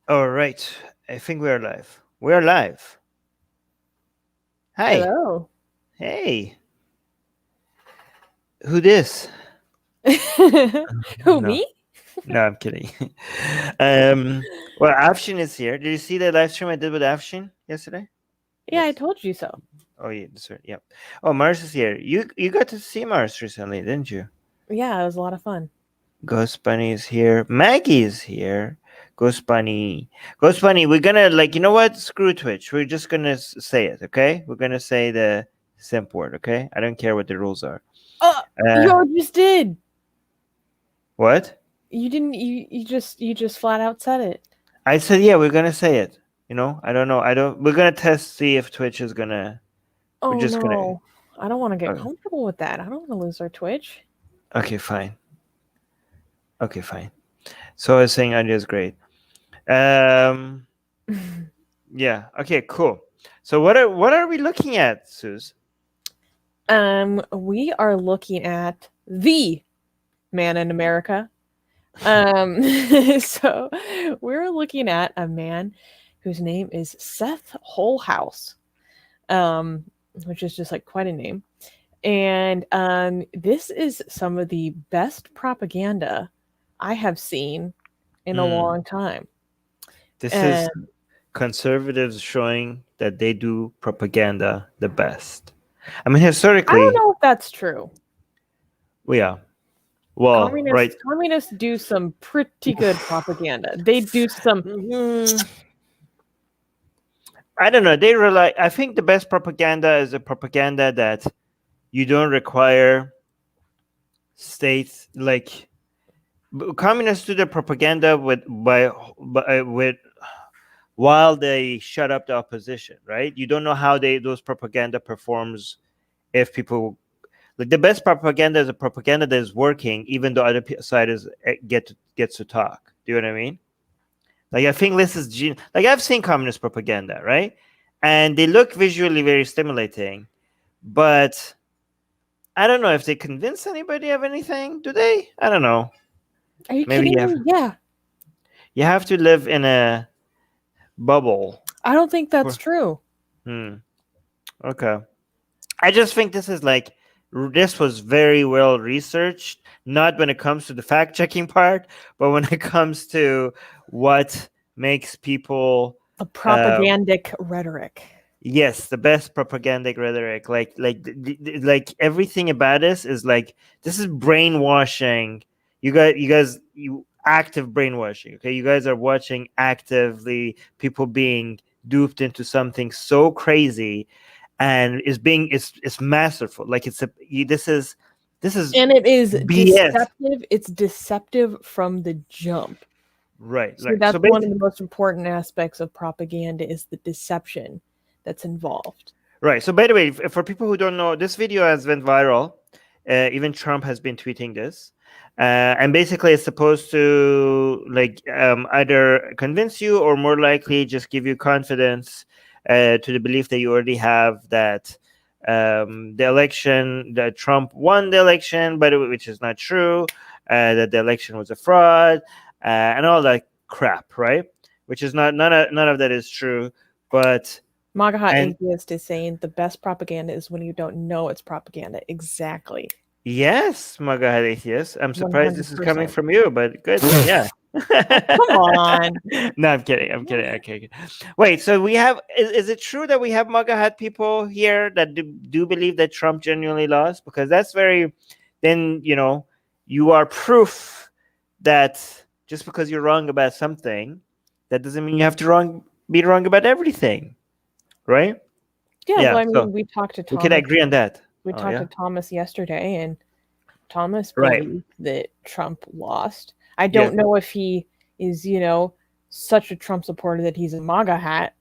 All right. I think we are live. We are live. Hi. Hello. Hey. Who this? Who, No. me? No, I'm kidding. um well, Afshin is here. Did you see the live stream I did with Afshin yesterday? Yeah, I Yes. told you so. Oh yeah, that's right. Yep. Oh, Mars is here. You got to see Mars recently, didn't you? Yeah, it was a lot of fun. Ghost Bunny is here. Maggie is here. Ghost Bunny. Ghost Bunny, we're gonna you know what? Screw Twitch. We're just gonna say it, okay? We're gonna say the simp word, okay? I don't care what the rules are. Oh, Uh you just did. what? You didn't. You just flat out said it. I said yeah, we're gonna say it. You know? I don't know. I don't we're gonna test see if Twitch is gonna we're Oh just gonna no, I don't want to get okay, comfortable with that. I don't want to lose our Twitch. okay, fine. Okay, fine. So I was saying Anya is great. Um yeah, okay, cool. So what are we looking at, Suze? We are looking at the man in America. So we're looking at a man whose name is Seth Wholehouse. Um, which is just like quite a name. And this is some of the best propaganda I have seen in a Hmm. long time. This is And conservatives showing that they do propaganda the best. I mean, I don't historically, know if that's true. we are. Well, right. Communists do some pretty good propaganda. They do some. Mm, I don't know. They rely. I think the best propaganda is a propaganda that you don't require states like communists do the propaganda with while they shut up the opposition. Right? You don't know how those propaganda performs if people like the best propaganda is a propaganda that is working even though other side is gets to talk. Do you know what I mean? Like I think this is like I've seen communist propaganda, right? And they look visually very stimulating, but I don't know if they convince anybody of anything. Do they? I don't know. Are you Maybe kidding me? Yeah. you have to live in a bubble. I don't think that's For, true. hmm. Okay. I just think this was very well researched. Not when it comes to the fact checking part, but when it comes to what makes people The um, propagandic rhetoric. yes, the best propagandic rhetoric. Like everything about this is brainwashing. You active brainwashing. Okay, you guys are watching actively people being duped into something so crazy, and it's masterful. Like this is And it is BS. deceptive. It's deceptive from the jump. Right. So Right. that's So one of basically, the most important aspects of propaganda is the deception that's involved. right. So, by the way, for people who don't know, this video has went viral. Even Trump has been tweeting this, and basically, it's supposed to either convince you or more likely just give you confidence to the belief that you already have that the election, that Trump won the election, by the way, which is not true. That the election was a fraud, and all that crap, right? Which is not none of that is true, but MAGA Hot and Atheist is saying the best propaganda is when you don't know it's propaganda. Exactly. yes, Magahat Atheist. I'm surprised this is coming 100%. from you, but good. Yeah. Oh, come on. No, I'm kidding. I'm kidding. Okay. Okay. Wait, so we have, is it true that we have Magahat people here that do believe that Trump genuinely lost? Because that's very, then, you are proof that just because you're wrong about something, that doesn't mean you have to be wrong about everything, right? Yeah, well, Yeah. I So mean, we can agree on that. We Oh, talked yeah. to Thomas yesterday, and Thomas Right. believed that Trump lost. I Yes. don't know if he is, such a Trump supporter that he's a MAGA hat,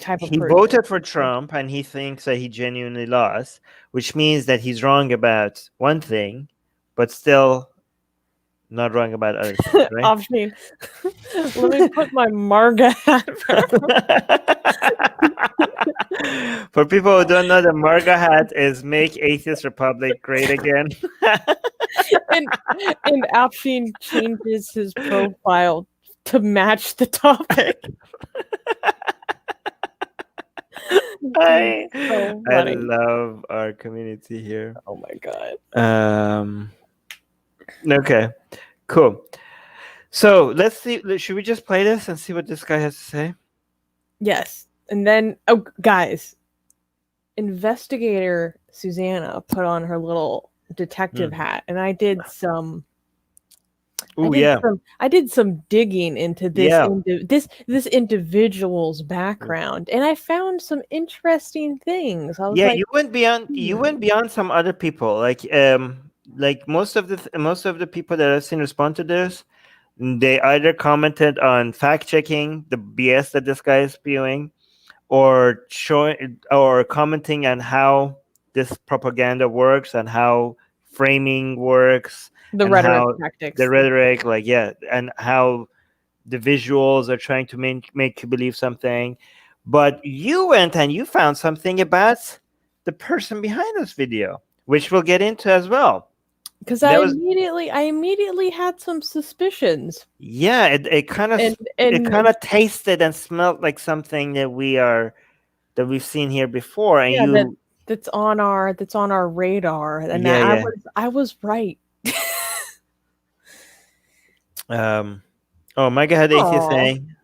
type of He person. voted for Trump and he thinks that he genuinely lost, which means that he's wrong about one thing, but still not wrong about other things, right? Option. Let me put my MAGA hat. For people who don't know, the MAGA hat is "Make Atheist Republic Great Again." and and Afshin changes his profile to match the topic. I So I funny. love our community here. Oh my god. Okay, cool. So let's see. Should we just play this and see what this guy has to say? Yes. And then, oh, guys, investigator Susanna put on her little detective hat, and I did some. Oh yeah, I did some digging into yeah. this individual's background, and I found some interesting things. I was Yeah, like, you went beyond some other people. Like most of the people that I've seen respond to this, they either commented on fact checking the BS that this guy is spewing, or showing or commenting on how this propaganda works and how framing works the and rhetoric how tactics. the rhetoric, like yeah, and how the visuals are trying to make you believe something. But you went and you found something about the person behind this video, which we'll get into as well. Because That I was immediately had some suspicions. yeah, it kind of And tasted and smelled like something that we've seen here before, and yeah, you that's on our radar, and yeah yeah I was right. oh, Micah had atheist Aw. saying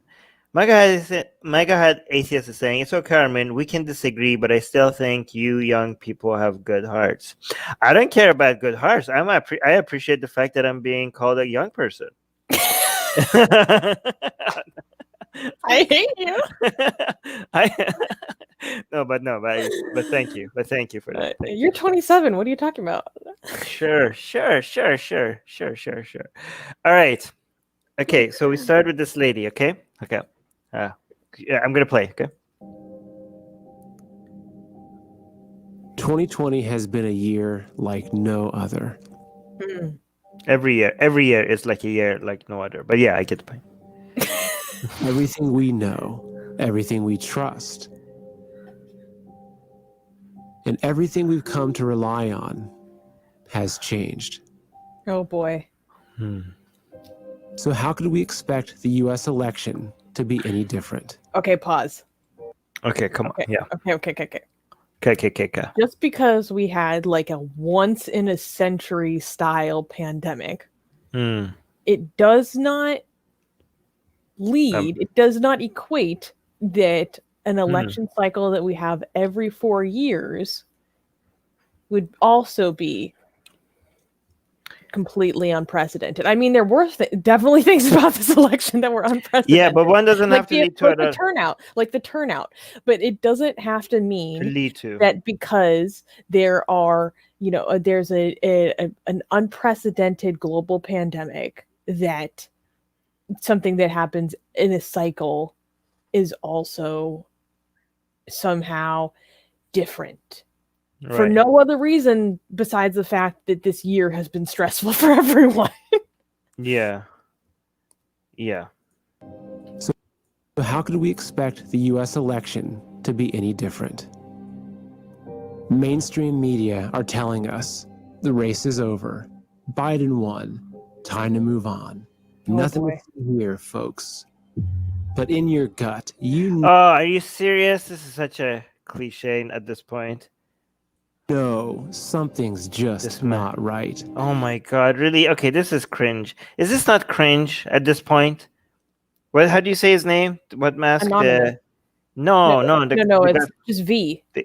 Atheist is saying, it's okay, Armin, we can disagree, but I still think you young people have good hearts. I don't care about good hearts. I appreciate the fact that I'm being called a young person. I hate you. I but thank you. But thank you for that. Thank You're 27. What are you talking about? Sure. All right. Okay, so we start with this lady, okay? Okay. Yeah, I'm gonna play, okay? 2020 has been a year like no other. Every year is like a year like no other. But yeah, I get the point. Everything we know, everything we trust, and everything we've come to rely on has changed. Oh boy. So how could we expect the US election to be any different? Okay, pause. Okay, come on. Yeah. Okay. Okay. Just because we had like a once in a century style pandemic, it does not it does not equate that an election cycle that we have every 4 years would also be completely unprecedented. I mean, there were definitely things about this election that were unprecedented. Yeah, but one doesn't have to lead to the turnout. But it doesn't have to mean that because there are, there's an unprecedented global pandemic, that something that happens in a cycle is also somehow different. Right. For no other reason besides the fact that this year has been stressful for everyone. Yeah. So how could we expect the US election to be any different? Mainstream media are telling us the race is over. Biden won. Time to move on. Nothing to see here, folks. But in your gut, Oh, are you serious? This is such a cliche at this point. No, something's just not right. Oh my god, really? Okay, this is cringe. Is this not cringe at this point? How do you say his name? What mask? No, it's just V. The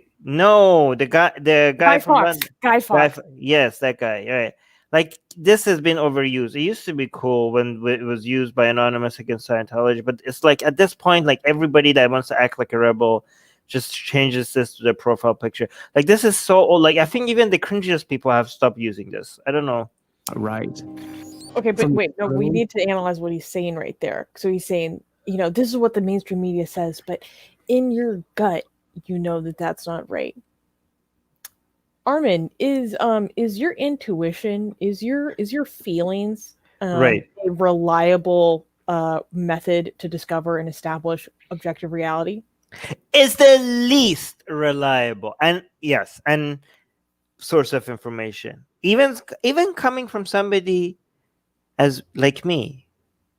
guy from Fox. Guy Fawkes. Yes, that guy. Right. Like, this has been overused. It used to be cool when it was used by Anonymous against Scientology, but it's like at this point, like everybody that wants to act like a rebel just changes this to their profile picture. Like, this is so old. Like, I think even the cringiest people have stopped using this. I don't know. Right. Okay, but wait, no, we need to analyze what he's saying right there. So he's saying, this is what the mainstream media says, but in your gut, you know that that's not right. Armin, is your intuition, is your feelings right, a reliable method to discover and establish objective reality? It's the least reliable and source of information. Even coming from somebody as like me,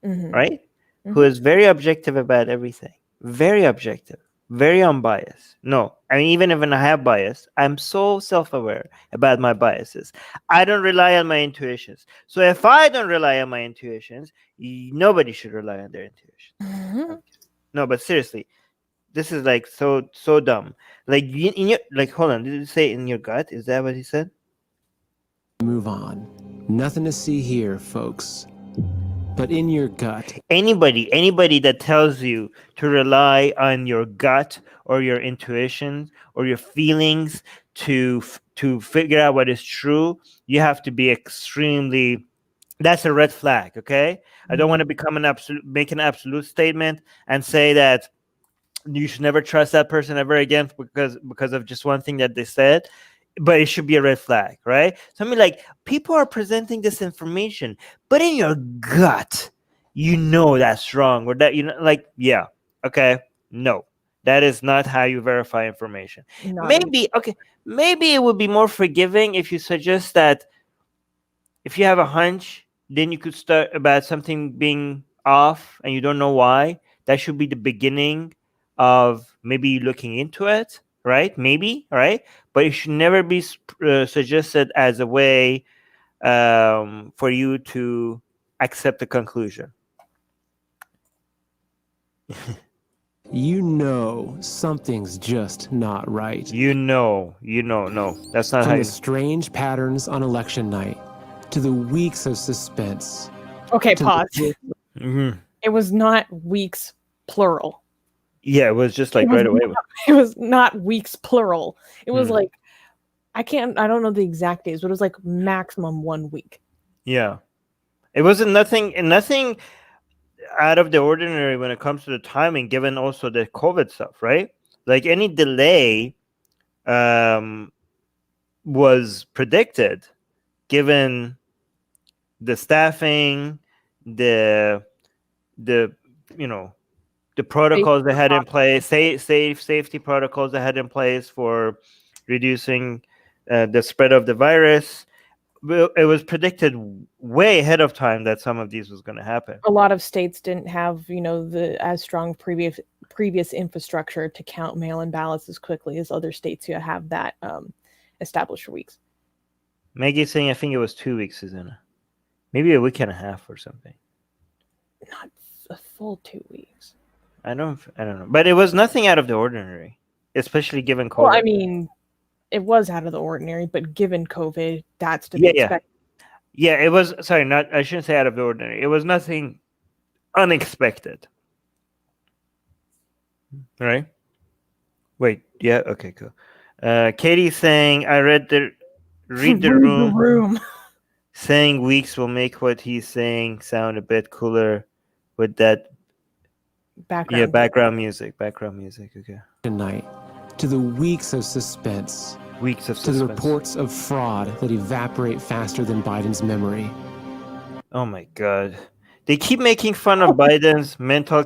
right? who is very objective about everything. Very objective, very unbiased. No, I mean, even if I have bias, I'm so self-aware about my biases. I don't rely on my intuitions. So if I don't rely on my intuitions, nobody should rely on their intuitions. No, but seriously, this is like so dumb. Like in your hold on, did you say in your gut? Is that what he said? Move on. Nothing to see here, folks. But in your gut. Anybody that tells you to rely on your gut or your intuition or your feelings to figure out what is true, you have to be extremely. That's a red flag. Okay, I don't want to become make an absolute statement and say that you should never trust that person ever again because of just one thing that they said, but it should be a red flag, right? So I mean, like, people are presenting this information, but in your gut, you know that's wrong, or that, like, yeah, okay, no, that is not how you verify information. Maybe it would be more forgiving if you suggest that if you have a hunch, then you could start about something being off and you don't know why. That should be the beginning of maybe looking into it, right? Maybe, right? But it should never be suggested as a way for you to accept the conclusion. You know something's just not right. No, that's not From how the strange patterns on election night to the weeks of suspense. Okay, pause. Mm-hmm. It was not weeks, plural. Yeah, it was just like right away. It was not weeks, plural. It was like, I don't know the exact days, but it was like maximum 1 week. Yeah. It wasn't nothing out of the ordinary when it comes to the timing, given also the COVID stuff, right? Like any delay was predicted given the staffing, the protocols they had in place, safety protocols they had in place for reducing the spread of the virus. It was predicted way ahead of time that some of these was going to happen. A lot of states didn't have, the as strong previous infrastructure to count mail-in ballots as quickly as other states who have that established for weeks. Maggie's saying I think it was 2 weeks, Susanna. Maybe a week and a half or something. Not a full 2 weeks. I don't know, but it was nothing out of the ordinary, especially given COVID. Well, I mean, it was out of the ordinary, but given COVID, that's to be expected. Yeah, it was. Sorry, I shouldn't say out of the ordinary. It was nothing unexpected. Right? Wait. Yeah. Okay. Cool. Katie's saying I read the room. Saying weeks will make what he's saying sound a bit cooler with that background music. Okay. Tonight, to the weeks of suspense. To the reports of fraud that evaporate faster than Biden's memory. Oh my God. They keep making fun of Biden's mental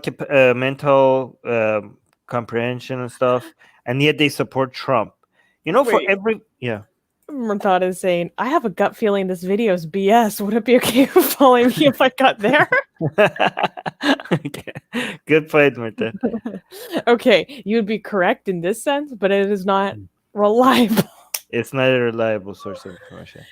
comprehension and stuff, and yet they support Trump. For every... Yeah. Murtadd is saying, I have a gut feeling this video is BS. Would it be okay for following me if I got there? Okay. Good point, Murtadd. Okay, you would be correct in this sense, but it is not reliable. It's not a reliable source of information.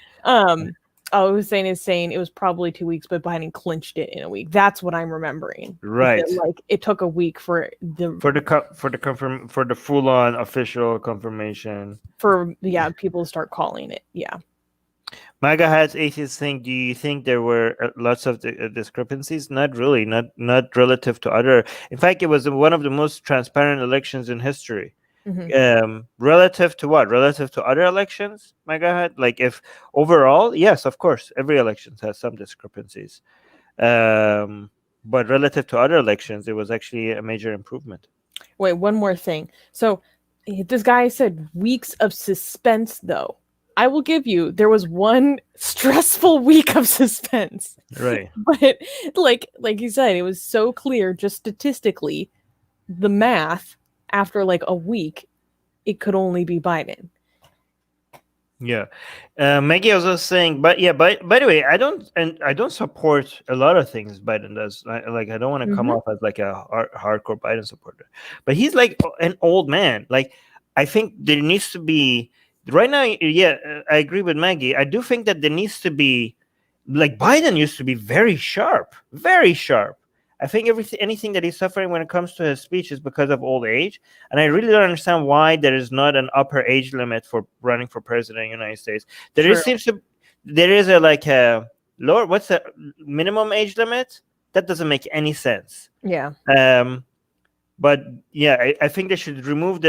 I was saying it was probably 2 weeks, but Biden clinched it in a week. That's what I'm remembering. Right. It took a week for the full-on official confirmation. People to start calling it. Yeah. MAGA hats atheists think. Do you think there were lots of discrepancies? Not really. Not relative to other. In fact, it was one of the most transparent elections in history. Mm-hmm. Relative to what? Relative to other elections, MAGA hat? Like, if overall, yes, of course, every election has some discrepancies. But relative to other elections, it was actually a major improvement. Wait, one more thing. So this guy said weeks of suspense, though. I will give you, there was one stressful week of suspense. Right. But like you said, it was so clear just statistically, the math, after like a week, it could only be Biden. Yeah, Maggie was also saying, but yeah, by the way, I don't support a lot of things Biden does. I don't want to come Mhm. off as like a hardcore Biden supporter, but he's like an old man. Like, I think there needs to be right now. Yeah, I agree with Maggie. I do think that there needs to be, like, Biden used to be very sharp, very sharp. I think anything that he's suffering when it comes to his speech is because of old age. And I really don't understand why there is not an upper age limit for running for president of the United States. True. There is a like a lower, what's the minimum age limit? That doesn't make any sense. Yeah. But yeah, I think they should remove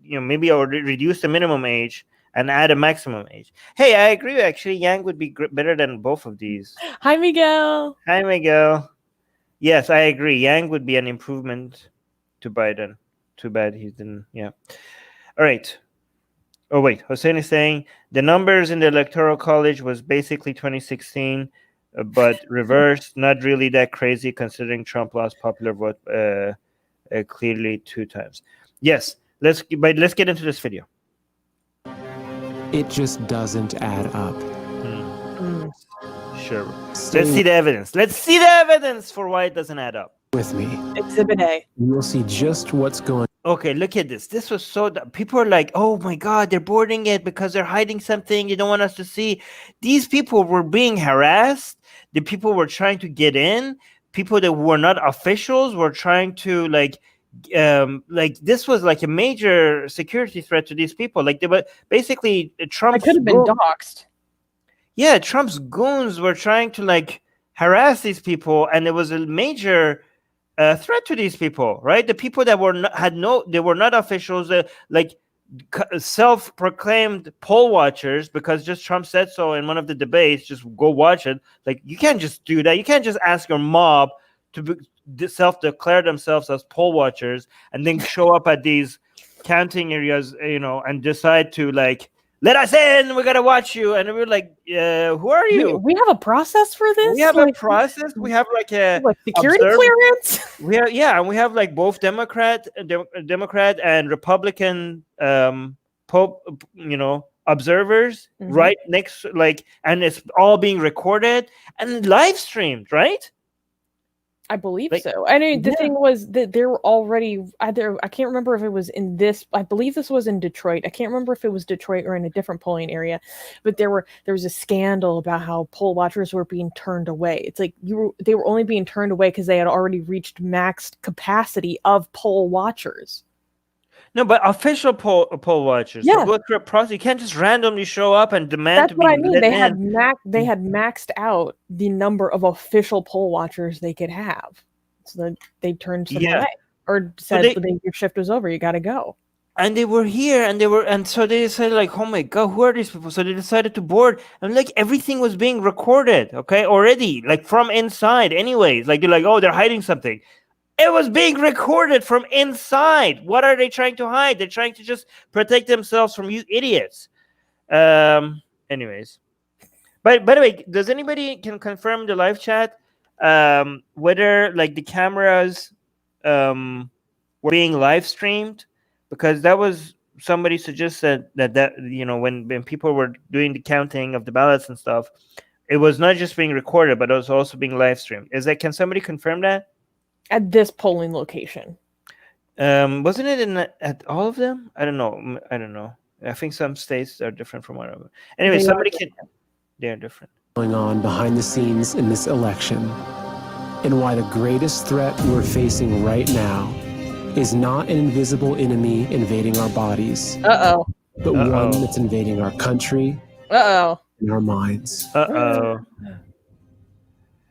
maybe or reduce the minimum age and add a maximum age. Hey, I agree. Actually, Yang would be better than both of these. Hi, Miguel. Hi, Miguel. Yes, I agree. Yang would be an improvement to Biden. Too bad he didn't. Yeah. All right. Oh, wait. Hossein is saying the numbers in the Electoral College was basically 2016, but reversed. Not really that crazy considering Trump lost popular vote clearly 2 times. Yes. Let's get into this video. It just doesn't add up. Sure. Let's see the evidence. Let's see the evidence for why it doesn't add up. With me. Exhibit A. You'll see just what's going. Okay, look at this. This was so... People are like, oh my God, they're boarding it because they're hiding something you don't want us to see. These people were being harassed. The people were trying to get in. People that were not officials were trying to like this was like a major security threat to these people. Like they were basically Trump. I could have been doxxed. Yeah, Trump's goons were trying to like harass these people, and there was a major threat to these people, right? The people that were they were not officials, like self-proclaimed poll watchers, because just Trump said so in one of the debates. Just go watch it. Like, you can't just do that. You can't just ask your mob to self-declare themselves as poll watchers and then show up at these counting areas, and decide to like, let us in. We gotta watch you, and we're like, who are you? We have a process for this. We have a process. We have like a security clearance. We have and we have like both Democrat and Republican observers right next, like, and it's all being recorded and live streamed, right? I believe so. I mean, the thing was that there were already either, I can't remember if it was in this, I believe this was in Detroit. I can't remember if it was Detroit or in a different polling area, but there was a scandal about how poll watchers were being turned away. It's like they were only being turned away because they had already reached maxed capacity of poll watchers. No, but official poll watchers. Yeah. To go through a process. You can't just randomly show up and demand to be let in. They had maxed out the number of official poll watchers they could have. So then they turned some away. Or said, your shift was over, you gotta go. And they were here, and so they decided, like, oh my God, who are these people? So they decided to board, and like everything was being recorded, okay, already, like from inside anyways. Like, they're like, oh, they're hiding something. It was being recorded from inside. What are they trying to hide? They're trying to just protect themselves from you idiots. Anyways. By the way, does anybody can confirm the live chat whether like the cameras were being live streamed? Because that was somebody suggested that when people were doing the counting of the ballots and stuff, it was not just being recorded, but it was also being live streamed. Can somebody confirm that? At this polling location. Wasn't it at all of them? I don't know. I think some states are different from one of them. Anyway, they're different. Going on behind the scenes in this election, and why the greatest threat we're facing right now is not an invisible enemy invading our bodies. Uh-oh. But one that's invading our country. Uh-oh. And our minds. Uh-oh.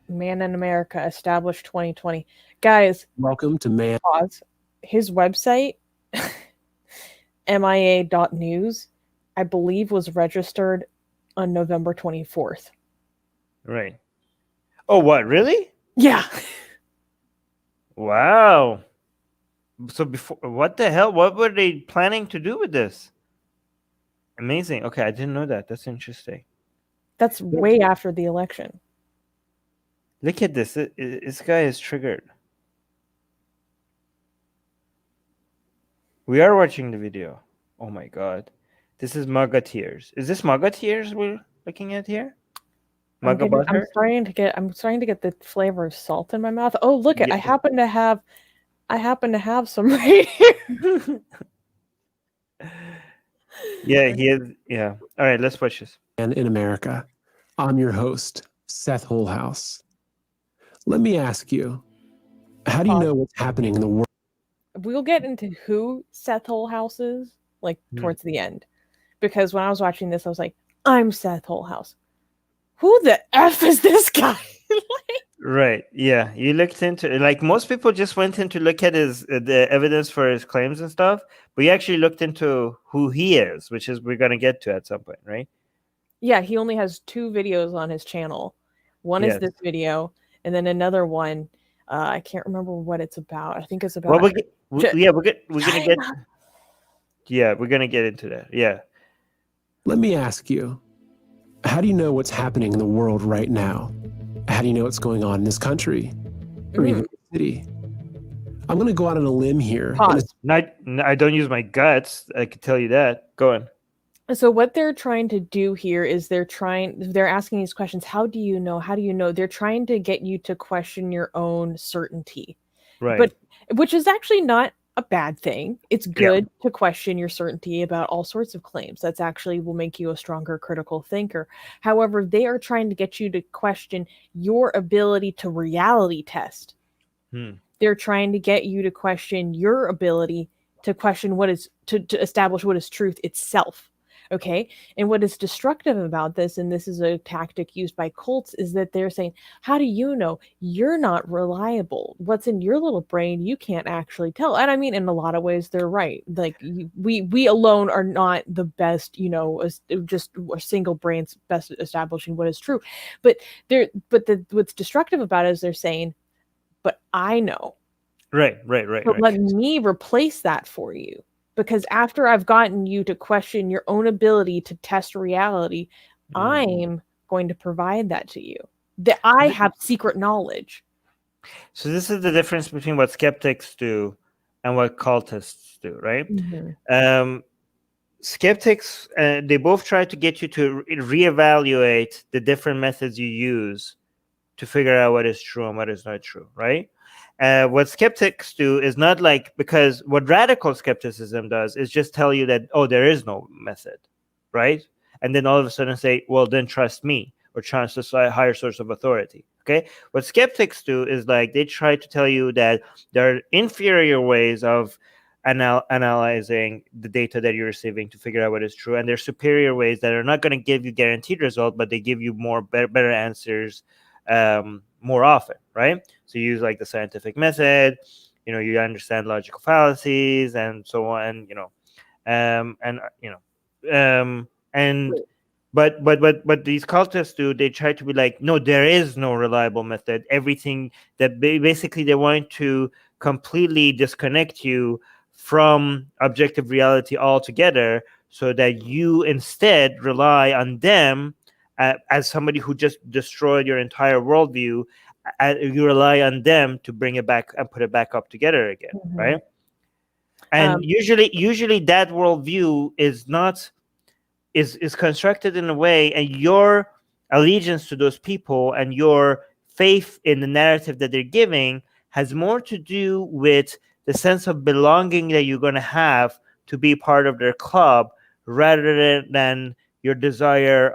Man in America, established 2020. Guys, welcome to Man. Pause. His website, mia.news, I believe was registered on November 24th. Right. Oh, what? Really? Yeah. Wow. So before, what the hell? What were they planning to do with this? Amazing. Okay, I didn't know that. That's interesting. That's way after the election. Look at this. This guy is triggered. We are watching the video. Oh my God. This is MAGA tears. Is this MAGA tears we're looking at here? I'm MAGA butter? starting to get the flavor of salt in my mouth. Oh, look it! Yeah. I happen to have some right here. Yeah, he is. Yeah. All right, let's watch this. And in America, I'm your host, Seth Wholehouse. Let me ask you, how do you know what's happening in the world? We'll get into who Seth Wholehouse is towards the end, because when I was watching this, I was like, I'm Seth Wholehouse. Who the F is this guy? Right. Yeah. You looked into, like, most people just went in to look at the evidence for his claims and stuff, but you actually looked into who he is, which is we're gonna get to at some point, right? Yeah, he only has 2 videos on his channel. One is this video, and then another one. I can't remember what it's about. I think it's about. Well, we're gonna get. Yeah, we're gonna get into that. Yeah. Let me ask you, how do you know what's happening in the world right now? How do you know what's going on in this country or even the city? I'm going to go out on a limb here. Pause. I don't use my guts. I can tell you that. Go on. So what they're trying to do here is they're asking these questions. How do you know? How do you know? They're trying to get you to question your own certainty. Right. But which is actually not a bad thing. It's good to question your certainty about all sorts of claims. That's actually will make you a stronger critical thinker. However, they are trying to get you to question your ability to reality test. They're trying to get you to question your ability to question what is to establish what is truth itself. Okay. And what is destructive about this, and this is a tactic used by cults, is that they're saying, how do you know? You're not reliable. What's in your little brain, you can't actually tell. And I mean, in a lot of ways, they're right. Like we alone are not the best, just a single brain's best at establishing what is true. But what's destructive about it is they're saying, but I know. Right. So let me replace that for you. Because after I've gotten you to question your own ability to test reality, I'm going to provide that to you. That I have secret knowledge. So this is the difference between what skeptics do and what cultists do, right? Skeptics, they both try to get you to reevaluate the different methods you use to figure out what is true and what is not true, right? What skeptics do is not because what radical skepticism does is just tell you that, oh, there is no method, right? And then all of a sudden say, well, then trust me or trust a higher source of authority. Okay. What skeptics do is they try to tell you that there are inferior ways of analyzing the data that you're receiving to figure out what is true. And there are superior ways that are not going to give you guaranteed result, but they give you better answers more often, right? So you use the scientific method, you understand logical fallacies and so on, but these cultists do, they try to be no, there is no reliable method. Everything that basically they want to completely disconnect you from objective reality altogether, so that you instead rely on them as somebody who just destroyed your entire worldview. You rely on them to bring it back and put it back up together again, right? And usually that worldview is constructed in a way, and your allegiance to those people and your faith in the narrative that they're giving has more to do with the sense of belonging that you're going to have to be part of their club, rather than your desire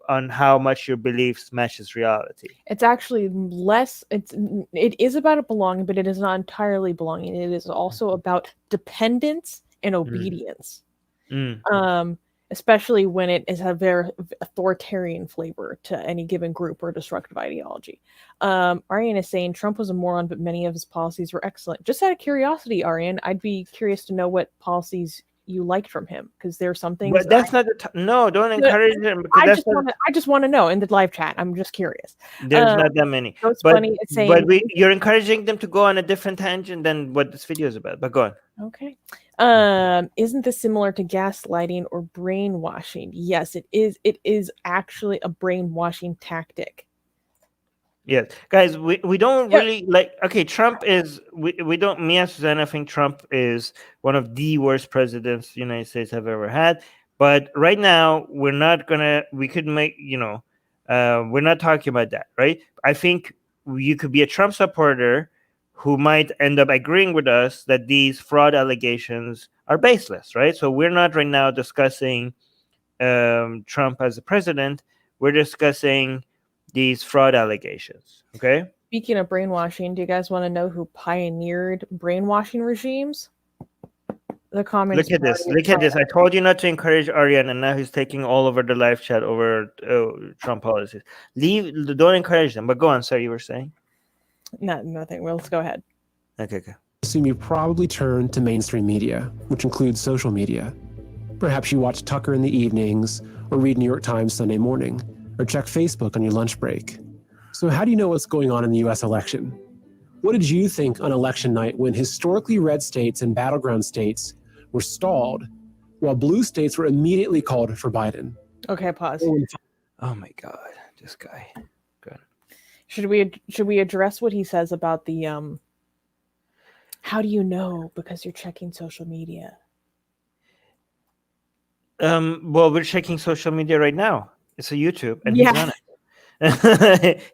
on how much your beliefs matches reality. It's actually less. It is about a belonging, but it is not entirely belonging. It is also about dependence and obedience. Especially when it is a very authoritarian flavor to any given group or destructive ideology. Aryan is saying Trump was a moron, but many of his policies were excellent. Just out of curiosity, Aryan, I'd be curious to know what policies you liked from him, because there's some things. But that's not no. Don't encourage him. I just want to know in the live chat. I'm just curious. There's not that many. So it's funny. It's saying, but you're encouraging them to go on a different tangent than what this video is about. But go on. Okay. Isn't this similar to gaslighting or brainwashing? Yes, it is. It is actually a brainwashing tactic. Yes, guys, we don't really okay, Trump is, we don't, me and Susanna think Trump is one of the worst presidents the United States have ever had. But right now, we could make, we're not talking about that, right? I think you could be a Trump supporter who might end up agreeing with us that these fraud allegations are baseless, right? So we're not right now discussing Trump as a president. We're discussing these fraud allegations, okay? Speaking of brainwashing, do you guys want to know who pioneered brainwashing regimes? The Communist Look at this. Party of Look at this. China. I told you not to encourage Aryan, and now he's taking all over the live chat over Trump policies. Don't encourage them. But go on. Sorry, you were saying? Nothing. Well, let's go ahead. Okay. Assume you probably turn to mainstream media, which includes social media. Perhaps you watch Tucker in the evenings, or read New York Times Sunday morning, or check Facebook on your lunch break. So how do you know what's going on in the US election? What did you think on election night when historically red states and battleground states were stalled, while blue states were immediately called for Biden? Okay, pause. Oh my God, this guy. Good. Should we address what he says about the how do you know because you're checking social media? Well, we're checking social media right now. It's a YouTube, and Yeah. he's on it.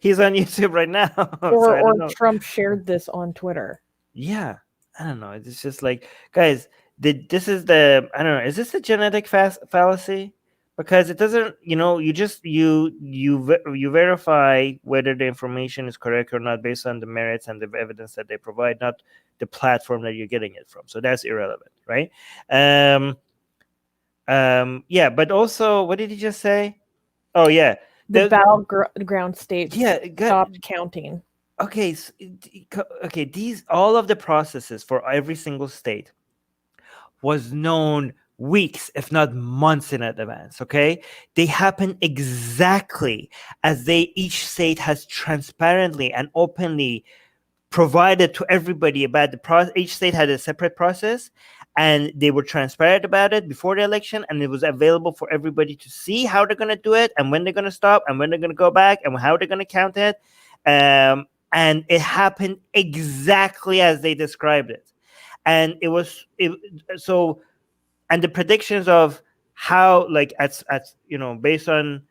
He's on YouTube right now. Or Trump shared this on Twitter. Yeah, I don't know. It's just like, guys, this is the, I don't know. Is this the genetic fallacy? Because it doesn't, you just you verify whether the information is correct or not based on the merits and the evidence that they provide, not the platform that you're getting it from. So that's irrelevant, right? Yeah, but also, what did he just say? Oh yeah, the battleground states stopped counting. Okay, these, all of the processes for every single state was known weeks, if not months in advance. Okay, they happen exactly as each state has transparently and openly provided to everybody about the process. Each state had a separate process, and they were transparent about it before the election, and it was available for everybody to see how they're going to do it, and when they're going to stop, and when they're going to go back, and how they're going to count it. And it happened exactly as they described it. And and the predictions of how, like, based on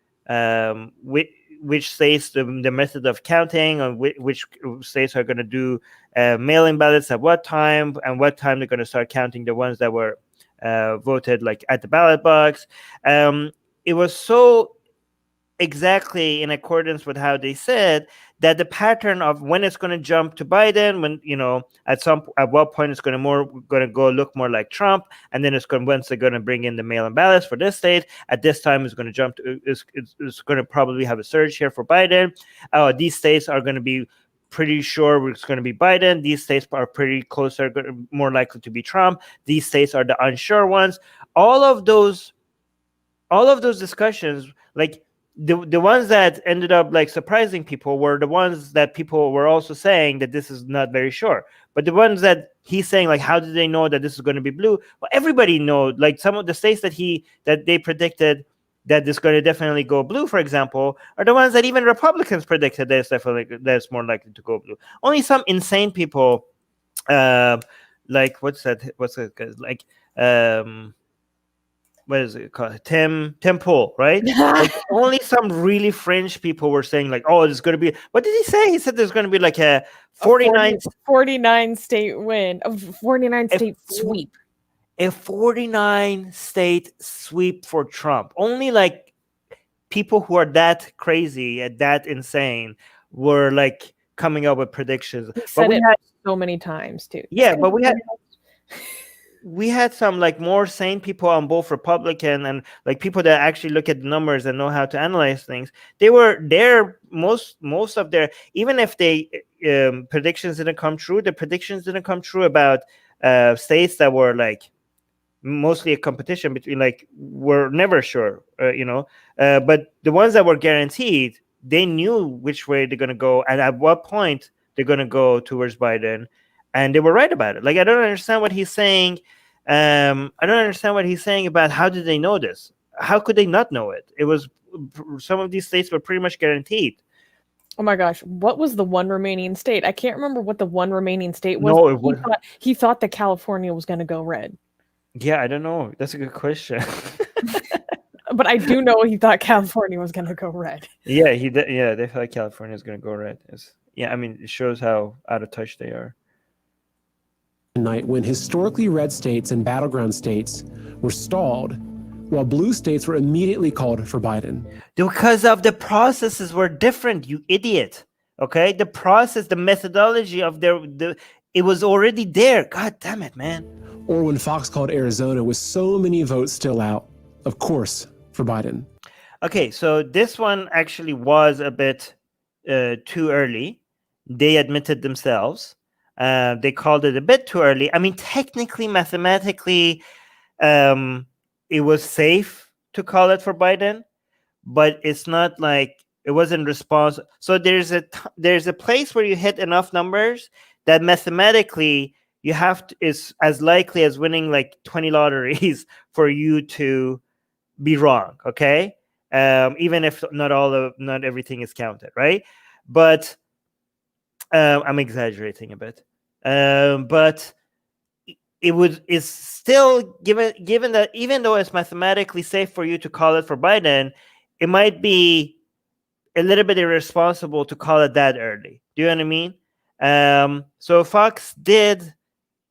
which states the method of counting, or which states are going to do mail-in ballots at what time, and what time they're going to start counting the ones that were voted, like, at the ballot box. It was so exactly in accordance with how they said that the pattern of when it's going to jump to Biden, when at what point it's going to go look more like Trump, and then once they're going to bring in the mail-in ballots for this state, at this time it's going to jump to, it's going to probably have a surge here for Biden. These states are going to be pretty sure it's going to be Biden. These states are pretty closer, more likely to be Trump. These states are the unsure ones. All of those discussions, like, the ones that ended up, like, surprising people were the ones that people were also saying that this is not very sure. But the ones that he's saying, like, how did they know that this is going to be blue? Well, everybody knows. Like, some of the states that they predicted that this is going to definitely go blue, for example, are the ones that even Republicans predicted that's more likely to go blue. Only some insane people, like, what's that? Like, what is it called? Tim Pool, right? Like, only some really fringe people were saying, like, oh, there's going to be, what did he say? He said there's going to be like a 49 state win, a 49 state sweep. A 49 state sweep for Trump. Only, like, people who are that crazy and that insane were, like, coming up with predictions. He said it so many times too. Yeah, but we had some, like, more sane people on both Republican and, like, people that actually look at the numbers and know how to analyze things. They were there, most of their, even if they predictions didn't come true, the predictions didn't come true about states that were, like, mostly a competition between, like, we're never sure, but the ones that were guaranteed, they knew which way they're going to go and at what point they're going to go towards Biden. And they were right about it. Like, I don't understand what he's saying. I don't understand what he's saying about how did they know this? How could they not know it? It was, some of these states were pretty much guaranteed. Oh my gosh, what was the one remaining state? I can't remember what the one remaining state was. No, he thought that California was going to go red. Yeah, I don't know. That's a good question. but I do know he thought California was going to go red. Yeah, yeah, they thought California is going to go red. Yeah, I mean, it shows how out of touch they are. Night when historically red states and battleground states were stalled, while blue states were immediately called for Biden. Because of the processes were different, you idiot. Okay, the process, the methodology of it was already there. God damn it, man. Or when Fox called Arizona with so many votes still out, of course, for Biden. Okay, so this one actually was a bit too early. They admitted themselves. They called it a bit too early. I mean, technically, mathematically, it was safe to call it for Biden, but it's not like it wasn't response. So there's a place where you hit enough numbers that mathematically you have to, is as likely as winning like 20 lotteries for you to be wrong. Okay, even if not everything is counted, right? But I'm exaggerating a bit, but it's still given that even though it's mathematically safe for you to call it for Biden, it might be a little bit irresponsible to call it that early. Do you know what I mean? So Fox did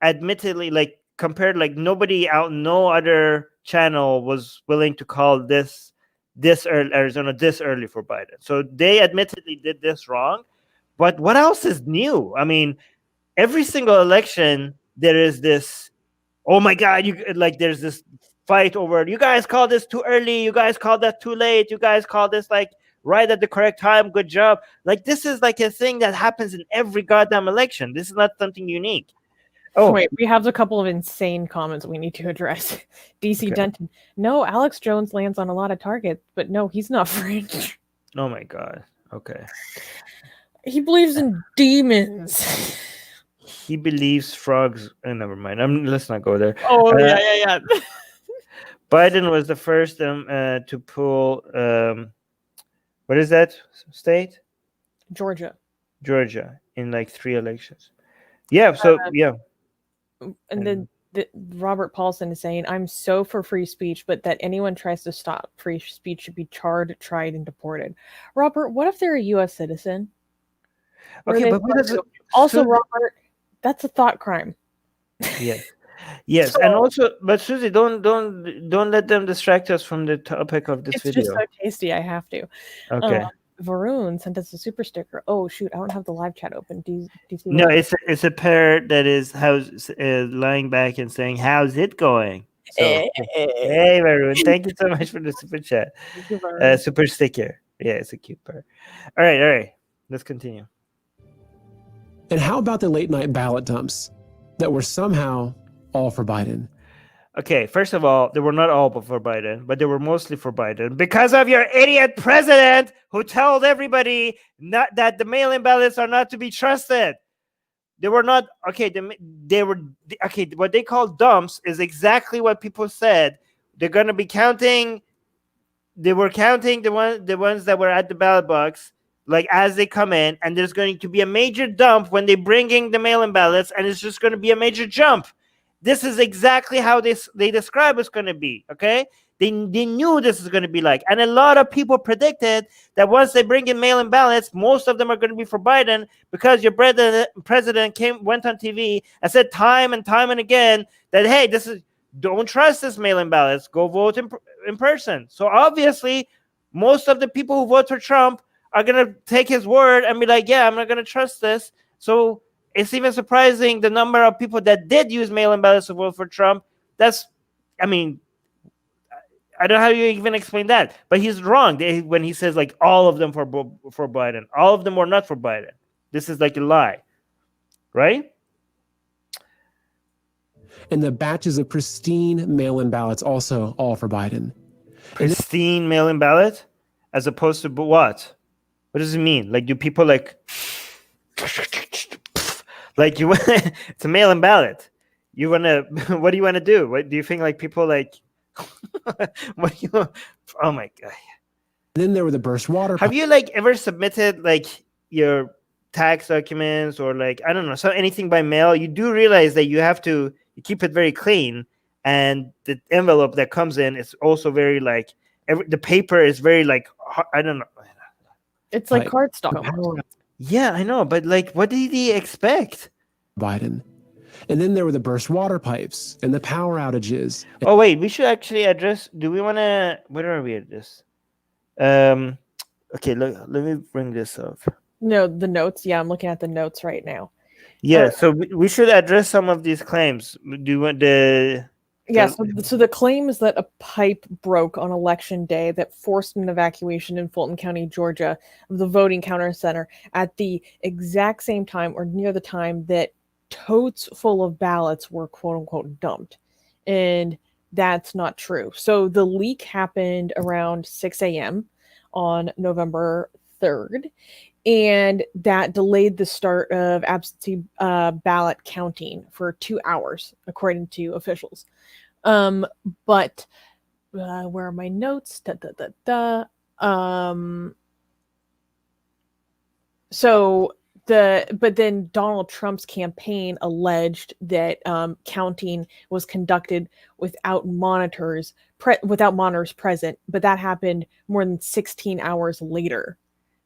admittedly, like, compared, like, no other channel was willing to call this early, Arizona this early for Biden. So they admittedly did this wrong. But what else is new? I mean, every single election there is this, oh my God, there's this fight over, you guys called this too early, you guys called that too late, you guys called this like right at the correct time, good job. Like, this is like a thing that happens in every goddamn election. This is not something unique. Oh, wait, we have a couple of insane comments we need to address. DC Okay. Denton. No, Alex Jones lands on a lot of targets, but no, he's not French. Oh my God. Okay. He believes in demons. He believes frogs. Never mind. Let's not go there. Oh, yeah. Biden was the first to pull. What is that state? Georgia. In like 3 elections. Yeah. So yeah. And then Robert Paulson is saying, I'm so for free speech, but that anyone tries to stop free speech should be charged, tried, and deported. Robert, what if they're a U.S. citizen? Okay, but also, Robert, that's a thought crime. Yes, so, and also, but Susie, don't let them distract us from the topic of this video. It's just so tasty, I have to. Okay. Varun sent us a super sticker. Oh shoot, I don't have the live chat open. Do you see no, that? it's a pair that is lying back and saying, "How's it going?" So, hey Varun, thank you so much for the super chat. Super sticker. Yeah, it's a cute pair. All right, let's continue. And how about the late night ballot dumps that were somehow all for Biden? Okay, first of all, they were not all for Biden, but they were mostly for Biden because of your idiot president who told everybody that the mail-in ballots are not to be trusted. They were not okay. They were okay. What they call dumps is exactly what people said. They're going to be counting. They were counting the ones that were at the ballot box, like as they come in, and there's going to be a major dump when they bring in the mail-in ballots, and it's just going to be a major jump. This is exactly how they describe it's going to be, okay? They knew this is going to be like. And a lot of people predicted that once they bring in mail-in ballots, most of them are going to be for Biden because your president went on TV and said time and time and again that, hey, don't trust this mail-in ballots. Go vote in person. So obviously, most of the people who vote for Trump are going to take his word and be like, yeah, I'm not going to trust this. So it's even surprising the number of people that did use mail-in ballots to vote for Trump. I don't know how you even explain that. But he's wrong when he says like all of them for Biden. All of them were not for Biden. This is like a lie, right? And the batches of pristine mail-in ballots also all for Biden. Pristine mail-in ballot, as opposed to what? What does it mean? Like, do people like? Like it's a mail-in ballot. You wanna? What do you want to do? What do you think? Like people like? What do you? Oh my God! Then there were the burst water. Have you like ever submitted like your tax documents or like I don't know, so anything by mail? You do realize that you have to keep it very clean, and the envelope that comes in is also very like the paper is very like I don't know. It's like Like, cardstock. Yeah, I know, but like, what did he expect? Biden. And then there were the burst water pipes and the power outages. Oh wait, we should actually address. Do we want to? Where are we at this? Okay, let me bring this up. No, the notes. Yeah, I'm looking at the notes right now. Yeah, so we should address some of these claims. Do you want the? Yeah, so the claim is that a pipe broke on election day that forced an evacuation in Fulton County, Georgia, of the voting counter center at the exact same time or near the time that totes full of ballots were quote unquote dumped. And that's not true. So the leak happened around 6 a.m. on November 3rd. And that delayed the start of absentee ballot counting for 2 hours, according to officials. But where are my notes? But then Donald Trump's campaign alleged that counting was conducted without monitors present, but that happened more than 16 hours later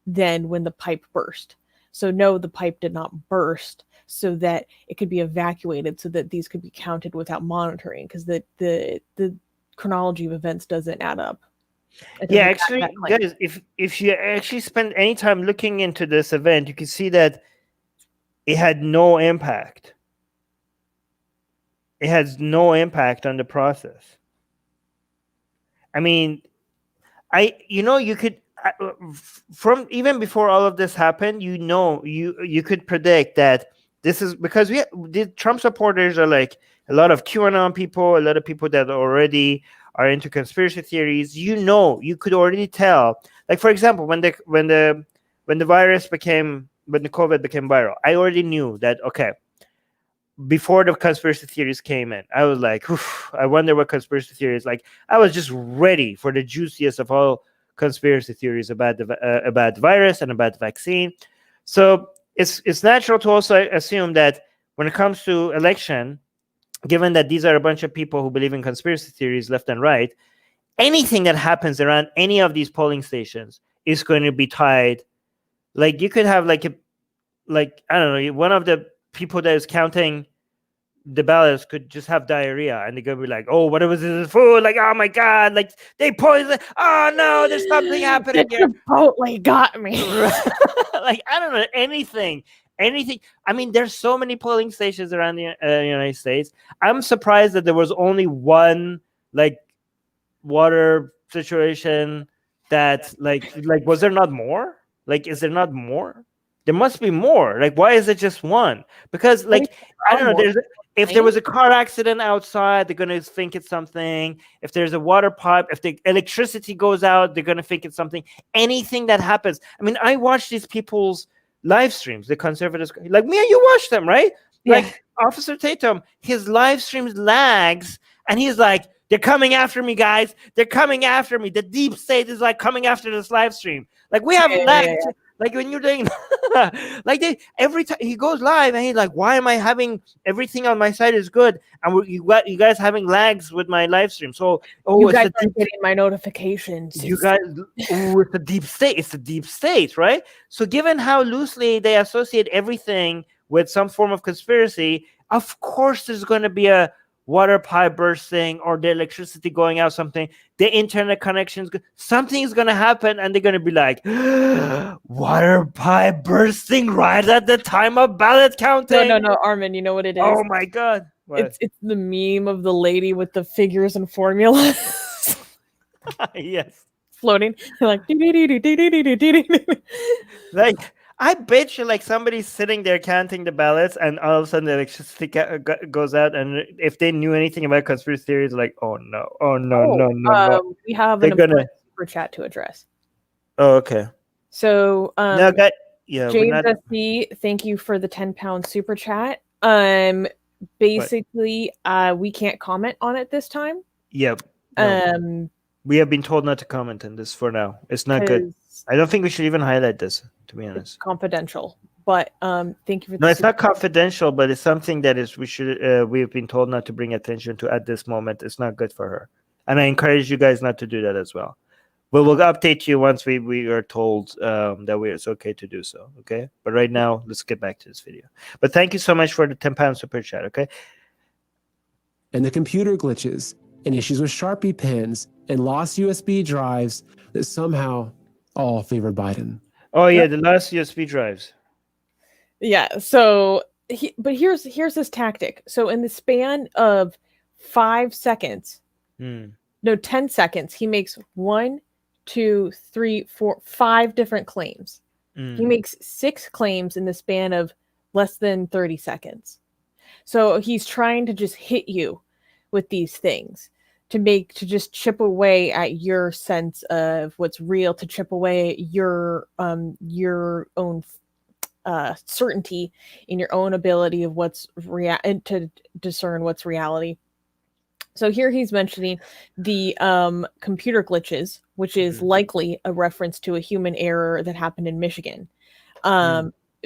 than when the pipe burst. So no, the pipe did not burst, so that it could be evacuated, so that these could be counted without monitoring, because the chronology of events doesn't add up. Yeah, actually, guys, if you actually spend any time looking into this event, you can see that it had no impact. It has no impact on the process. I mean, you could from even before all of this happened, you could predict that this is because the Trump supporters are like a lot of QAnon people, a lot of people that already are into conspiracy theories. You could already tell. Like, for example, when the COVID became viral, I already knew that, okay, before the conspiracy theories came in, I was like, I wonder what conspiracy theories like. I was just ready for the juiciest of all conspiracy theories about the virus and about the vaccine. So it's natural to also assume that when it comes to election, given that these are a bunch of people who believe in conspiracy theories left and right, anything that happens around any of these polling stations is going to be tied. Like, you could have I don't know, one of the people that is counting the ballots could just have diarrhea, and they're gonna be like, "Oh, what was this food? Like, oh my god, like they poisoned! Oh no, there's something happening here." Chipotle got me. Like, I don't know, anything. I mean, there's so many polling stations around the United States. I'm surprised that there was only one like water situation that like was there not more? Like, is there not more? There must be more. Like, why is it just one? Because like, I don't know, if there was a car accident outside, they're going to think it's something. If there's a water pipe, if the electricity goes out, they're going to think it's something. Anything that happens. I mean, I watch these people's live streams, the conservatives, like me and you watch them, right? Yeah. Like Officer Tatum, his live streams lags, and he's like, they're coming after me, guys. They're coming after me. The deep state is like coming after this live stream. Like, we have lag. Like, when you're doing like every time he goes live and he's like, why am I having everything on my side is good and you guys having lags with my live stream? So you guys are getting my notifications. You guys, it's the deep state. It's the deep state, right? So given how loosely they associate everything with some form of conspiracy, of course there's going to be a water pipe bursting or the electricity going out, something, the internet connections, something is going to happen, and they're going to be like, water pipe bursting right at the time of ballot counting. No, Armin, you know what it is? Oh my god. It's the meme of the lady with the figures and formulas. Yes. Floating. Like, like, I bet you, like, somebody's sitting there counting the ballots, and all of a sudden the electricity goes out. And if they knew anything about conspiracy theories, like, no. We have an important super chat to address. Oh, okay. So, James SC, thank you for the £10 super chat. Basically, we can't comment on it this time. Yep. No. We have been told not to comment on this for now. It's not good. I don't think we should even highlight this, to be honest. It's confidential. But thank you for. No, it's not confidential, but it's something that we've been told not to bring attention to at this moment. It's not good for her, and I encourage you guys not to do that as well. we'll update you once we are told that it's okay to do so. Okay, but right now let's get back to this video. But thank you so much for the £10 super chat. Okay. And the computer glitches and issues with Sharpie pens and lost USB drives that somehow all favored Biden. Oh yeah, the last USB drives. Yeah. So, but here's his tactic. So in the span of 5 seconds, no, 10 seconds, he makes 1, 2, 3, 4, 5 different claims. He makes 6 claims in the span of less than 30 seconds. So he's trying to just hit you with these things to just chip away at your sense of what's real, to chip away at your own certainty in your own ability of what's real, and to discern what's reality. So here he's mentioning the computer glitches, which is likely a reference to a human error that happened in Michigan,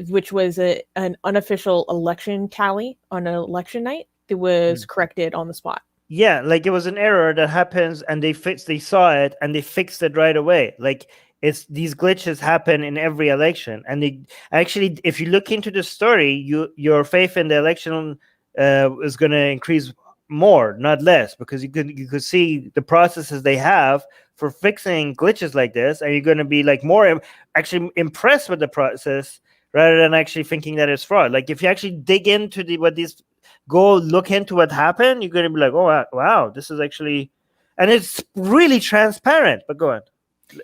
which was an unofficial election tally on an election night that was corrected on the spot. Yeah, like it was an error that happens, and they saw it, and they fixed it right away. Like it's these glitches happen in every election, and they actually, if you look into the story, your faith in the election is going to increase more, not less, because you could see the processes they have for fixing glitches like this, and you're going to be like more actually impressed with the process rather than actually thinking that it's fraud. Like if you actually dig into go look into what happened, you're going to be like, oh wow, this is actually, and it's really transparent. But go on.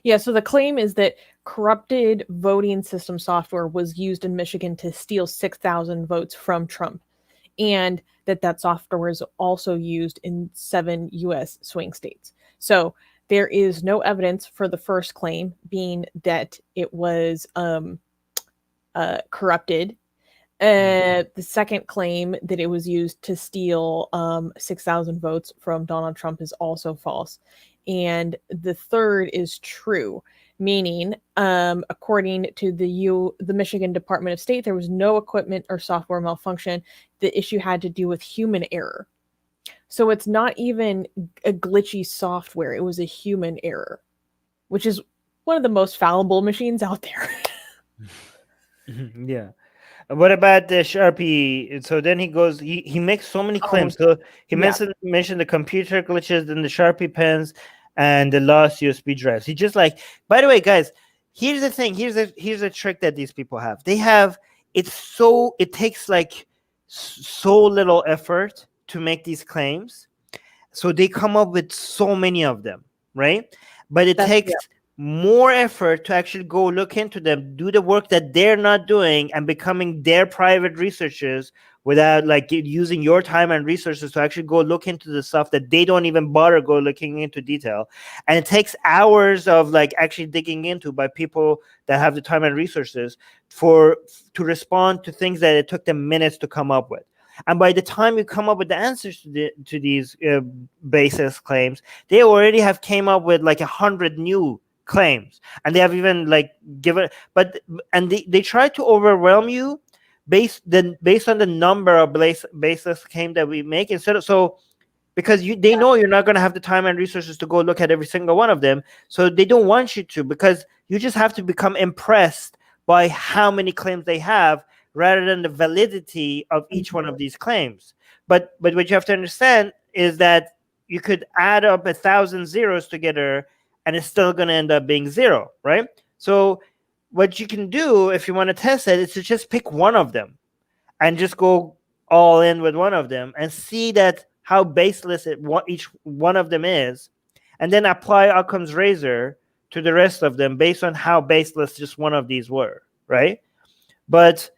Yeah, so the claim is that corrupted voting system software was used in Michigan to steal 6,000 votes from Trump, and that software is also used in 7 U.S. swing states. So there is no evidence for the first claim, being that it was corrupted. The second claim that it was used to steal 6,000 votes from Donald Trump is also false. And the third is true, meaning, according to the Michigan Department of State, there was no equipment or software malfunction. The issue had to do with human error. So it's not even a glitchy software. It was a human error, which is one of the most fallible machines out there. Yeah. What about the Sharpie? So then he goes, he makes so many claims. So he mentioned the computer glitches and the Sharpie pens and the lost USB drives. He just like, by the way, guys, here's the thing. Here's a trick that these people have. It takes like so little effort to make these claims. So they come up with so many of them, right? But it takes more effort to actually go look into them, do the work that they're not doing, and becoming their private researchers without like using your time and resources to actually go look into the stuff that they don't even bother go looking into detail. And it takes hours of like actually digging into by people that have the time and resources to respond to things that it took them minutes to come up with. And by the time you come up with the answers to these baseless claims, they already have came up with like 100 new claims, and they have even like they try to overwhelm you based on the number of baseless claims that we make, instead of because they know you're not going to have the time and resources to go look at every single one of them, so they don't want you to, because you just have to become impressed by how many claims they have rather than the validity of each one of these claims. But what you have to understand is that you could add up 1,000 zeros together and it's still going to end up being 0, right? So what you can do if you want to test it is to just pick one of them and just go all in with one of them and see that how baseless each one of them is, and then apply Occam's razor to the rest of them based on how baseless just one of these were, right? But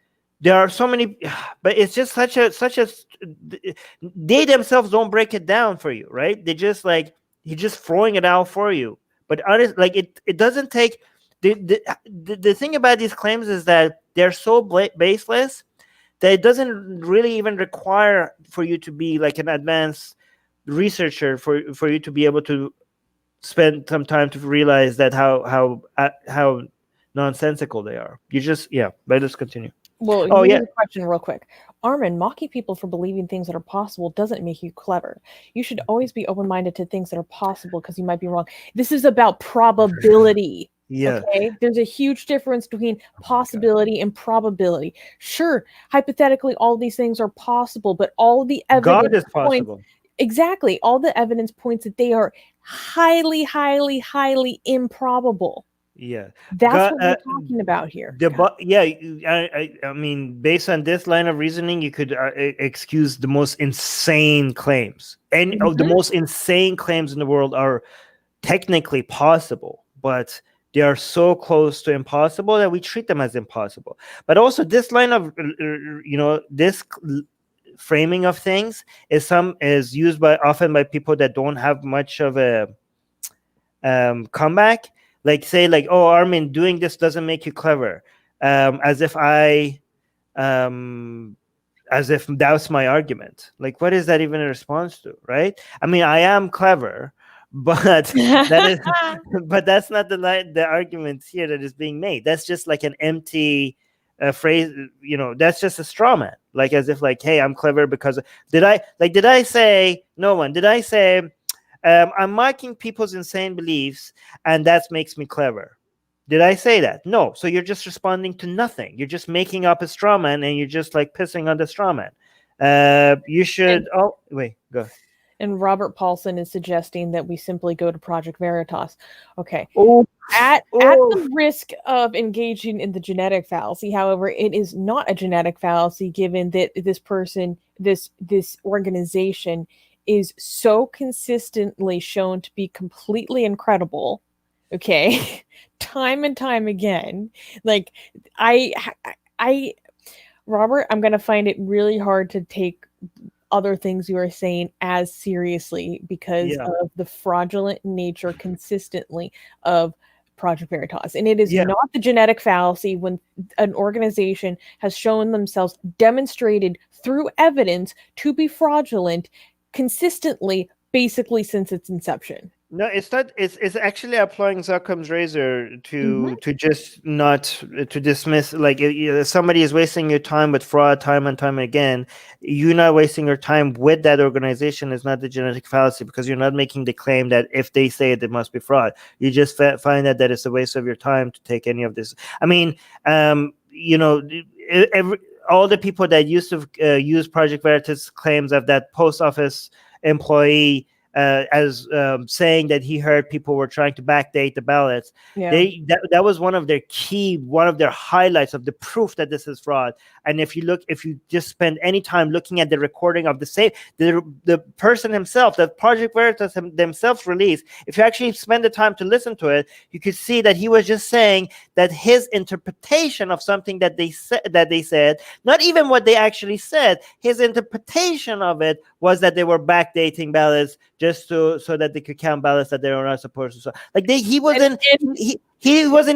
there are so many, but it's just such a they themselves don't break it down for you, right? They just like, he's just throwing it out for you. But like it doesn't take the thing about these claims is that they're so baseless that it doesn't really even require for you to be like an advanced researcher for you to be able to spend some time to realize that how nonsensical they are. You just but let's continue. Well, Oh, here's yeah. a question real quick. Armin, mocking people for believing things that are possible doesn't make you clever. You should always be open-minded to things that are possible because you might be wrong. This is about probability. Yeah. Okay? There's a huge difference between possibility and probability. Sure, hypothetically, all these things are possible, but all the God evidence is points possible. exactly, all the evidence points that they are highly, highly, highly improbable. Yeah. That's God, what we're talking about here. yeah, I mean, based on this line of reasoning, you could excuse the most insane claims, and the Mhm. most insane claims in the world are technically possible, but they are so close to impossible that we treat them as impossible. But also, this line of this framing of things is used often by people that don't have much of a comeback. Like, say, like, oh, Armin, doing this doesn't make you clever, as if that's my argument. Like, what is that even a response to, right? I mean, I am clever, but that is but that's not the argument here that is being made. That's just like an empty phrase, that's just a straw man. Like, as if, like, hey, I'm clever because did I say, no one, did I say, I'm mocking people's insane beliefs, and that makes me clever? Did I say that? No. So you're just responding to nothing. You're just making up a straw man, and you're just like pissing on the straw man. You should. Oh, wait, go. And Robert Paulson is suggesting that we simply go to Project Veritas. Okay. Oh, At the risk of engaging in the genetic fallacy, however, it is not a genetic fallacy given that this person, this organization is so consistently shown to be completely incredible. Okay. Time and time again. Like Robert, I'm going to find it really hard to take other things you are saying as seriously because of the fraudulent nature consistently of Project Veritas. And it is not the genetic fallacy when an organization has shown themselves demonstrated through evidence to be fraudulent consistently, basically since its inception. No, it's not. It's actually applying Occam's razor to just not to dismiss. Like, if somebody is wasting your time with fraud time and time again, you're not wasting your time with that organization. Is not the genetic fallacy, because you're not making the claim that if they say it, it must be fraud. You just find that it's a waste of your time to take any of this. I mean, all the people that used to use Project Veritas claims of that post office employee as saying that he heard people were trying to backdate the ballots. That was one of their highlights of the proof that this is fraud. And if you just spend any time looking at the recording of the person himself, that Project Veritas themselves released, if you actually spend the time to listen to it, you could see that he was just saying that his interpretation of something that they said, not even what they actually said, his interpretation of it was that they were backdating ballots just so that they could count ballots that they were not supposed to. So, like, he wasn't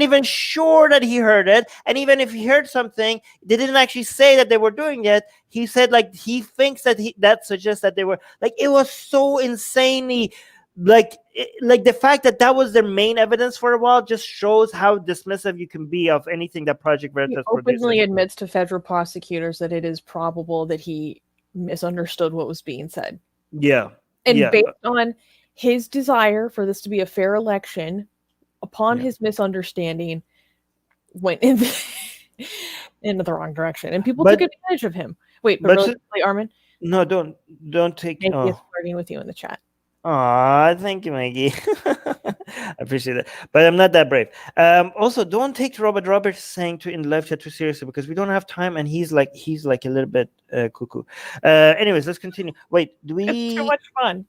even sure that he heard it, and even if he heard something, they didn't actually say that they were doing it. He said, like, he thinks that suggests that they were. Like, it was so insanely. Like the fact that was their main evidence for a while just shows how dismissive you can be of anything that Project Veritas openly admits to federal prosecutors that it is probable that he misunderstood what was being said. Yeah. And based on his desire for this to be a fair election, upon his misunderstanding, went in into the wrong direction, and people took advantage of him. Wait, but really quickly, Armin? No, don't take. Maggie is flirting with you in the chat. Aw, thank you, Maggie. I appreciate it, but I'm not that brave. Also, don't take Robert Roberts saying in the live chat too seriously, because we don't have time, and he's like a little bit cuckoo. Anyways, let's continue. Wait, do we? It's too much fun.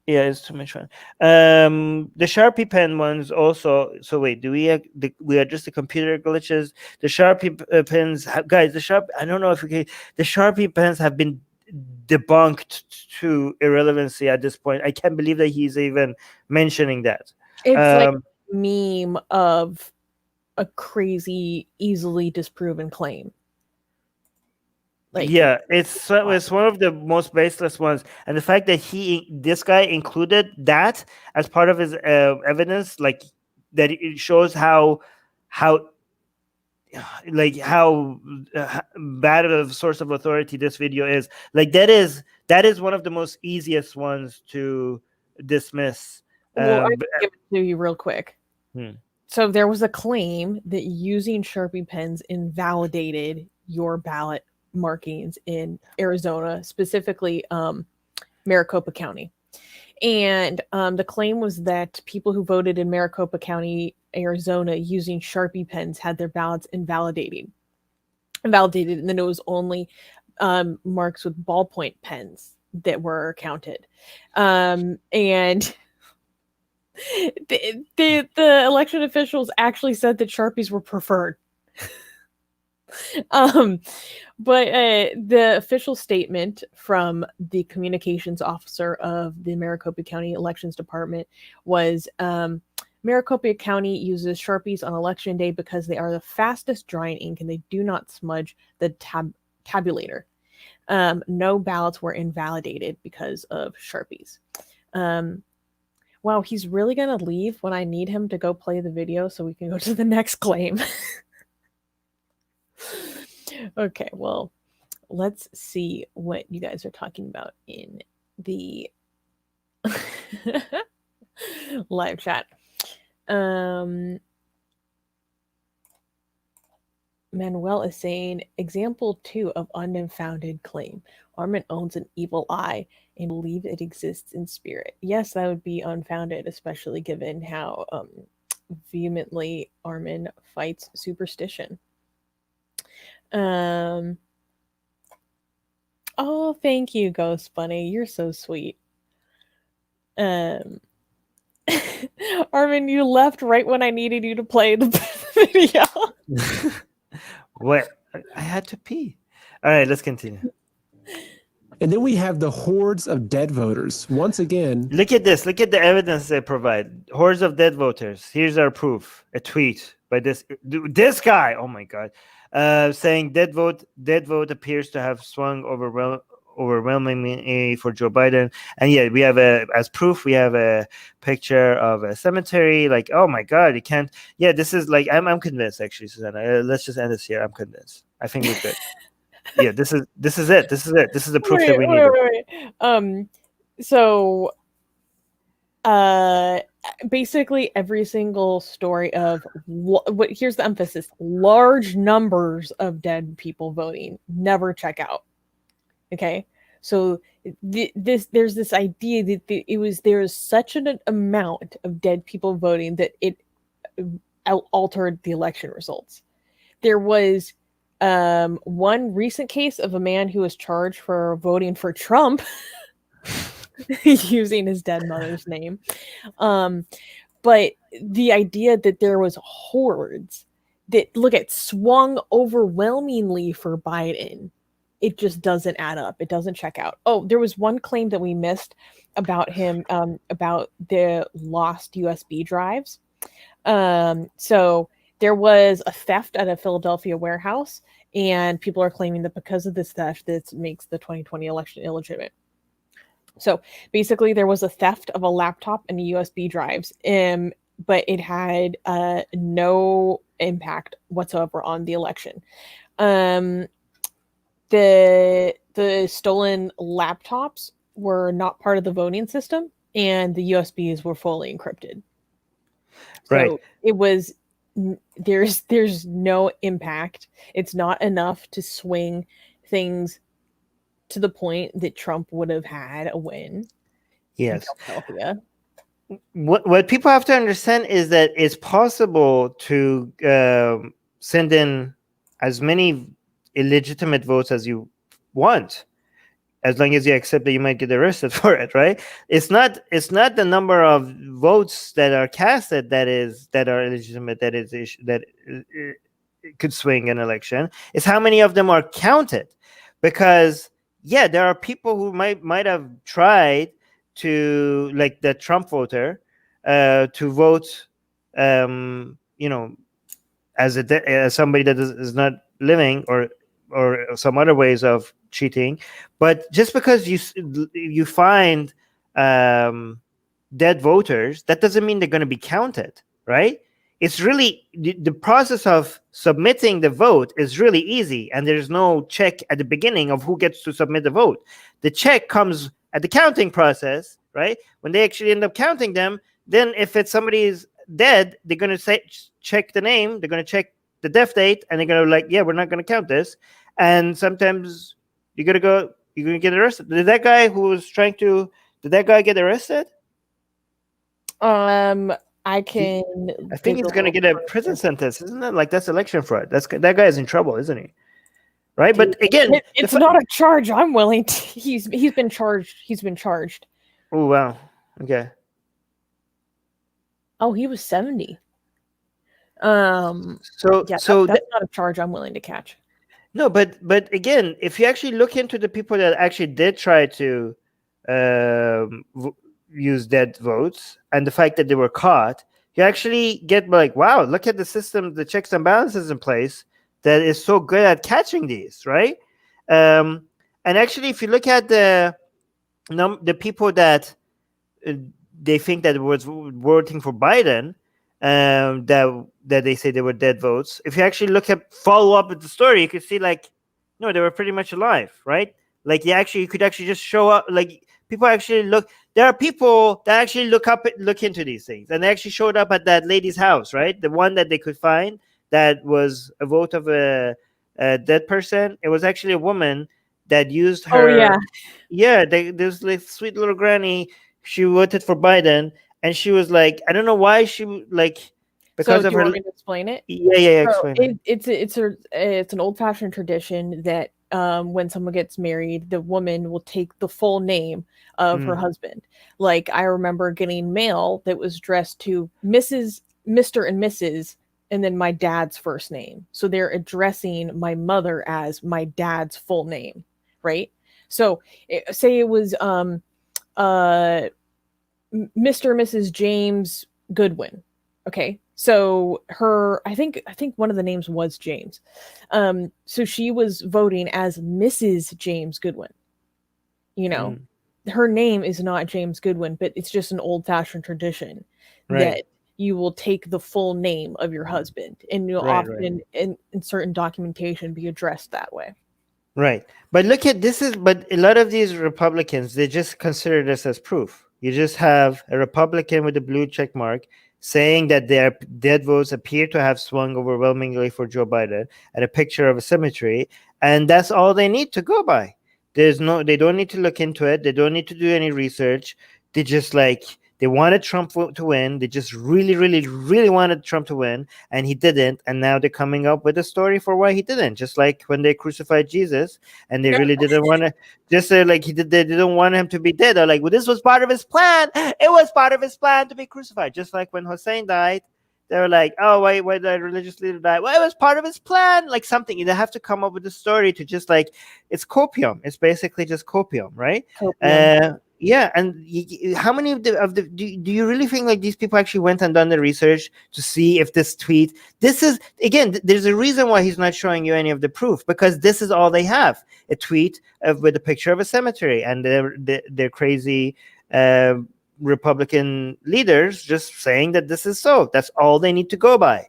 Yeah, it's too much fun. The Sharpie pen ones also. So wait, do we address the computer glitches? The Sharpie pens, guys. I don't know if the Sharpie pens have been debunked to irrelevancy at this point. I can't believe that he's even mentioning that. It's like a meme of a crazy, easily disproven claim. Like, yeah, it's one of the most baseless ones, and the fact that this guy included that as part of his evidence, like that, it shows how like how bad of a source of authority this video is. Like that is one of the most easiest ones to dismiss. Well, I can give it to you real quick. Hmm. So there was a claim that using Sharpie pens invalidated your ballot markings in Arizona, specifically Maricopa County. And the claim was that people who voted in Maricopa County, Arizona, using Sharpie pens had their ballots invalidated. And then it was only marks with ballpoint pens that were counted. And the election officials actually said that Sharpies were preferred. But the official statement from the communications officer of the Maricopa County Elections Department was Maricopa County uses Sharpies on election day because they are the fastest drying ink and they do not smudge the tabulator. No ballots were invalidated because of Sharpies. Wow, he's really going to leave when I need him to go play the video so we can go to the next claim. Okay, well, let's see what you guys are talking about in the live chat. Manuel is saying, example 2 of unfounded claim. Armin owns an evil eye and believes it exists in spirit. Yes, that would be unfounded, especially given how vehemently Armin fights superstition. Oh, thank you, Ghost Bunny. You're so sweet. Armin, you left right when I needed you to play the video. What? I had to pee. All right, let's continue. And then we have the hordes of dead voters. Once again, look at this. Look at the evidence they provide. Hordes of dead voters. Here's our proof. A tweet by this guy. Oh my God. Saying dead vote appears to have swung overwhelmingly for Joe Biden. And yeah, we have as proof, we have a picture of a cemetery. Like, oh my God, you can't. Yeah, this is like, I'm convinced actually, Susanna. Let's just end this here. I'm convinced. I think we're good. Yeah, this is it. This is the proof that we need. So, basically every single story of what here's the emphasis: large numbers of dead people voting never check out. Okay, so there's this idea that there's such an amount of dead people voting that it altered the election results. There was one recent case of a man who was charged for voting for Trump using his dead mother's name. But the idea that there was hordes that swung overwhelmingly for Biden, it just doesn't add up. It doesn't check out. Oh, there was one claim that we missed about him, about the lost USB drives. So there was a theft at a Philadelphia warehouse, and people are claiming that because of this theft, this makes the 2020 election illegitimate. So basically, there was a theft of a laptop and USB drives, but it had no impact whatsoever on the election. The stolen laptops were not part of the voting system, and the USBs were fully encrypted. Right. So it was there's no impact. It's not enough to swing things to the point that Trump would have had a win. Yes. In Philadelphia. What people have to understand is that it's possible to send in as many illegitimate votes as you want, as long as you accept that you might get arrested for it, right? It's not the number of votes that are casted that are illegitimate that could swing an election. It's how many of them are counted, because yeah, there are people who might have tried to, like the Trump voter, to vote, as somebody that is not living, or some other ways of cheating. But just because you find dead voters, that doesn't mean they're going to be counted, right? it's really the process of submitting the vote is really easy, and there's no check at the beginning of who gets to submit the vote. The check comes at the counting process, right? When they actually end up counting them, then if it's somebody's dead, they're going to check the name, they're going to check the death date, and they're going to like, yeah, we're not going to count this. And sometimes you're going to get arrested. Did that guy get arrested? I can. I think he's going to get a prison sentence, isn't it? Like, that's election fraud. That guy is in trouble, isn't he? Right? But again, it's not a charge I'm willing to. He's been charged. He's been charged. Oh wow. Okay. Oh, he was 70. So that's not a charge I'm willing to catch. No, but again, if you actually look into the people that actually did try to use dead votes, and the fact that they were caught, you actually get like, wow, look at the system, the checks and balances in place that is so good at catching these, right? And actually, if you look at the people that they think that was voting for Biden, that they say they were dead votes. If you actually follow up with the story, you could see like, no, they were pretty much alive, right? Like you could actually just show up. Like people actually look. There are people that actually look into these things, and they actually showed up at that lady's house, right? The one that they could find that was a vote of a dead person. It was actually a woman that used her. Oh yeah. There's like sweet little granny. She voted for Biden. And she was like, I don't know why she like, because of her. Want me to explain it? Yeah. Explain it. It's an old-fashioned tradition that when someone gets married, the woman will take the full name of her husband. Like I remember getting mail that was addressed to Mrs., Mr., and Mrs., and then my dad's first name. So they're addressing my mother as my dad's full name, right? So say it was Mr. and Mrs. James Goodwin. Okay. So I think one of the names was James. So she was voting as Mrs. James Goodwin. You know, her name is not James Goodwin, but it's just an old-fashioned tradition that you will take the full name of your husband, and you'll often in certain documentation be addressed that way. Right. But look at but a lot of these Republicans, they just consider this as proof. You just have a Republican with a blue check mark saying that their dead votes appear to have swung overwhelmingly for Joe Biden, and a picture of a cemetery, and that's all they need to go by. They don't need to look into it. They don't need to do any research. They just they wanted Trump to win. They just really, really, really wanted Trump to win, and he didn't. And now they're coming up with a story for why he didn't. Just like when they crucified Jesus, and they really didn't want to. Just like he did, they didn't want him to be dead. They're like, well, this was part of his plan. It was part of his plan to be crucified. Just like when Hussein died, they were like, oh, why did a religious leader die? Well, it was part of his plan. Like something. They have to come up with a story to just it's copium. It's basically just copium, right? Copium. Yeah, and how many of the do you really think like these people actually went and done the research to see if this tweet? This is again, there's a reason why he's not showing you any of the proof, because this is all they have: a tweet with a picture of a cemetery, and they're crazy Republican leaders just saying that this is so. That's all they need to go by.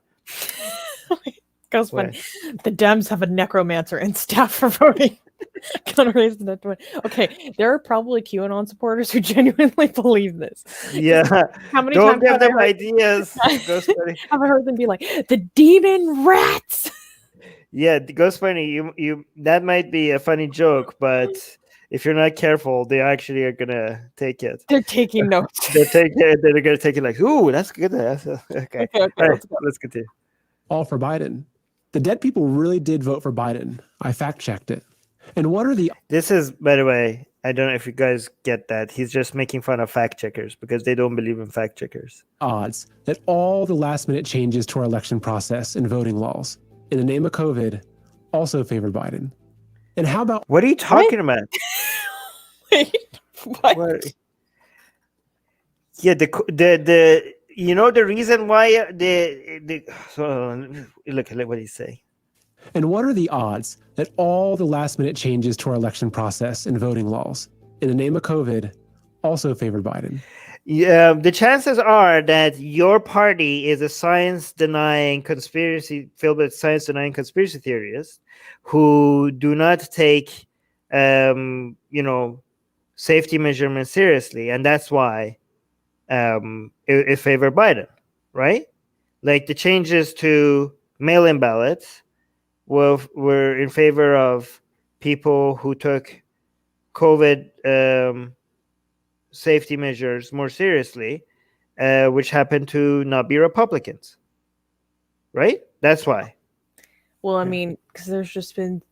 Goes funny. The Dems have a necromancer and staff for voting. Gonna raise the net to win. Okay, there are probably QAnon supporters who genuinely believe this. Yeah, how many don't times give them ideas. Have I heard them be like the demon rats? Yeah, Ghost Bunny, you that might be a funny joke, but if you're not careful, they actually are gonna take it. They're taking notes. They're gonna take it like, ooh, that's good. Okay. All right, let's continue. All for Biden. The dead people really did vote for Biden. I fact-checked it. And what are the... This is, by the way, I don't know if you guys get that. He's just making fun of fact checkers because they don't believe in fact checkers. Odds that all the last-minute changes to our election process and voting laws in the name of COVID also favor Biden. And how about... What are you talking about? Wait, what? Yeah, the you know the reason why look at what he say. And what are the odds that all the last-minute changes to our election process and voting laws in the name of COVID also favor Biden? Yeah, the chances are that your party is a science-denying conspiracy filled with science-denying conspiracy theorists who do not take, safety measurements seriously, and that's why it favor Biden, right? Like the changes to mail-in ballots were in favor of people who took COVID safety measures more seriously, which happen to not be Republicans, right? That's why. Well, I Yeah. mean, because there's just been.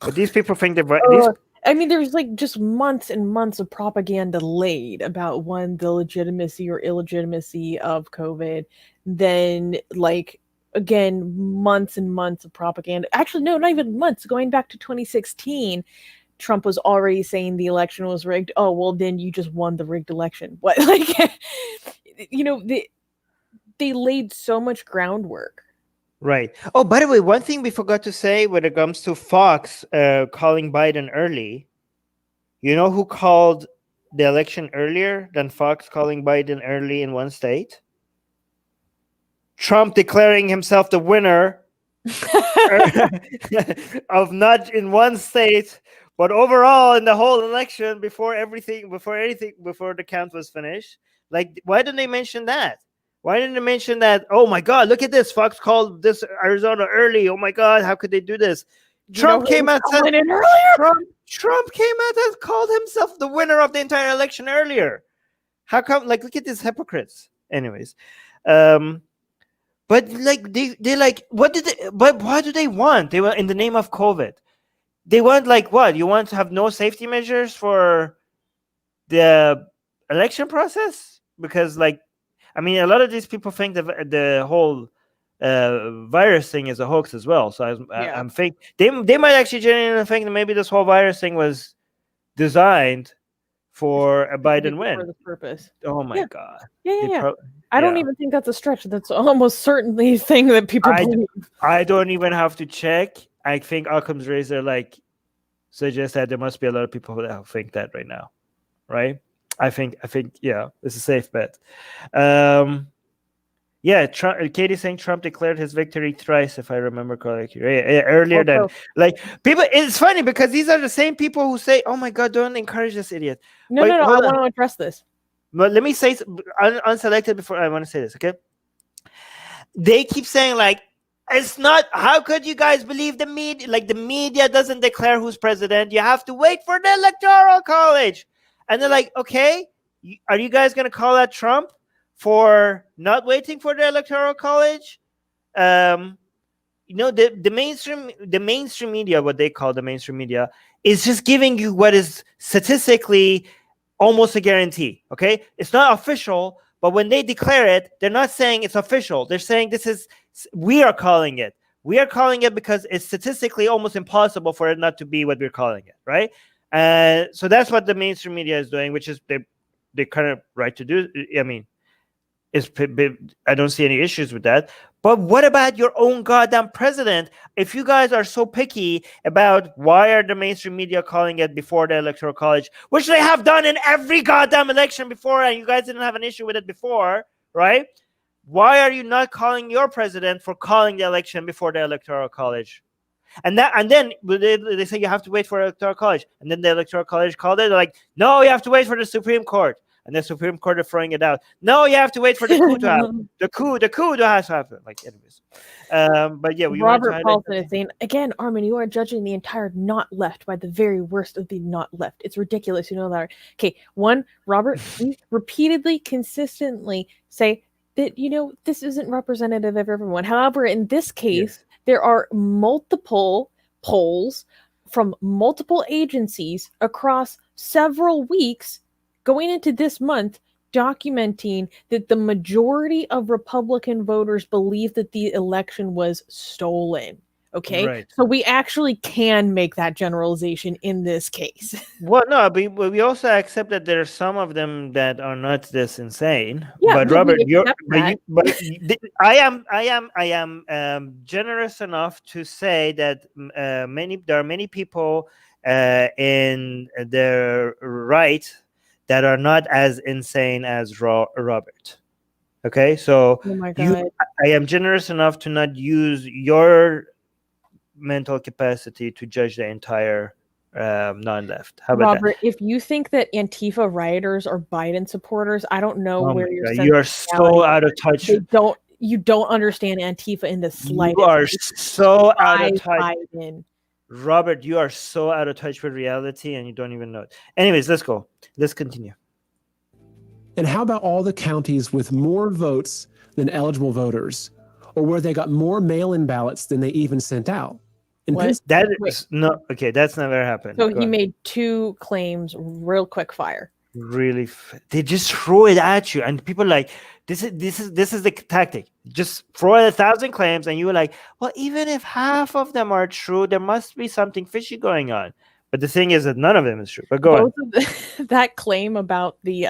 But these people think these. I mean, there's like just months and months of propaganda laid about the legitimacy or illegitimacy of COVID. Then, like, again, months and months of propaganda. Actually, no, not even months. Going back to 2016, Trump was already saying the election was rigged. Oh, well, then you just won the rigged election. What, like, they laid so much groundwork. Right. Oh, by the way, one thing we forgot to say when it comes to Fox calling Biden early, you know who called the election earlier than Fox calling Biden early in one state? Trump declaring himself the winner of not in one state, but overall in the whole election before the count was finished. Like, why didn't they mention that? Why didn't they mention that? Oh my God, look at this! Fox called this Arizona early. Oh my God, how could they do this? Trump came out and said, Trump came out and called himself the winner of the entire election earlier. How come? Like, look at these hypocrites. Anyways, but like they like what did they? But what do they want? They want in the name of COVID. They want like what? You want to have no safety measures for the election process? Because like, I mean, a lot of these people think that the whole virus thing is a hoax as well. So I'm think they might actually genuinely think that maybe this whole virus thing was designed for a Biden win. For the purpose. Oh my God. Yeah. I don't even think that's a stretch. That's almost certainly a thing that people believe. I don't even have to check. I think Occam's razor like suggests that there must be a lot of people that think that right now, right? I think yeah, it's a safe bet. Yeah, Katie's saying Trump declared his victory thrice, if I remember correctly. Earlier than like people. It's funny because these are the same people who say, "Oh my God, don't encourage this idiot." No. I want to address this. But let me say unselected before I want to say this. Okay, they keep saying like, "It's not. How could you guys believe the media? Like the media doesn't declare who's president. You have to wait for the electoral college." And they're like, "Okay, are you guys gonna call out Trump for not waiting for the electoral college?" The mainstream media, what they call the mainstream media, is just giving you what is statistically almost a guarantee. Okay, it's not official, but when they declare it, they're not saying it's official. They're saying we are calling it. We are calling it because it's statistically almost impossible for it not to be what we're calling it, right? So that's what the mainstream media is doing, which is they kind of right to do. I mean, I don't see any issues with that. But what about your own goddamn president? If you guys are so picky about why are the mainstream media calling it before the electoral college, which they have done in every goddamn election before, and you guys didn't have an issue with it before, right? Why are you not calling your president for calling the election before the electoral college? And then they say you have to wait for electoral college, and then the electoral college called it. They're like, no, you have to wait for the Supreme Court. And the Supreme Court are throwing it out. No, you have to wait for the coup to happen. The coup has to happen. Like, anyways. But yeah, Robert Paulson is saying, again, Armin, you are judging the entire not left by the very worst of the not left. It's ridiculous. You know that. Okay, one, Robert, we repeatedly, consistently say that, this isn't representative of everyone. However, in this case, there are multiple polls from multiple agencies across several weeks going into this month, documenting that the majority of Republican voters believe that the election was stolen. Okay, right. So we actually can make that generalization in this case. Well, no, but we also accept that there are some of them that are not this insane. Yeah, but Robert, I am generous enough to say that there are many people in the right that are not as insane as Robert. Okay, so Oh my God. I am generous enough to not use your mental capacity to judge the entire non-left. How about Robert, if you think that Antifa rioters are Biden supporters, I don't know that? Oh where my your God, sense you are of so reality out of is. touch. You don't understand Antifa in the You slightest. are It's so out of by touch. Biden. Robert, you are so out of touch with reality and you don't even know it. Anyways, let's go. Let's continue. And how about all the counties with more votes than eligible voters, or where they got more mail-in ballots than they even sent out? In What? Pens- That Wait. is no okay. That's never happened. So Go he on. made 2 claims real quick fire. Really, they just throw it at you, and people are like, this is the tactic. Just throw 1,000 claims, and you were like, well, even if half of them are true, there must be something fishy going on. But the thing is that none of them is true. But go on. Both of that claim about the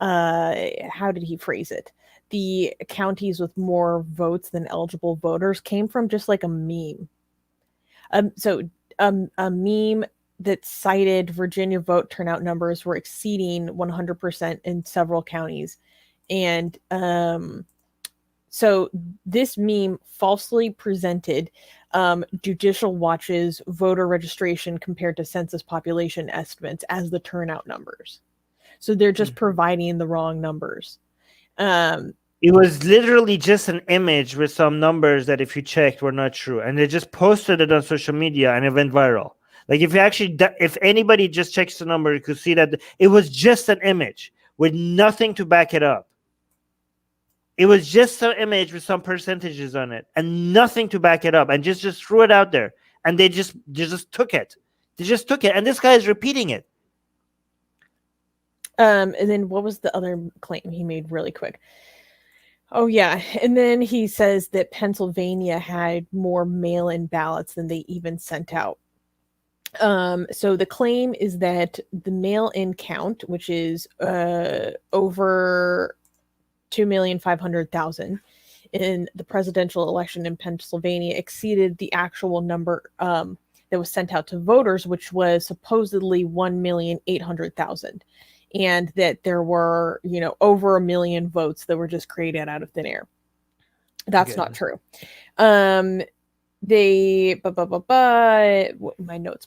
how did he phrase it? The counties with more votes than eligible voters came from just like a meme. A meme that cited Virginia vote turnout numbers were exceeding 100% in several counties. And so this meme falsely presented Judicial Watch's voter registration compared to census population estimates as the turnout numbers. So they're just providing the wrong numbers. It was literally just an image with some numbers that, if you checked, were not true, and they just posted it on social media, and it went viral. Like, if anybody just checks the number, you could see that it was just an image with nothing to back it up. It was just an image with some percentages on it and nothing to back it up, and just threw it out there, and they just took it. They just took it, and this guy is repeating it. And then what was the other claim he made really quick? Oh, yeah. And then he says that Pennsylvania had more mail-in ballots than they even sent out. So the claim is that the mail-in count, which is over 2,500,000 in the presidential election in Pennsylvania, exceeded the actual number that was sent out to voters, which was supposedly 1,800,000. And that there were, over 1 million votes that were just created out of thin air. That's not true. My notes.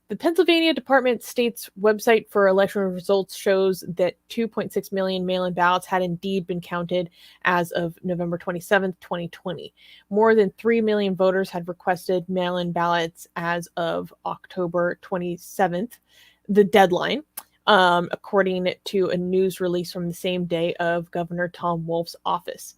The Pennsylvania Department of State's website for election results shows that 2.6 million mail-in ballots had indeed been counted as of November 27th, 2020. More than 3 million voters had requested mail-in ballots as of October 27th, the deadline. According to a news release from the same day of Governor Tom Wolf's office.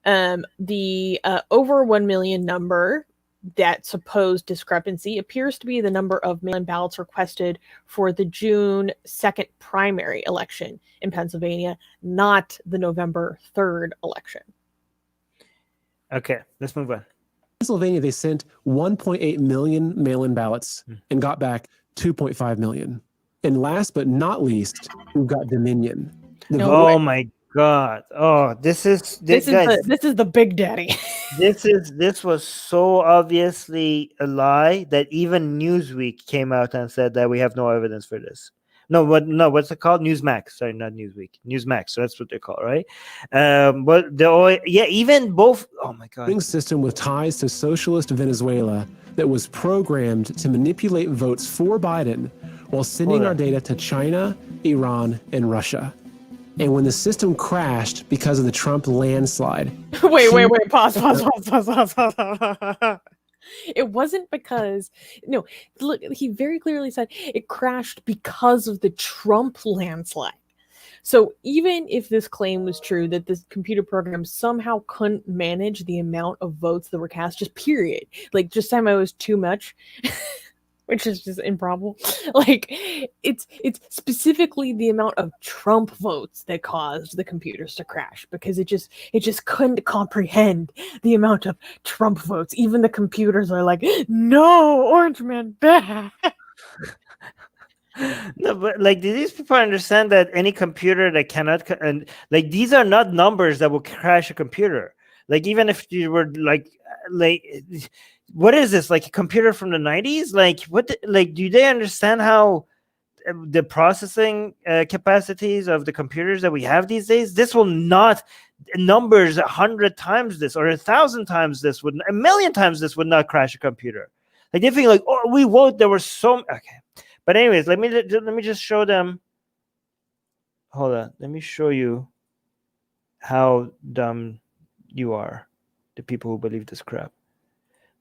The over 1 million number, that supposed discrepancy, appears to be the number of mail-in ballots requested for the June 2nd primary election in Pennsylvania, not the November 3rd election. Okay, let's move on. Pennsylvania, they sent 1.8 million mail-in ballots and got back 2.5 million. And last but not least, we've got Dominion. Oh my God! Oh, this is the big daddy. This was so obviously a lie that even Newsweek came out and said that we have no evidence for this. What's it called? Newsmax. Sorry, not Newsweek. Newsmax. So that's what they're called, right? But even both. Oh my God! System with ties to socialist Venezuela that was programmed to manipulate votes for Biden while sending our data to China, Iran, and Russia. And when the system crashed because of the Trump landslide. Wait. Pause. It wasn't because, no, look, he very clearly said it crashed because of the Trump landslide. So even if this claim was true, that this computer program somehow couldn't manage the amount of votes that were cast, just period. Like, just somehow it was too much. Which is just improbable. Like, it's specifically the amount of Trump votes that caused the computers to crash, because it just couldn't comprehend the amount of Trump votes. Even the computers are like, no, Orange Man bad. No, but like, do these people understand that any computer that cannot, and like, these are not numbers that will crash a computer. Like, even if you were like, what is this, like a computer from the 90s? Like, what? Do they understand how the processing capacities of the computers that we have these days, this will not numbers 100 times this or 1,000 times this would 1,000,000 times this would not crash a computer. Like they think like, oh, we won't. There were so okay. But anyways, let me just show them. Hold on. Let me show you how dumb you are, the people who believe this crap.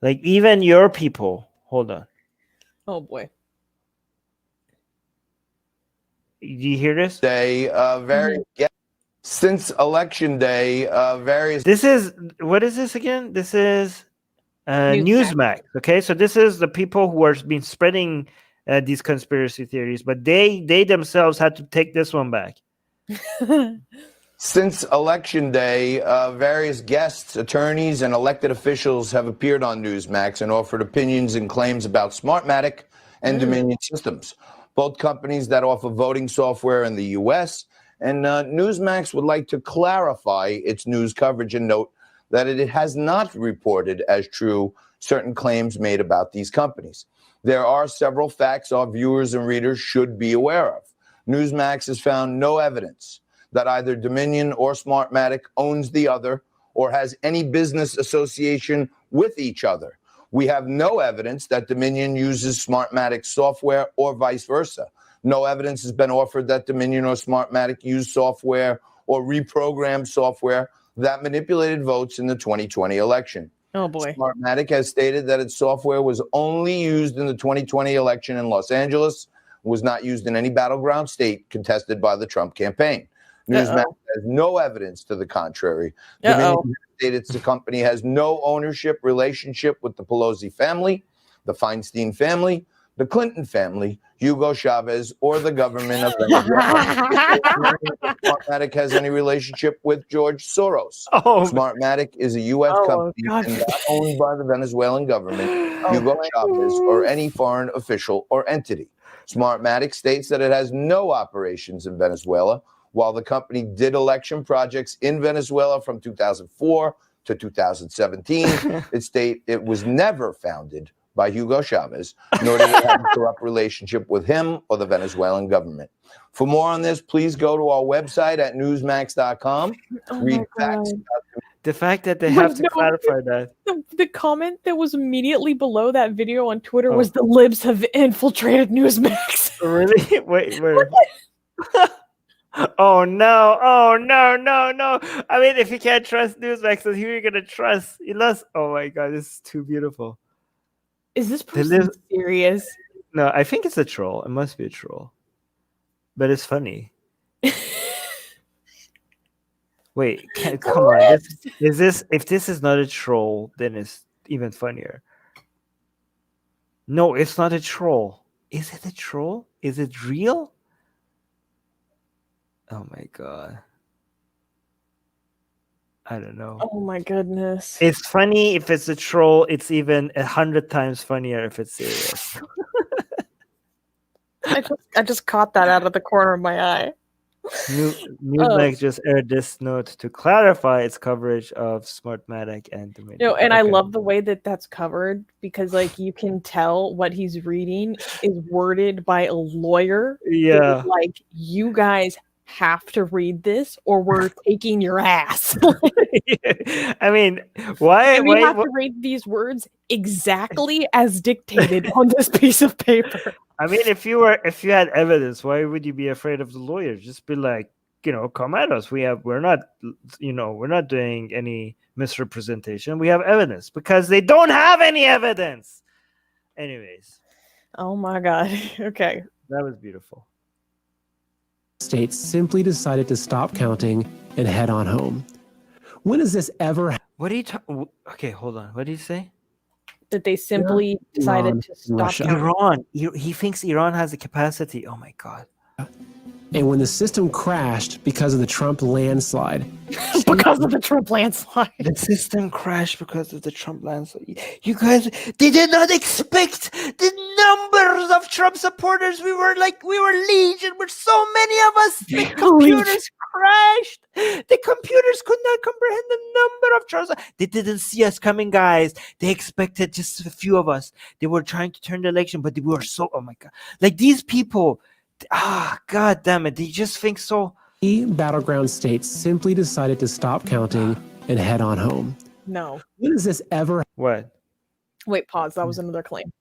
Like even your people. Hold on. Oh boy. Do you hear this? Since election day, various. This is what is this again? This is Newsmax. Okay, so this is the people who are been spreading these conspiracy theories, but they themselves had to take this one back. Since election day, various guests, attorneys, and elected officials have appeared on Newsmax and offered opinions and claims about Smartmatic and Dominion Systems, both companies that offer voting software in the U.S. And Newsmax would like to clarify its news coverage and note that it has not reported as true certain claims made about these companies. There are several facts our viewers and readers should be aware of. Newsmax has found no evidence that either Dominion or Smartmatic owns the other or has any business association with each other. We have no evidence that Dominion uses Smartmatic software or vice versa. No evidence has been offered that Dominion or Smartmatic used software or reprogrammed software that manipulated votes in the 2020 election. Oh, boy. Smartmatic has stated that its software was only used in the 2020 election in Los Angeles, was not used in any battleground state contested by the Trump campaign. Newsmax has no evidence to the contrary. Dominion has stated the company has no ownership relationship with the Pelosi family, the Feinstein family, the Clinton family, Hugo Chavez, or the government of Venezuela. Smartmatic has any relationship with George Soros. Smartmatic is a U.S. company and not owned by the Venezuelan government, Hugo Chavez, or any foreign official or entity. Smartmatic states that it has no operations in Venezuela. While the company did election projects in Venezuela from 2004 to 2017, it was never founded by Hugo Chavez, nor did it have a corrupt relationship with him or the Venezuelan government. For more on this, please go to our website at newsmax.com. Read facts. The fact that they have to clarify that. The comment that was immediately below that video on Twitter was the libs have infiltrated Newsmax. Really? Wait. Oh no! I mean, if you can't trust Newsmax, then who are you gonna trust? Oh my god, this is too beautiful. Is this person serious? No, I think it's a troll. It must be a troll. But it's funny. Wait, come on. If this is not a troll, then it's even funnier. No, it's not a troll. Is it a troll? Is it real? Oh my god. I don't know. Oh my goodness. It's funny if it's a troll. It's even 100 times funnier if it's serious. I just caught that out of the corner of my eye. Newsmax just aired this note to clarify its coverage of Smartmatic and Dominion. No, and I love the way that that's covered because, like, you can tell what he's reading is worded by a lawyer. Yeah, like you guys have to read this or we're taking your ass. I mean, why we have to read these words exactly as dictated on this piece of paper. I mean, if you had evidence, why would you be afraid of the lawyers? Just be like, come at us. We're not doing any misrepresentation. We have evidence because they don't have any evidence. Anyways. Oh my god. Okay. That was beautiful. States simply decided to stop counting and head on home. When has this ever What do you Okay, hold on. What did he say? That they simply decided to stop counting. Iran. He thinks Iran has the capacity. Oh my god. And when the system crashed because of the Trump landslide. Because of the Trump landslide. The system crashed because of the Trump landslide. You guys, they did not expect the numbers of Trump supporters. We were legion. With so many of us. The computers crashed. The computers could not comprehend the number of Trump. They didn't see us coming, guys. They expected just a few of us. They were trying to turn the election, but we were so, oh my god. Like these people, God damn it. They just think so. Battleground states simply decided to stop counting and head on home. No. When has this ever What? Wait, pause. That was another claim.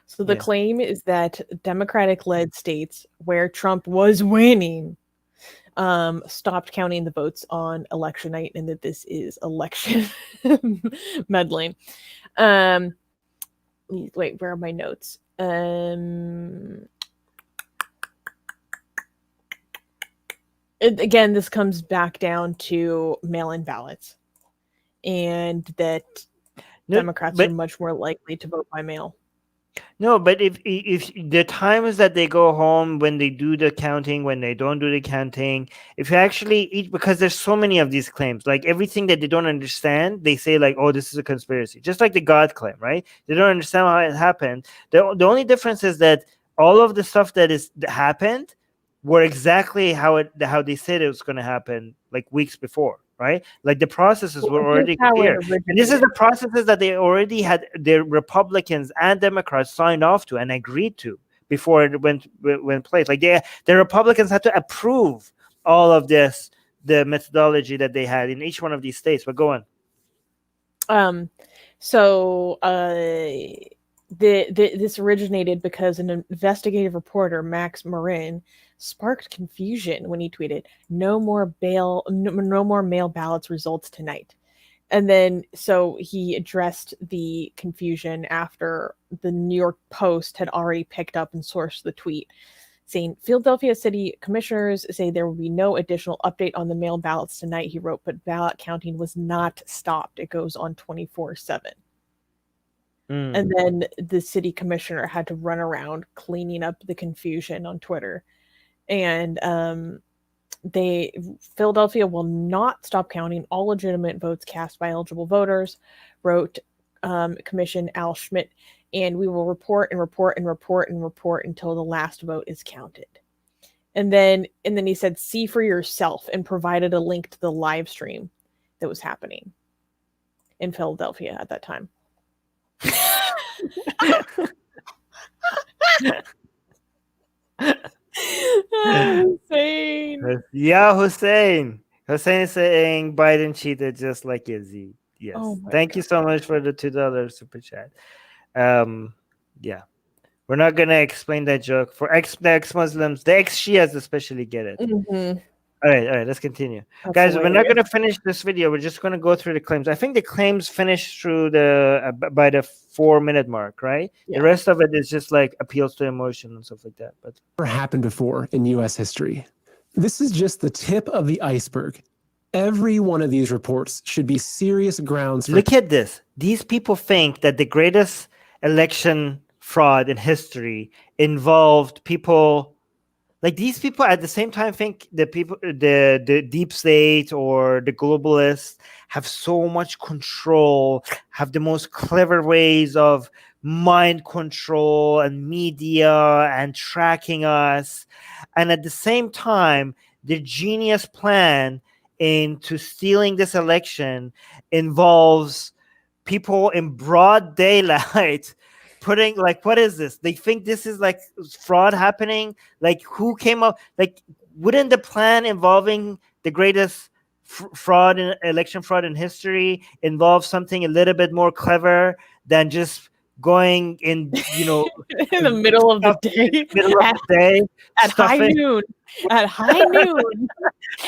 So the Yeah. claim is that Democratic-led states where Trump was winning stopped counting the votes on election night, and that this is election meddling. Wait, where are my notes? Again, this comes back down to mail-in ballots, and that Democrats are much more likely to vote by mail. No, but if the times that they go home, when they do the counting, when they don't do the counting, if you actually because there's so many of these claims, like everything that they don't understand, they say like, oh, this is a conspiracy. Just like the God claim, right? They don't understand how it happened. The only difference is that all of the stuff that happened were exactly how they said it was going to happen, like weeks before. Right, like the processes were already clear, and this is the processes that they already had the Republicans and Democrats signed off to and agreed to before it went place. Like the Republicans had to approve all of this, the methodology that they had in each one of these states. But go on. This originated because an investigative reporter, Max Marin, sparked confusion when he tweeted, no more mail ballots results tonight. And then so he addressed the confusion after the New York Post had already picked up and sourced the tweet, saying Philadelphia City Commissioners say there will be no additional update on the mail ballots tonight, he wrote, but ballot counting was not stopped. It goes on 24/7. And then the city commissioner had to run around cleaning up the confusion on Twitter. And Philadelphia will not stop counting all legitimate votes cast by eligible voters, wrote Commissioner Al Schmidt, and we will report and report and report and report until the last vote is counted. And then he said, see for yourself, and provided a link to the live stream that was happening in Philadelphia at that time. Hussein. Yeah, Hussein is saying Biden cheated just like Yazid. Yes. Thank you so much for the $2 super chat. Yeah, we're not gonna explain that joke for the ex-Muslims. The ex-Shias especially get it. All right, let's continue. That's Guys, hilarious. we're not going to finish this video. We're just going to go through the claims. I think the claims finish through by the 4-minute mark, right? Yeah. The rest of it is just like appeals to emotion and stuff like that. But never happened before in U.S. history. This is just the tip of the iceberg. Every one of these reports should be serious grounds for... Look at this. These people think that the greatest election fraud in history involved people... Like these people at the same time think the deep state or the globalists have so much control, have the most clever ways of mind control and media and tracking us. And at the same time, the genius plan into stealing this election involves people in broad daylight putting like, what is this? They think this is like fraud happening. Like who came up? Like, wouldn't the plan involving the greatest fraud in election fraud in history involve something a little bit more clever than just going in, in the middle of the day, at high noon,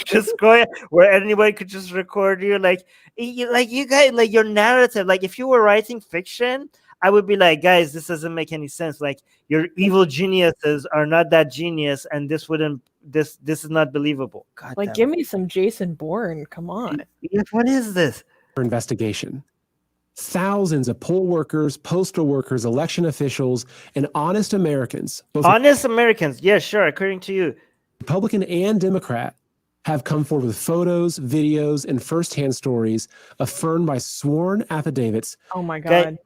just going where anybody could just record you, like you guys, like your narrative. Like if you were writing fiction, I would be like, guys, this doesn't make any sense. Like your evil geniuses are not that genius, and this is not believable. God, like give me some Jason Bourne. Come on. What is this? Investigation. Thousands of poll workers, postal workers, election officials, and honest Americans. Yeah, sure. According to you, Republican and Democrat, have come forward with photos, videos, and firsthand stories affirmed by sworn affidavits. Oh my God.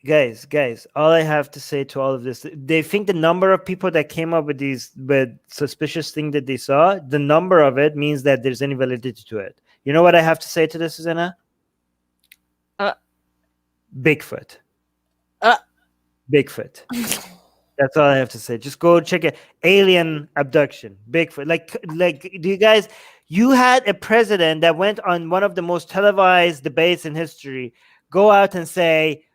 Guys, all I have to say to all of this, they think the number of people that came up with suspicious thing that they saw, the number of it means that there's any validity to it. You know what I have to say to this, Susanna? Bigfoot. Bigfoot. That's all I have to say. Just go check it. Alien abduction, Bigfoot. Do you guys? You had a president that went on one of the most televised debates in history. Go out and say,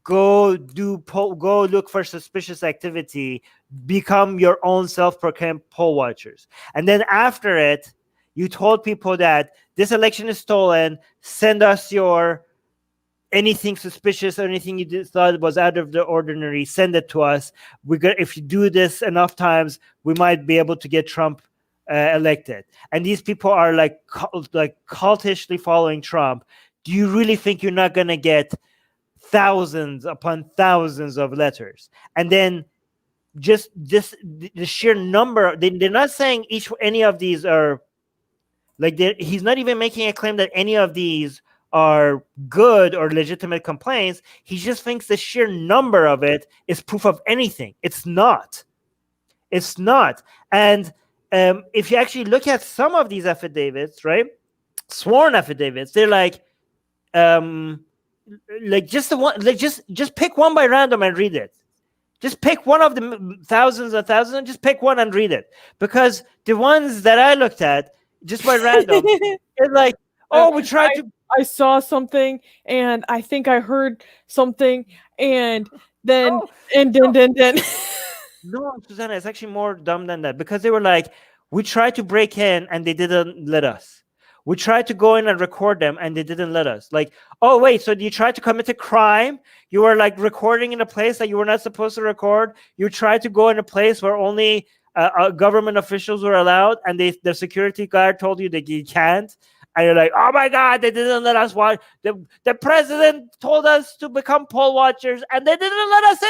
go look for suspicious activity. Become your own self-proclaimed poll watchers. And then after it, you told people that this election is stolen. Send us your anything suspicious or anything you thought was out of the ordinary, send it to us. If you do this enough times, we might be able to get Trump elected. And these people are like cultishly following Trump. Do you really think you're not going to get thousands upon thousands of letters? And then just the sheer number, they're not saying any of these are he's not even making a claim that any of these are good or legitimate complaints. He just thinks the sheer number of it is proof of anything. It's not. And if you actually look at some of these affidavits, right, sworn affidavits, they're just pick one by random and read it. Just pick one of the thousands and thousands and just pick one and read it. Because the ones that I looked at just by random, it's like, oh, we tried to. I saw something, and I think I heard something, and then. No, Susanna, it's actually more dumb than that, because they were like, we tried to break in, and they didn't let us. We tried to go in and record them, and they didn't let us. Like, oh, wait, so you tried to commit a crime? You were like recording in a place that you were not supposed to record? You tried to go in a place where only government officials were allowed, and the security guard told you that you can't? And you're like, oh my God, they didn't let us watch. The president told us to become poll watchers, and they didn't let us in.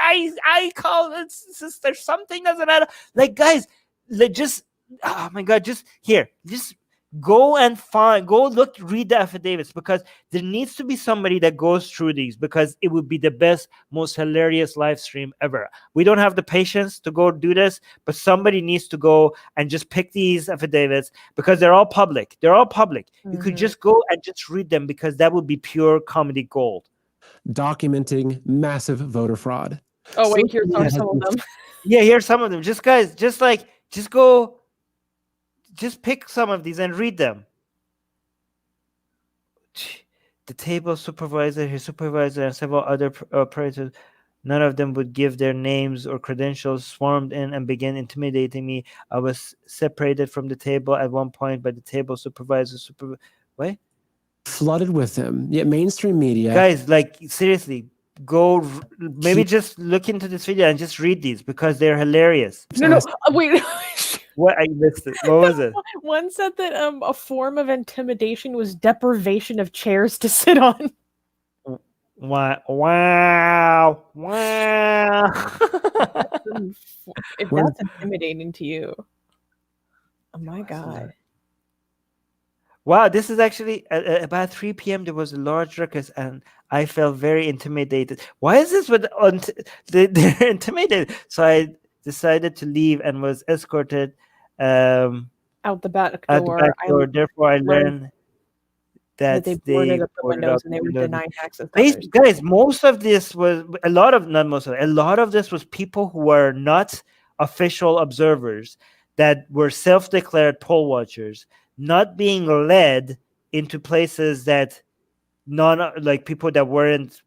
I call it, there's something doesn't matter. Like, guys, oh my God, just go and read the affidavits, because there needs to be somebody that goes through these, because it would be the best, most hilarious live stream ever. We don't have the patience to go do this, but somebody needs to go and just pick these affidavits, because they're all public. Mm-hmm. You could just go and just read them, because that would be pure comedy gold. Documenting massive voter fraud. Oh, wait, here's some of them. Yeah, here's some of them. Just guys, just go. Just pick some of these and read them. The table supervisor, his supervisor, and several other operators, none of them would give their names or credentials, swarmed in and began intimidating me. I was separated from the table at one point by the table supervisor. What? Flooded with them. Yet mainstream media. Guys, seriously, just look into this video and just read these, because they're hilarious. No, wait. What? I missed it. What was it? One said that a form of intimidation was deprivation of chairs to sit on. Wow. If that's intimidating to you. Oh my God. Wow, this is actually about 3 p.m. There was a large ruckus, and I felt very intimidated. Why is this they're intimidated? So I decided to leave and was escorted out the back door. Therefore, I learned that they boarded up the windows and they were denying access. Guys, most of this was a lot of this was people who were not official observers, that were self-declared poll watchers, not being led into places that people that weren't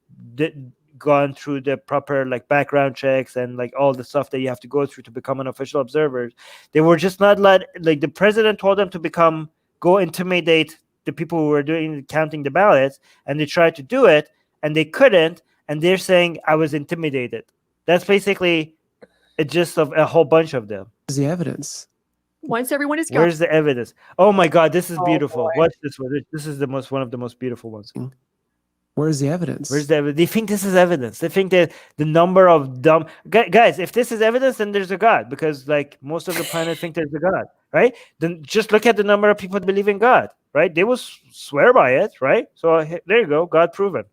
gone through the proper background checks and all the stuff that you have to go through to become an official observer. They were just not led. The president told them to go intimidate the people who were counting the ballots, and they tried to do it and they couldn't, and they're saying I was intimidated. That's basically a gist of a whole bunch of them. Where's the evidence? Once everyone is gone. Where's the evidence? Oh my God, this is beautiful. Boy. Watch this one. This is one of the most beautiful ones. Where's the evidence? They think this is evidence. They think that the number of dumb guys, if this is evidence, then there's a God, because most of the planet think there's a God, right? Then just look at the number of people that believe in God, right? They will swear by it, right? So there you go, God proven.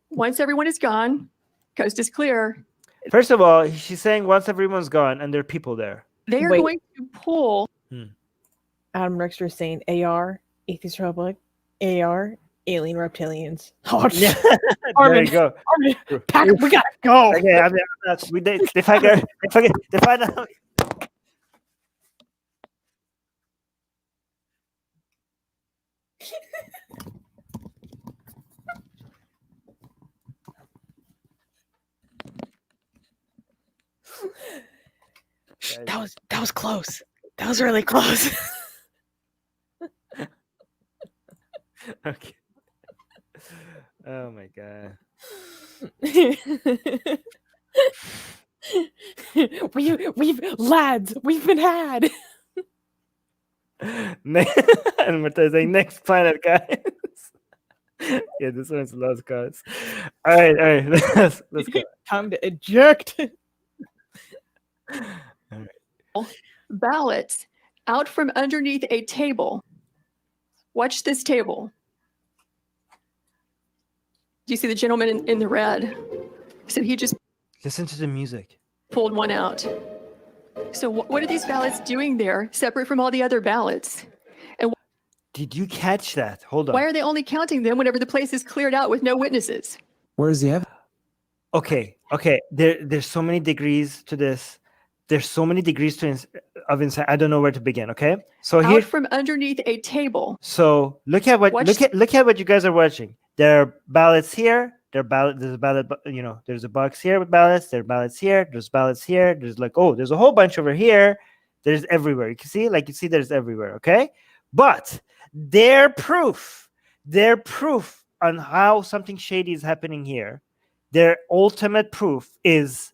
Once everyone is gone, coast is clear. First of all, she's saying once everyone's gone and there are people there. They are going to pull. Adam Rexter is saying AR, Atheist Republic, AR, alien reptilians. Oh, Yeah, there Armin, you go. Armin, pack, we gotta go. Okay, I'm not. They find out. That was close. That was really close. Okay. Oh my god. We've been had. And Matthew's like, next planet, guys. Yeah, this one's lost cause. All right, let's go. Time to eject. Ballots out from underneath a table. Watch this table. Do you see the gentleman in the red? So he just Listen to the music. pulled one out. So what are these ballots doing there, separate from all the other ballots? Did you catch that? Hold on. Why are they only counting them whenever the place is cleared out with no witnesses? Where's the evidence? Okay. There's so many degrees to this. There's so many degrees of insight. I don't know where to begin. Okay. So here, Out from underneath a table. so look at what look at what you guys are watching. There are ballots here. There's a ballot. There's a box here with ballots. There are ballots here. There's ballots here. There's there's a whole bunch over here. There's everywhere. You can see, there's everywhere. Okay, but their proof on how something shady is happening here. Their ultimate proof is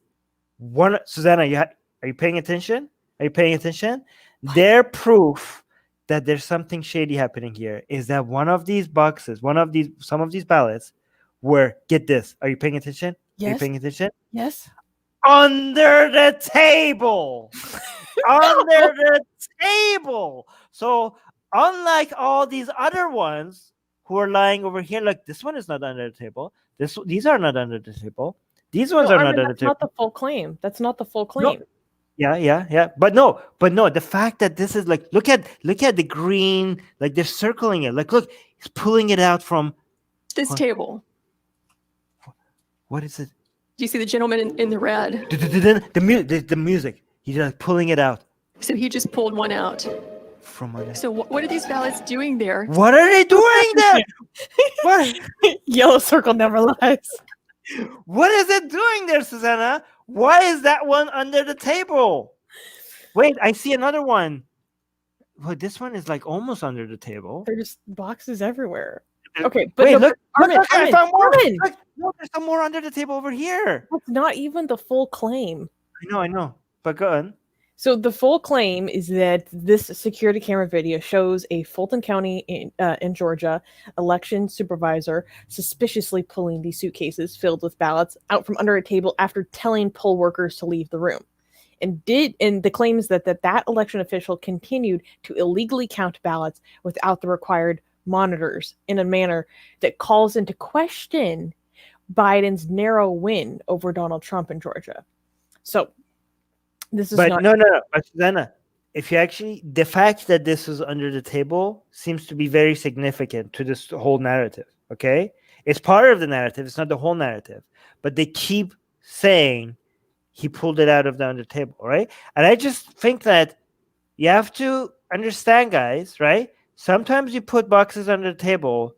one. Susanna, are you paying attention? Are you paying attention? Their proof that there's something shady happening here is that one of these boxes, some of these ballots were, get this. Are you paying attention? Yes. Are you paying attention? Yes. Under the table. Under the table. So unlike all these other ones who are lying over here, like this one is not under the table. These are not under the table. These ones are Armin, not under the that's table. not the full claim. That's not the full claim. No. Yeah. But no, the fact that this is look at the green, they're circling it. Look, he's pulling it out from This table. What is it? Do you see the gentleman in the red? The music. He's pulling it out. So he just pulled one out. From under. So what are these ballots doing there? What are they doing there? What? Yellow circle never lies. What is it doing there, Susanna? Why is that one under the table? Wait, I see another one. Well, this one is almost under the table. There's boxes everywhere. Okay, but Wait, no, look, Armin, I found more. Armin! Look, no, there's some more under the table over here. That's not even the full claim. I know. But go on. So the full claim is that this security camera video shows a Fulton County in Georgia election supervisor suspiciously pulling these suitcases filled with ballots out from under a table after telling poll workers to leave the room. And the claim is that election official continued to illegally count ballots without the required monitors in a manner that calls into question Biden's narrow win over Donald Trump in Georgia. So this is But not no. But Susanna, if you actually, the fact that this is under the table seems to be very significant to this whole narrative. Okay, it's part of the narrative. It's not the whole narrative, but they keep saying he pulled it out of the under table, right? And I just think that you have to understand, guys, right? Sometimes you put boxes under the table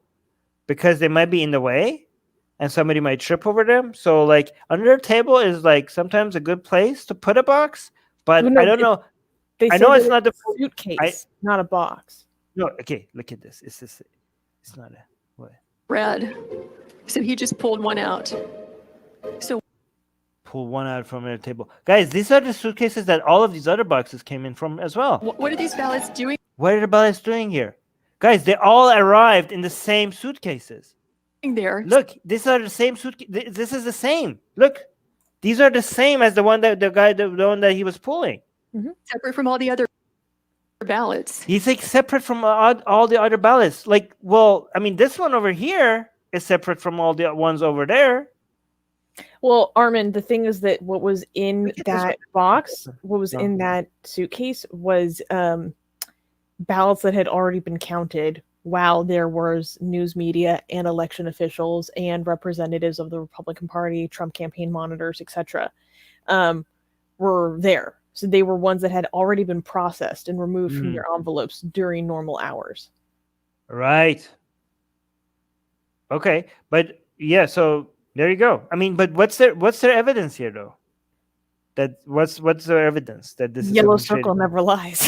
because they might be in the way and somebody might trip over them. So under the table is sometimes a good place to put a box, but No, I don't know. I They know say it's that not the suitcase, not a box. No, okay, look at this. It's not a what? Red. So he just pulled one out. So Pull one out from the table. Guys, these are the suitcases that all of these other boxes came in from as well. what are these ballots doing What are the ballots doing here? Guys, they all arrived in the same suitcases. there? Look, these are the same suitcase. This is the same. Look, these are the same as the one that the one that he was pulling. Separate from all the other ballots. He's separate from all the other ballots. This one over here is separate from all the ones over there. Well, Armin, the thing is that what was in Look at this that one. box, what was in that suitcase was ballots that had already been counted while there was news media and election officials and representatives of the Republican Party, Trump campaign monitors, etc., were there. So they were ones that had already been processed and removed from their envelopes during normal hours. Right. Okay, but yeah, so there you go. I mean, but what's their evidence here, though? That what's their evidence that this Yellow is circle never lies.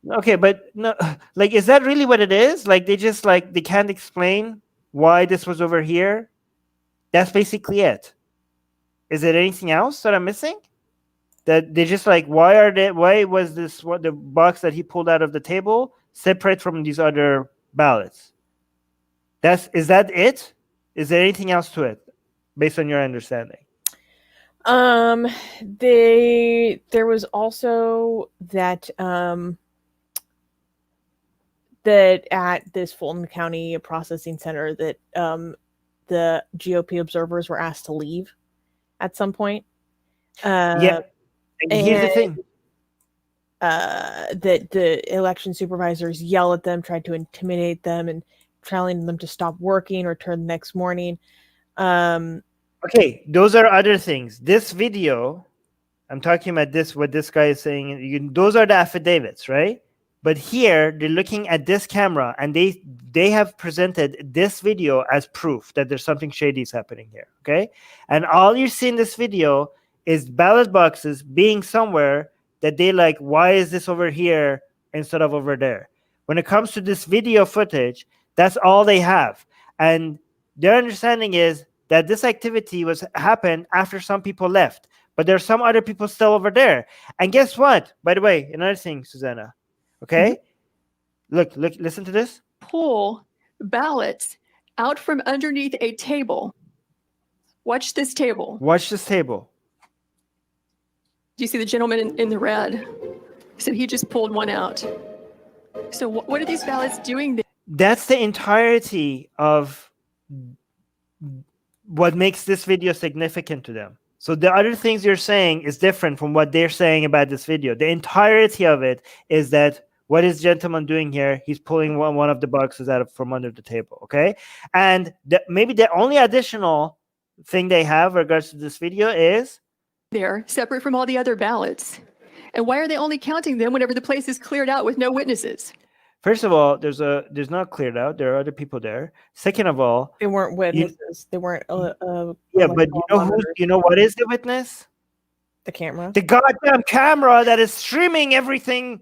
Okay, but no, like, is that really what it is? Like, they just they can't explain why this was over here. That's basically it. Is there anything else that I'm missing? That they just why was this the box that he pulled out of the table separate from these other ballots? Is that it? Is there anything else to it, based on your understanding? There was also that that at this Fulton County processing center that the GOP observers were asked to leave at some point. Yeah. And here's the thing. That the election supervisors yell at them, tried to intimidate them, and telling them to stop working or return the next morning. Okay, those are other things. This video, I'm talking about what this guy is saying. Those are the affidavits, right? But here, they're looking at this camera, and they have presented this video as proof that there's something shady is happening here, okay? And all you see in this video is ballot boxes being somewhere that they why is this over here instead of over there? When it comes to this video footage, that's all they have. And their understanding is that this activity happened after some people left, but there's some other people still over there. And guess what? By the way, another thing, Susanna, okay? Look, listen to this. Pull ballots out from underneath a table. Watch this table. Watch this table. Do you see the gentleman in the red? So he just pulled one out. So what are these ballots doing there? That's the entirety of what makes this video significant to them. So the other things you're saying is different from what they're saying about this video. The entirety of it is that what is gentleman doing here? He's pulling one of the boxes out from under the table, okay? And maybe the only additional thing they have in regards to this video is there, separate from all the other ballots. And why are they only counting them whenever the place is cleared out with no witnesses? First of all, there's not cleared out. There are other people there. Second of all, they weren't witnesses. They weren't. Yeah, but you know what is the witness? The camera. The goddamn camera that is streaming everything.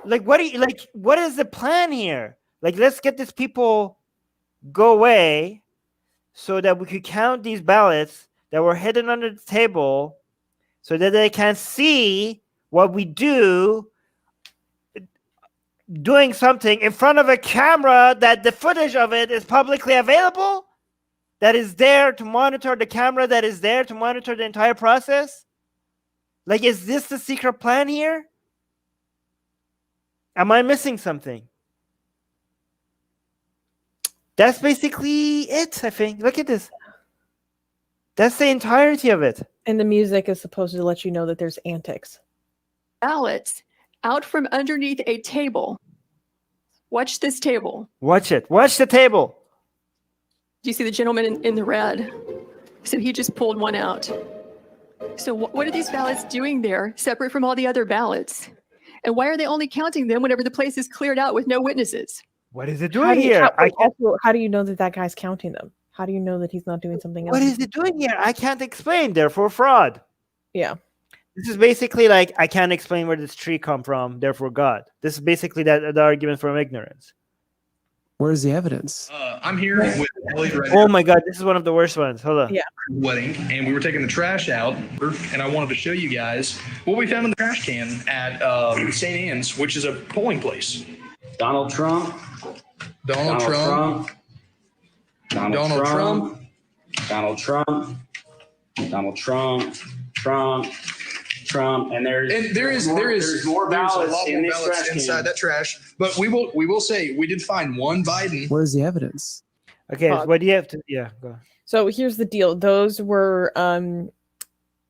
What is the plan here? Let's get these people go away so that we could count these ballots that were hidden under the table so that they can see what we do doing something in front of a camera that the footage of it is publicly available, that is there to monitor the camera, that is there to monitor the entire process. Is this the secret plan here? Am I missing something? That's basically it, I think. Look at this. That's the entirety of it. And the music is supposed to let you know that there's antics. Ballots out from underneath a table. Watch this table. Watch it. Watch the table. Do you see the gentleman in the red? So he just pulled one out. So what are these ballots doing there, separate from all the other ballots? And why are they only counting them whenever the place is cleared out with no witnesses? What is it doing here? How do you know that guy's counting them? How do you know that he's not doing something else? What is it doing here? I can't explain. Therefore, fraud. Yeah. This is basically I can't explain where this tree come from. Therefore, God. This is basically the argument from ignorance. Where's the evidence? I'm here with Elliot right Oh my God, this is one of the worst ones. Hold on. Yeah. Wedding, and we were taking the trash out, and I wanted to show you guys what we found in the trash can at St. Anne's, which is a polling place. Donald Trump. Donald Trump. Donald Trump. Donald Trump. Donald Trump. Trump. And there is more ballots in this trash inside can. that trash. But we will say we did find one Biden. Where's the evidence? Okay, what do you have to? Yeah, go on. So here's the deal. Those were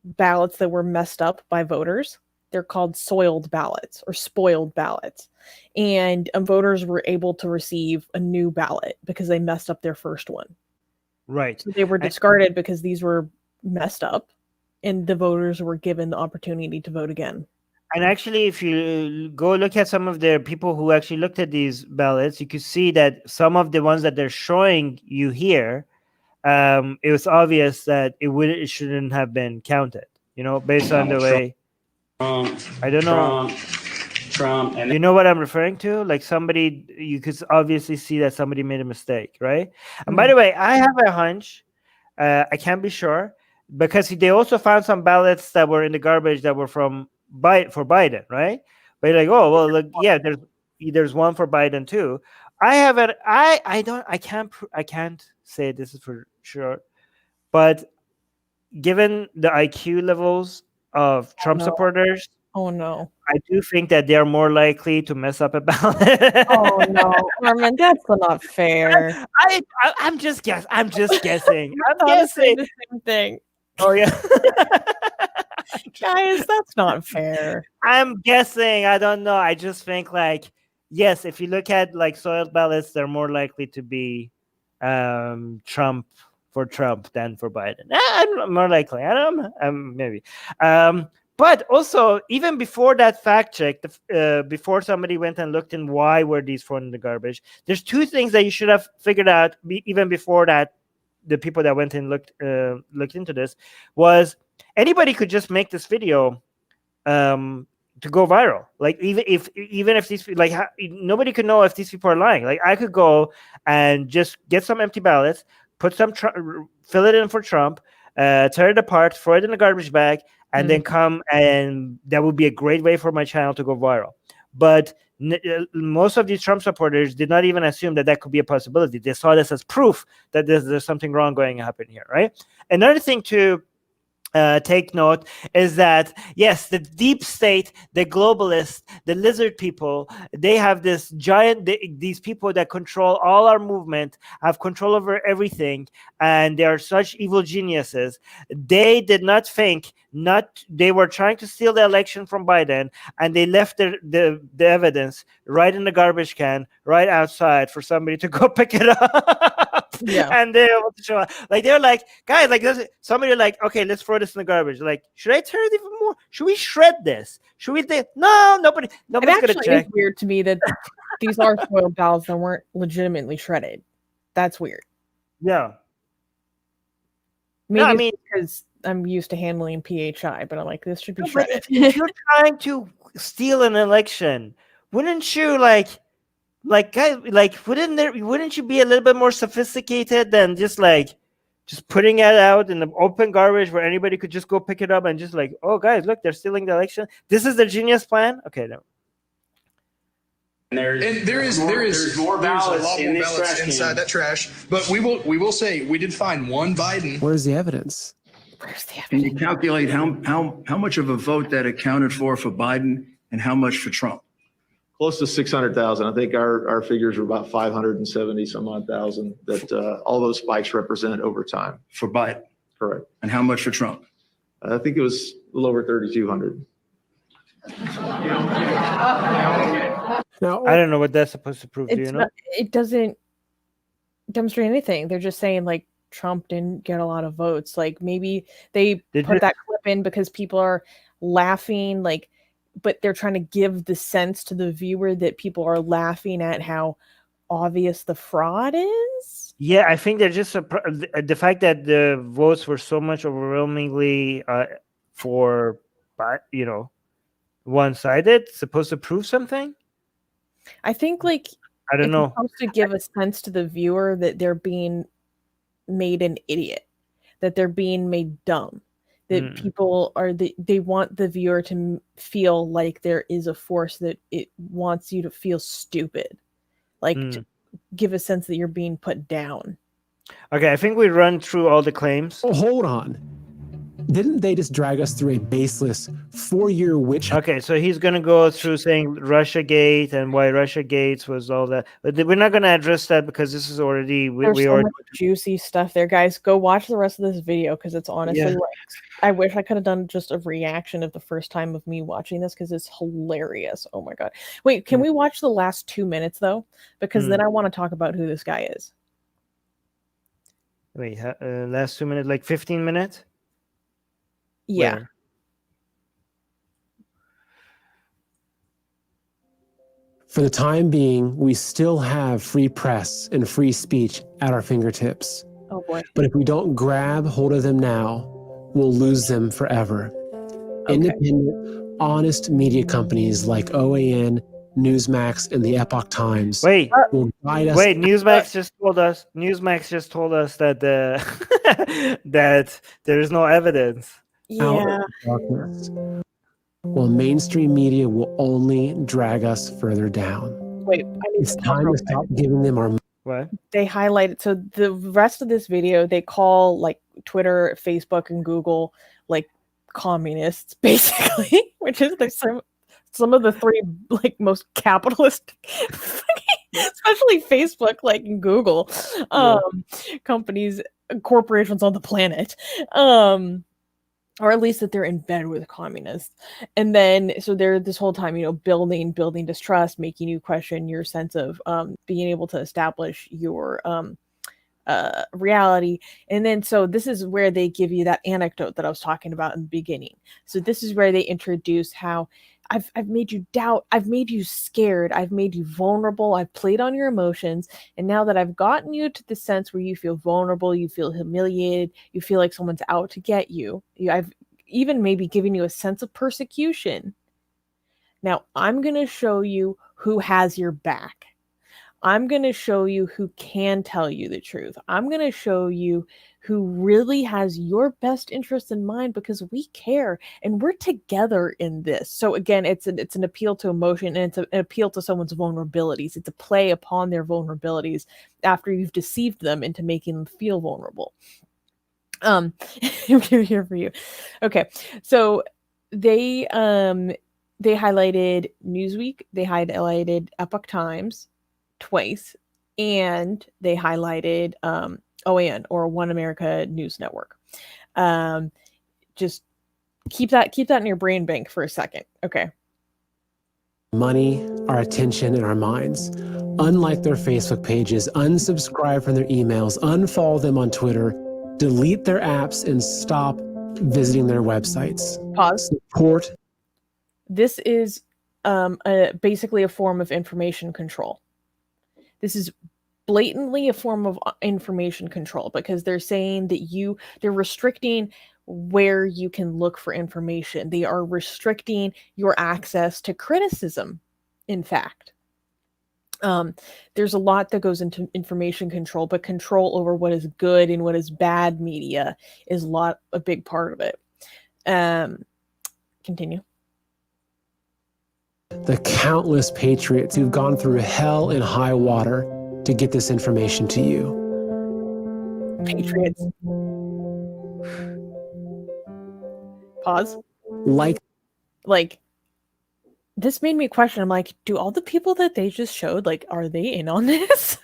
ballots that were messed up by voters. they're called soiled ballots or spoiled ballots. And voters were able to receive a new ballot because they messed up their first one. Right. So they were discarded because these were messed up, and the voters were given the opportunity to vote again. And actually, if you go look at some of the people who actually looked at these ballots, you could see that some of the ones that they're showing you here, it was obvious that it shouldn't have been counted, based on the way. I don't know. Trump, and you know what I'm referring to? Like somebody, you could obviously see that somebody made a mistake, right? And by the way, I have a hunch. I can't be sure because they also found some ballots that were in the garbage that were for Biden, right? But you're like, oh well, look, yeah, there's one for Biden too. I have it. I can't say this is for sure, but given the IQ levels of Trump supporters, oh no, I do think that they are more likely to mess up a ballot. Oh no, Armin, that's not fair. I'm just guessing. I'm guessing. The same thing. Oh yeah. Guys, that's not fair. I'm guessing. I don't know. I just think yes, if you look at soiled ballots, they're more likely to be Trump than for Biden. I'm more likely. I don't know. Maybe. But also, even before that fact check, before somebody went and looked in why were these thrown in the garbage, there's two things that you should have figured out even before that. The people that went and looked into this was anybody could just make this video to go viral. Even if these nobody could know if these people are lying. I could go and just get some empty ballots, put some fill it in for Trump, tear it apart, throw it in a garbage bag, and then come, and that would be a great way for my channel to go viral. But most of these Trump supporters did not even assume that could be a possibility. They saw this as proof that there's something wrong going to happen here, right? Another thing to take note is that, yes, the deep state, the globalists, the lizard people, they have this these people that control all our movement, have control over everything, and they are such evil geniuses. They did not think, they were trying to steal the election from Biden, and they left the evidence right in the garbage can, right outside for somebody to go pick it up. Yeah. And they're able to show up. They're like, guys, somebody okay, let's throw this in the garbage. Should I tear it even more? Should we shred this? Should we no, nobody's gonna check. It's weird to me that these are soiled ballots that weren't legitimately shredded. That's weird. Yeah. Maybe because I'm used to handling PHI, but I'm like, this should be shredded. If you're trying to steal an election, wouldn't you guys, wouldn't you be a little bit more sophisticated than just putting it out in the open garbage where anybody could just go pick it up and just oh guys, look, they're stealing the election. This is the genius plan. Okay, no. And there is more ballots in this trash inside that trash. But we will say we did find one Biden. Where's the evidence? Can you calculate how much of a vote that accounted for Biden and how much for Trump? Close to 600,000. I think our figures were about 570 some odd thousand that all those spikes represent over time. For Biden? Correct. And how much for Trump? I think it was a little over 3,200. Now, I don't know what that's supposed to prove. Do you know? It doesn't demonstrate anything. They're just saying Trump didn't get a lot of votes. Maybe they put that clip in because people are laughing, but they're trying to give the sense to the viewer that people are laughing at how obvious the fraud is. Yeah, I think they're just the fact that the votes were so much overwhelmingly for, one-sided, supposed to prove something. I think I don't know. It's supposed to give a sense to the viewer that they're being made an idiot, that they're being made dumb. That people they want the viewer to feel like there is a force that it wants you to feel stupid, to give a sense that you're being put down. Okay, I think we run through all the claims. Oh, hold on. Didn't they just drag us through a baseless 4-year witch hunt? Okay, so he's gonna go through saying Russia Gate and why Russia Gates was all that, but we're not gonna address that because this is already There's we so already. much juicy stuff there, guys. Go watch the rest of this video because it's honestly Yeah. like I wish I could have done just a reaction of the first time of me watching this because it's hilarious. Oh my god! Wait, can we watch the last 2 minutes though? Because then I want to talk about who this guy is. Wait, last 2 minutes, like 15 minutes. Yeah. Where? For the time being, we still have free press and free speech at our fingertips. Oh boy. But if we don't grab hold of them now, we'll lose them forever. Independent, honest media companies like OAN, Newsmax, and the Epoch Times Wait, will guide us. wait. Newsmax just told us. Newsmax just told us that that there is no evidence. out Yeah. of the darkness. Well, mainstream media will only drag us further down. Wait, I need It's to talk time real to quick. stop giving them our What? They highlighted so the rest of this video they call like Twitter, Facebook, and Google like communists basically, which is like some of the three like most capitalist especially Facebook, like and Google companies, corporations on the planet. Or at least that they're in bed with communists. And then, so they're this whole time, building distrust, making you question your sense of being able to establish your reality. And then, so this is where they give you that anecdote that I was talking about in the beginning. So this is where they introduce how I've made you doubt, I've made you scared, I've made you vulnerable, I've played on your emotions, and now that I've gotten you to the sense where you feel vulnerable, you feel humiliated, you feel like someone's out to get you, I've even maybe given you a sense of persecution. Now I'm going to show you who has your back. I'm going to show you who can tell you the truth. I'm going to show you who really has your best interest in mind because we care and we're together in this. So again, it's an appeal to emotion and it's an appeal to someone's vulnerabilities. It's a play upon their vulnerabilities after you've deceived them into making them feel vulnerable. I'm here for you. Okay. So they highlighted Newsweek, they highlighted Epoch Times twice, and they highlighted OAN or One America News Network. Just keep that in your brain bank for a second. Okay. money, our attention, and our minds. Unlike their Facebook pages, unsubscribe from their emails, unfollow them on Twitter, delete their apps, and stop visiting their websites. Pause. Support. This is basically a form of information control. This is blatantly a form of information control because they're saying that they're restricting where you can look for information. They are restricting your access to criticism, in fact. There's a lot that goes into information control, but control over what is good and what is bad media is a big part of it. Continue. The countless patriots who've gone through hell and high water to get this information to you. Patriots. Pause. Like, this made me question. I'm like, do all the people that they just showed, like, are they in on this?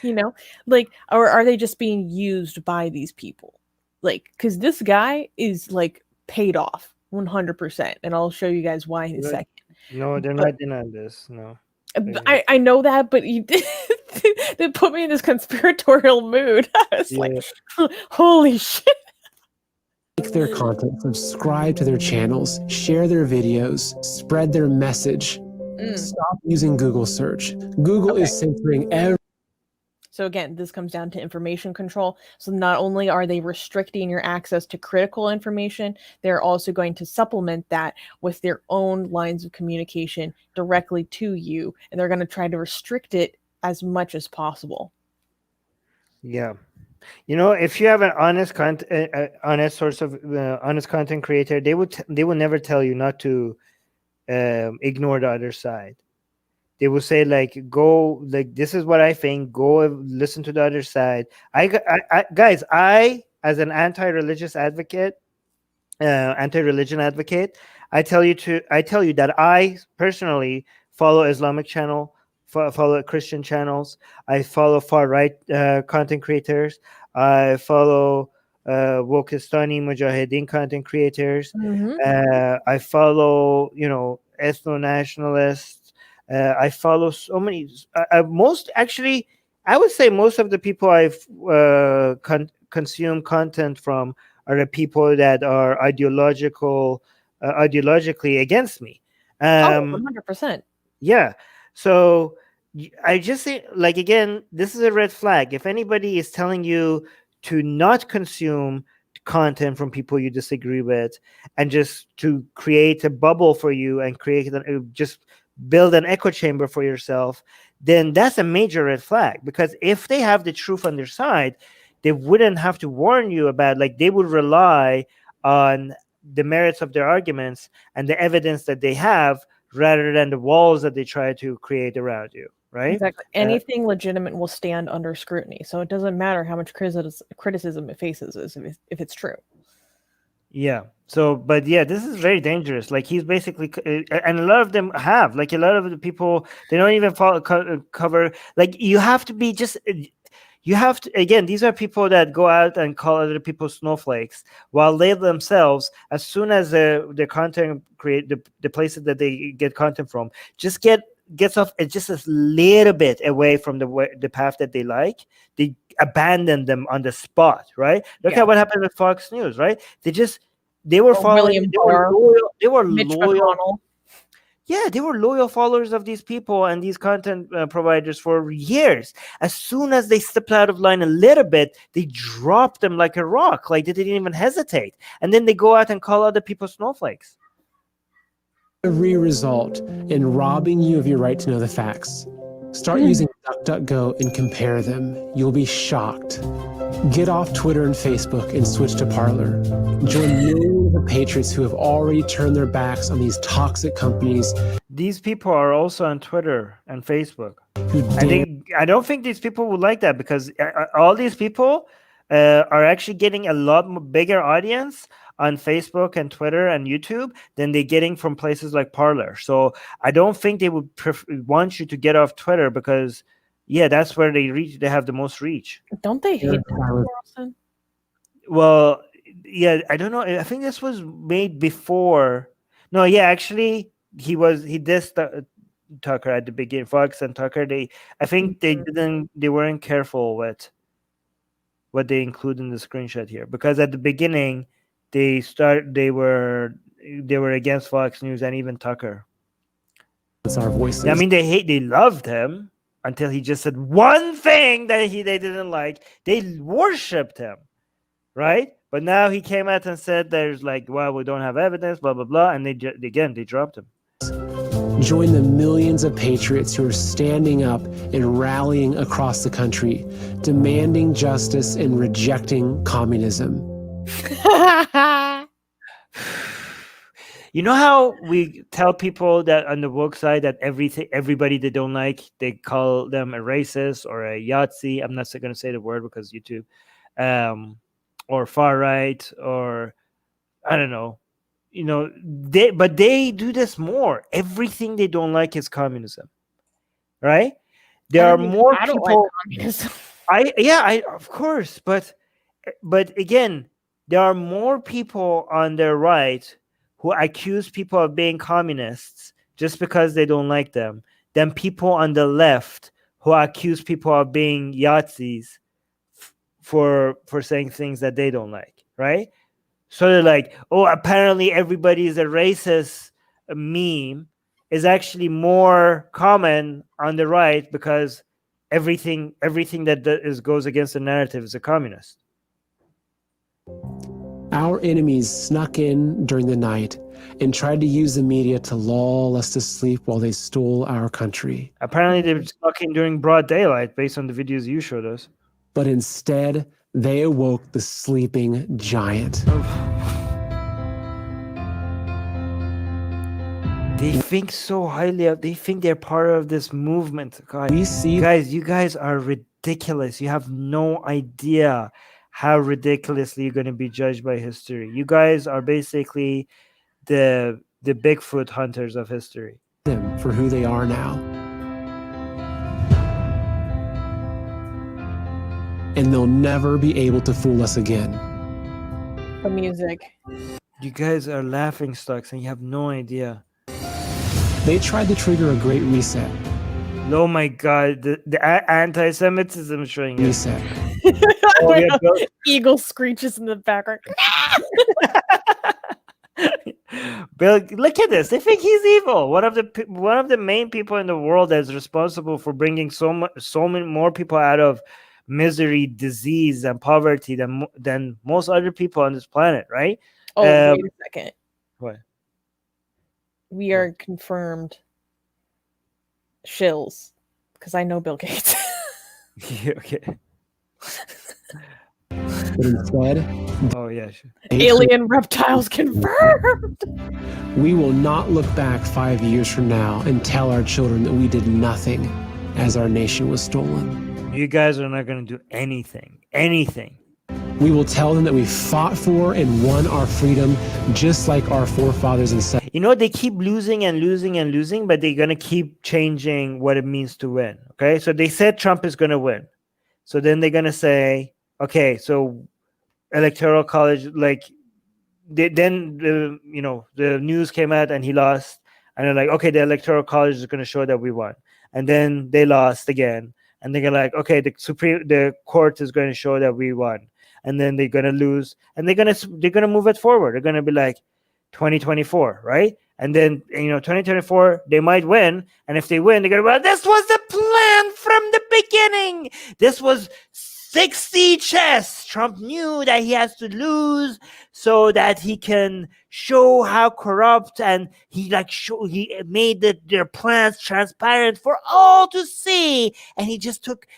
Or are they just being used by these people? Like, because this guy is like paid off 100%, and I'll show you guys why in a second. No, they're not in on this. No. I know that, but they put me in this conspiratorial mood. I was like, holy shit. Like their content, subscribe to their channels, share their videos, spread their message. Stop using Google search. Google is censoring every. So again, this comes down to information control. So not only are they restricting your access to critical information, they're also going to supplement that with their own lines of communication directly to you. And they're going to try to restrict it as much as possible. Yeah. If you have an honest honest source of honest content creator, they will never tell you not to ignore the other side. They will say this is what I think. Go listen to the other side. Guys, as an anti-religious advocate, anti-religion advocate. I tell you that I personally follow Islamic channel, follow Christian channels. I follow far right content creators. I follow Wokistani Mujahideen content creators. Mhm. I follow, ethno nationalists. I follow so many. Most actually, I would say most of the people I've consume content from are the people that are ideologically against me. Oh, 100%. Yeah. So I just say, like, again, this is a red flag. If anybody is telling you to not consume content from people you disagree with, and just to create a bubble for you and just build an echo chamber for yourself, then that's a major red flag. Because if they have the truth on their side, they wouldn't have to warn you about, like, they would rely on the merits of their arguments and the evidence that they have, rather than the walls that they try to create around you, right? Exactly. Anything legitimate will stand under scrutiny. So it doesn't matter how much criticism it faces if it's true. Yeah. So, but yeah, this is very dangerous. Like, he's basically, and a lot of them have, like, a lot of the people, they don't even cover. Like, you have to be just. You have to, again, these are people that go out and call other people snowflakes, while they themselves, as soon as the content the places that they get content from just gets off just a little bit away from the path that they like, they abandon them on the spot, right? Look at what happened with Fox News, right? They were following, they were loyal. Yeah, they were loyal followers of these people and these content providers for years. As soon as they stepped out of line a little bit, they dropped them like a rock. Like, they didn't even hesitate. And then they go out and call other people snowflakes. Every result in robbing you of your right to know the facts. Start using DuckDuckGo and compare them. You'll be shocked. Get off Twitter and Facebook and switch to Parler. Join millions of patriots who have already turned their backs on these toxic companies. These people are also on Twitter and Facebook. I don't think these people would like that, because all these people are actually getting a lot bigger audience on Facebook and Twitter and YouTube than they're getting from places like Parler. So I don't think they would want you to get off Twitter, because that's where they have the most reach. Don't they hate Carlson? Well, I don't know. I think this was made before. No, actually he dissed Tucker at the beginning. Fox and Tucker, I think they weren't careful with what they include in the screenshot here, because at the beginning they were against Fox News and even Tucker. That's our voices. I mean, they loved him until he just said one thing that they didn't like. They worshipped him, right? But now he came out and said there's like, well, we don't have evidence, blah, blah, blah. And they dropped him. Join the millions of patriots who are standing up and rallying across the country, demanding justice and rejecting communism. You know how we tell people that on the woke side that everybody they don't like, they call them a racist or a Yahtzee. I'm not going to say the word because YouTube, or far right, or I don't know. But they do this more. Everything they don't like is communism, right? There are more I don't people. like communism. Of course, but again, there are more people on their right who accuse people of being communists just because they don't like them than people on the left who accuse people of being Yahtzees for saying things that they don't like, right? So they're like, oh, apparently everybody is a racist meme is actually more common on the right because everything that goes against the narrative is a communist. Our enemies snuck in during the night and tried to use the media to lull us to sleep while they stole our country. Apparently they snuck in during broad daylight based on the videos you showed us. But instead, they awoke the sleeping giant. They think so highly of. They think they're part of this movement. God, you guys are ridiculous. You have no idea how ridiculously you're going to be judged by history. You guys are basically the Bigfoot hunters of history. Them for who they are now. And they'll never be able to fool us again. The music. You guys are laughing stocks and you have no idea. They tried to trigger a great reset. Oh my God, the anti-Semitism showing you. Reset. Oh, yeah, Eagle screeches in the background. Bill, look at this. They think he's evil. One of the main people in the world that's responsible for bringing so many more people out of misery, disease, and poverty than most other people on this planet, right? Oh, wait a second. What? We are confirmed shills because I know Bill Gates. Yeah, okay. But instead, Oh yeah, sure. Alien reptiles confirmed. we will not look back 5 years from now and tell our children that we did nothing as our nation was stolen. You guys are not going to do anything. Anything. We will tell them that we fought for and won our freedom just like our forefathers and said. You know, they keep losing and losing and losing, but they're going to keep changing what it means to win. Okay, so they said Trump is going to win. So then they're going to say, okay, so electoral college, like, then the news came out and he lost. And they're like, okay, the electoral college is going to show that we won. And then they lost again. And they're like, okay, the court is going to show that we won. And then they're going to lose. And they're going to move it forward. They're going to be like 2024, right? And then, 2024, they might win. And if they win, they're going to be like, this was the plan from the beginning. This was 60 chess. Trump knew that he has to lose so that he can show how corrupt, and he made their plans transparent for all to see. And he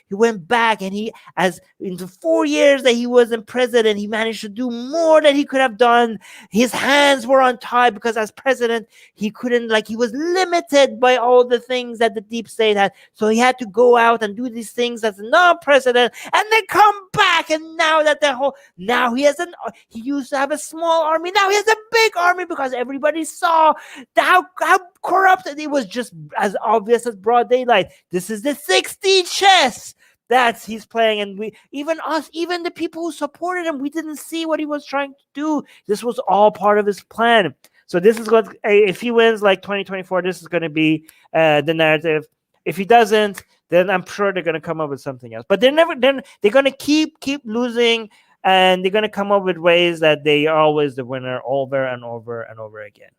went back, and as in the 4 years that he wasn't president, he managed to do more than he could have done. His hands were untied because as president, he couldn't, he was limited by all the things that the deep state had. So he had to go out and do these things as a non-president and then come back. And now that he used to have a small army. Now he has a big army because everybody saw how corrupt it was, just as obvious as broad daylight. This is the 60 chess that he's playing, and even the people who supported him, we didn't see what he was trying to do. This was all part of his plan. So this is what, if he wins 2024, this is going to be the narrative. If he doesn't, then I'm sure they're going to come up with something else. But they're going to keep losing. And they're going to come up with ways that they are always the winner over and over and over again.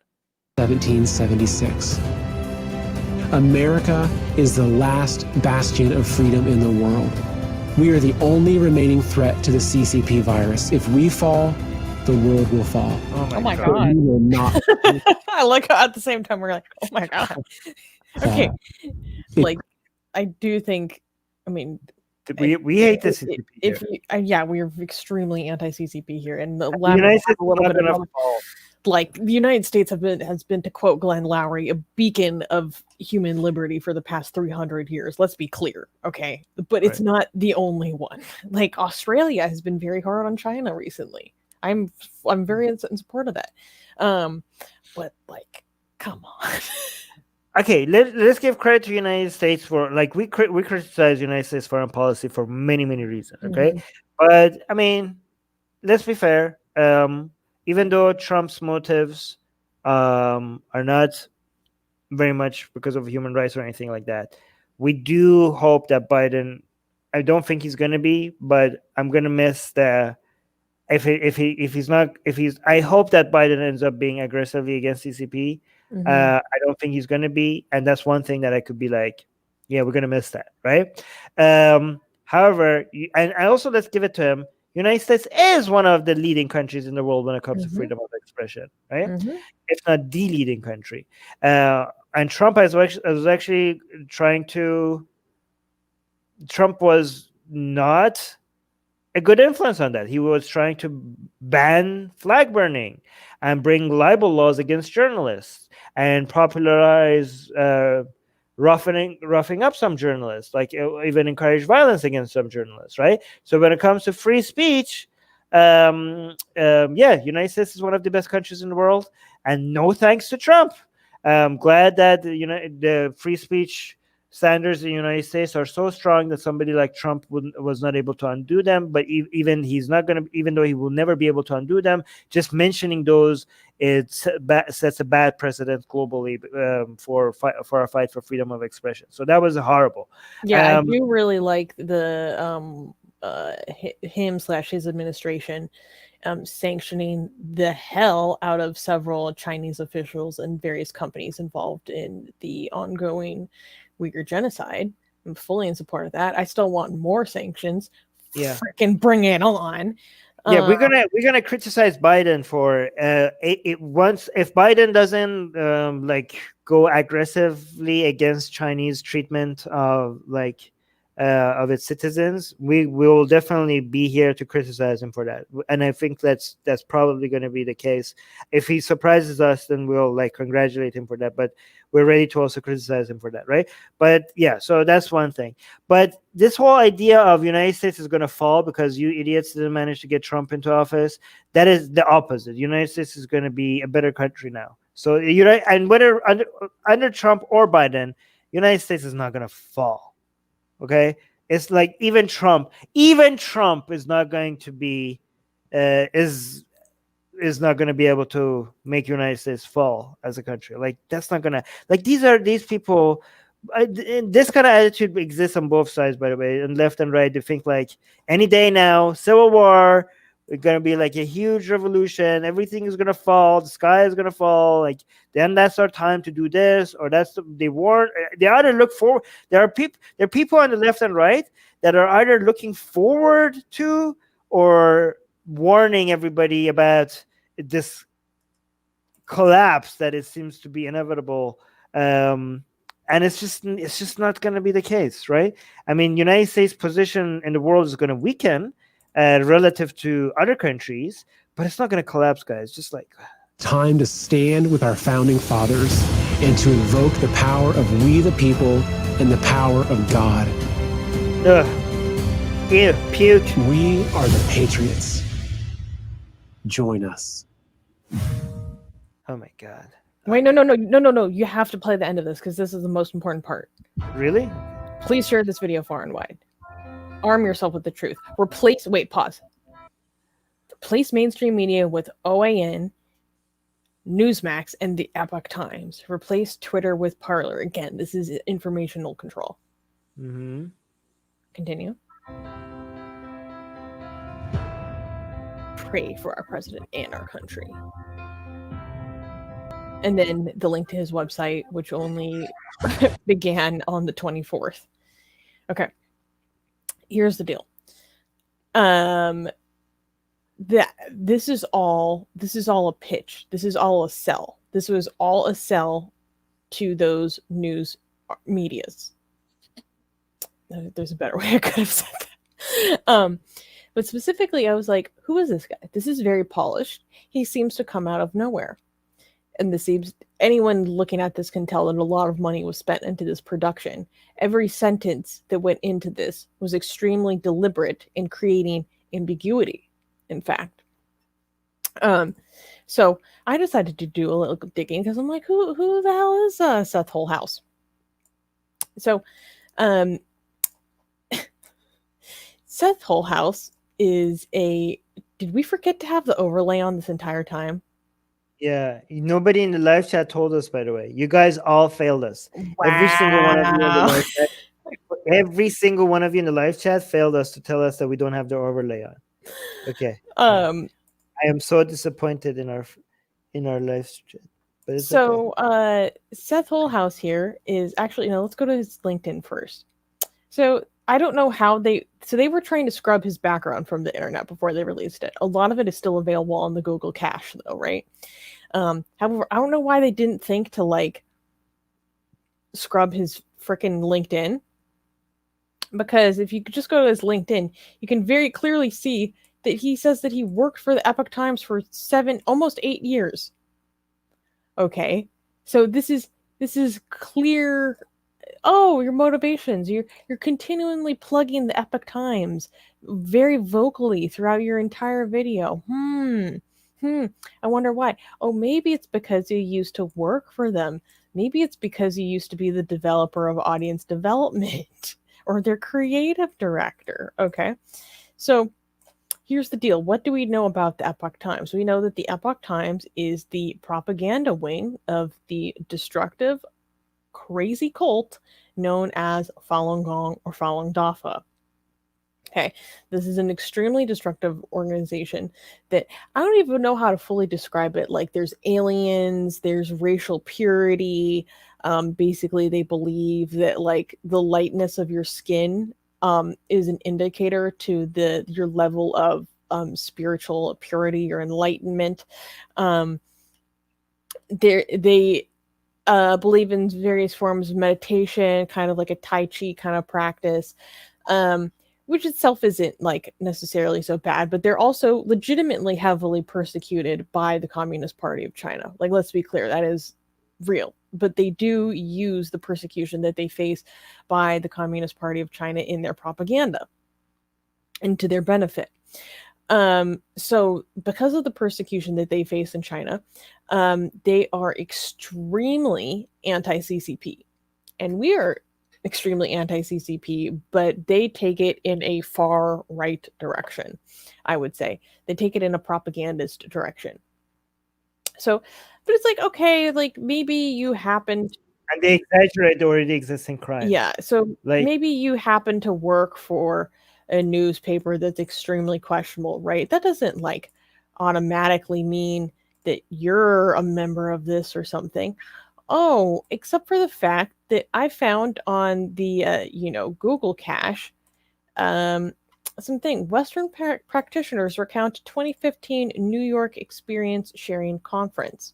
1776. America is the last bastion of freedom in the world. We are the only remaining threat to the CCP virus. If we fall, the world will fall. Oh my God. We will not. I like how at the same time we're like, oh my God. Okay. I do think, we hate the CCP. We're extremely anti-CCP here, and the United States the United States has been, to quote Glenn Lowry, a beacon of human liberty for the past 300 years. Let's be clear, okay? But it's not the only one. Australia has been very hard on China recently. I'm very in support of that. But come on. Okay, let's give credit to the United States for we criticize United States foreign policy for many reasons. Okay, but let's be fair. Even though Trump's motives are not very much because of human rights or anything like that, we do hope that Biden. I don't think he's going to be, but I'm going to miss the. I hope that Biden ends up being aggressively against CCP. I don't think he's going to be, and that's one thing that I could be like, yeah, we're going to miss that, right? However, and also let's give it to him. United States is one of the leading countries in the world when it comes to freedom of expression, right? If not the leading country. And Trump actually trying to. Trump was not a good influence on that. He was trying to ban flag burning and bring libel laws against journalists and popularize roughing up some journalists, even encourage violence against some journalists, right? So when it comes to free speech, yeah, United States is one of the best countries in the world, and no thanks to Trump. I'm glad that the free speech standards in the United States are so strong that somebody like Trump was not able to undo them. But even he's not going to, even though he will never be able to undo them, just mentioning those, it sets a bad precedent globally for our fight for freedom of expression. So that was horrible. Yeah, I do really like the him/his administration sanctioning the hell out of several Chinese officials and various companies involved in the ongoing Uyghur genocide. I'm fully in support of that. I still want more sanctions. Yeah, freaking bring it on. Yeah, we're gonna criticize Biden for once if Biden doesn't go aggressively against Chinese treatment of of its citizens, we will definitely be here to criticize him for that. And I think that's probably going to be the case. If he surprises us, then we'll congratulate him for that. But we're ready to also criticize him for that, right? But yeah, so that's one thing. But this whole idea of United States is going to fall because you idiots didn't manage to get Trump into office, that is the opposite. United States is going to be a better country now. So and whether under Trump or Biden, United States is not going to fall. Okay, it's like even Trump is not going to be is not going to be able to make United States fall as a country. Like that's not gonna these people. This kind of attitude exists on both sides, by the way, and left and right. They think like any day now, civil war. It's gonna be like a huge revolution. Everything is gonna fall. The sky is gonna fall. Like then that's our time to do this, or they warn. They either look forward. There are people on the left and right that are either looking forward to or warning everybody about this collapse that it seems to be inevitable. And it's just not gonna be the case, right? I mean, United States' position in the world is gonna weaken. Relative to other countries, but it's not going to collapse, guys. Just time to stand with our founding fathers and to invoke the power of we the people and the power of God. Ew, puke. We are the patriots. Join us. Oh my God. Wait, no. You have to play the end of this because this is the most important part. Really? Please share this video far and wide. Arm yourself with the truth. Pause. Replace mainstream media with OAN, Newsmax, and the Epoch Times. Replace Twitter with Parler. Again, this is informational control. Mm-hmm. Continue. Pray for our president and our country. And then the link to his website, which only began on the 24th. Okay. Here's the deal. This is all a pitch. This is all a sell. This was all a sell to those news medias. There's a better way I could have said that. But specifically, I was like, who is this guy? This is very polished. He seems to come out of nowhere. And this seems, anyone looking at this can tell that a lot of money was spent into this production. Every sentence that went into this was extremely deliberate in creating ambiguity, in fact. So I decided to do a little digging because I'm like, who the hell is Seth Holhouse? So Seth Holhouse is did we forget to have the overlay on this entire time? Yeah, nobody in the live chat told us, by the way. You guys all failed us. Wow. Every single one of you in the live chat failed us to tell us that we don't have the overlay on. Okay. I am so disappointed in our live chat. But it's so okay. Seth Holhouse here is actually, let's go to his LinkedIn first. So I don't know how they were trying to scrub his background from the internet before they released it. A lot of it is still available on the Google cache though, right? However, I don't know why they didn't think to scrub his freaking LinkedIn, because if you could just go to his LinkedIn, you can very clearly see that he says that he worked for the Epoch Times for almost 8 years. Okay. So this is clear oh, your motivations. You're continually plugging the Epoch Times very vocally throughout your entire video. I wonder why. Oh, maybe it's because you used to work for them. Maybe it's because you used to be the developer of audience development or their creative director. Okay. So here's the deal. What do we know about the Epoch Times? We know that the Epoch Times is the propaganda wing of the destructive, crazy cult known as Falun Gong or Falun Dafa. Okay, this is an extremely destructive organization that I don't even know how to fully describe it. Like, there's aliens, there's racial purity. Basically, they believe that like the lightness of your skin is an indicator to your level of spiritual purity or enlightenment. They believe in various forms of meditation, kind of like a Tai Chi kind of practice. Which itself isn't like necessarily so bad, but they're also legitimately heavily persecuted by the Communist Party of China. Like, let's be clear, that is real. But they do use the persecution that they face by the Communist Party of China in their propaganda and to their benefit. So because of the persecution that they face in China, they are extremely anti-CCP. And we are extremely anti-CCP, but they take it in a far right direction, I would say. They take it in a propagandist direction. So, but it's like, okay, like maybe you happen to, and they exaggerate the already existing crime. yeah, so like maybe you happen to work for a newspaper that's extremely questionable, right? That doesn't like automatically mean that you're a member of this or something. Oh, except for the fact that I found on the Google cache something. Western practitioners recount 2015 New York Experience Sharing Conference.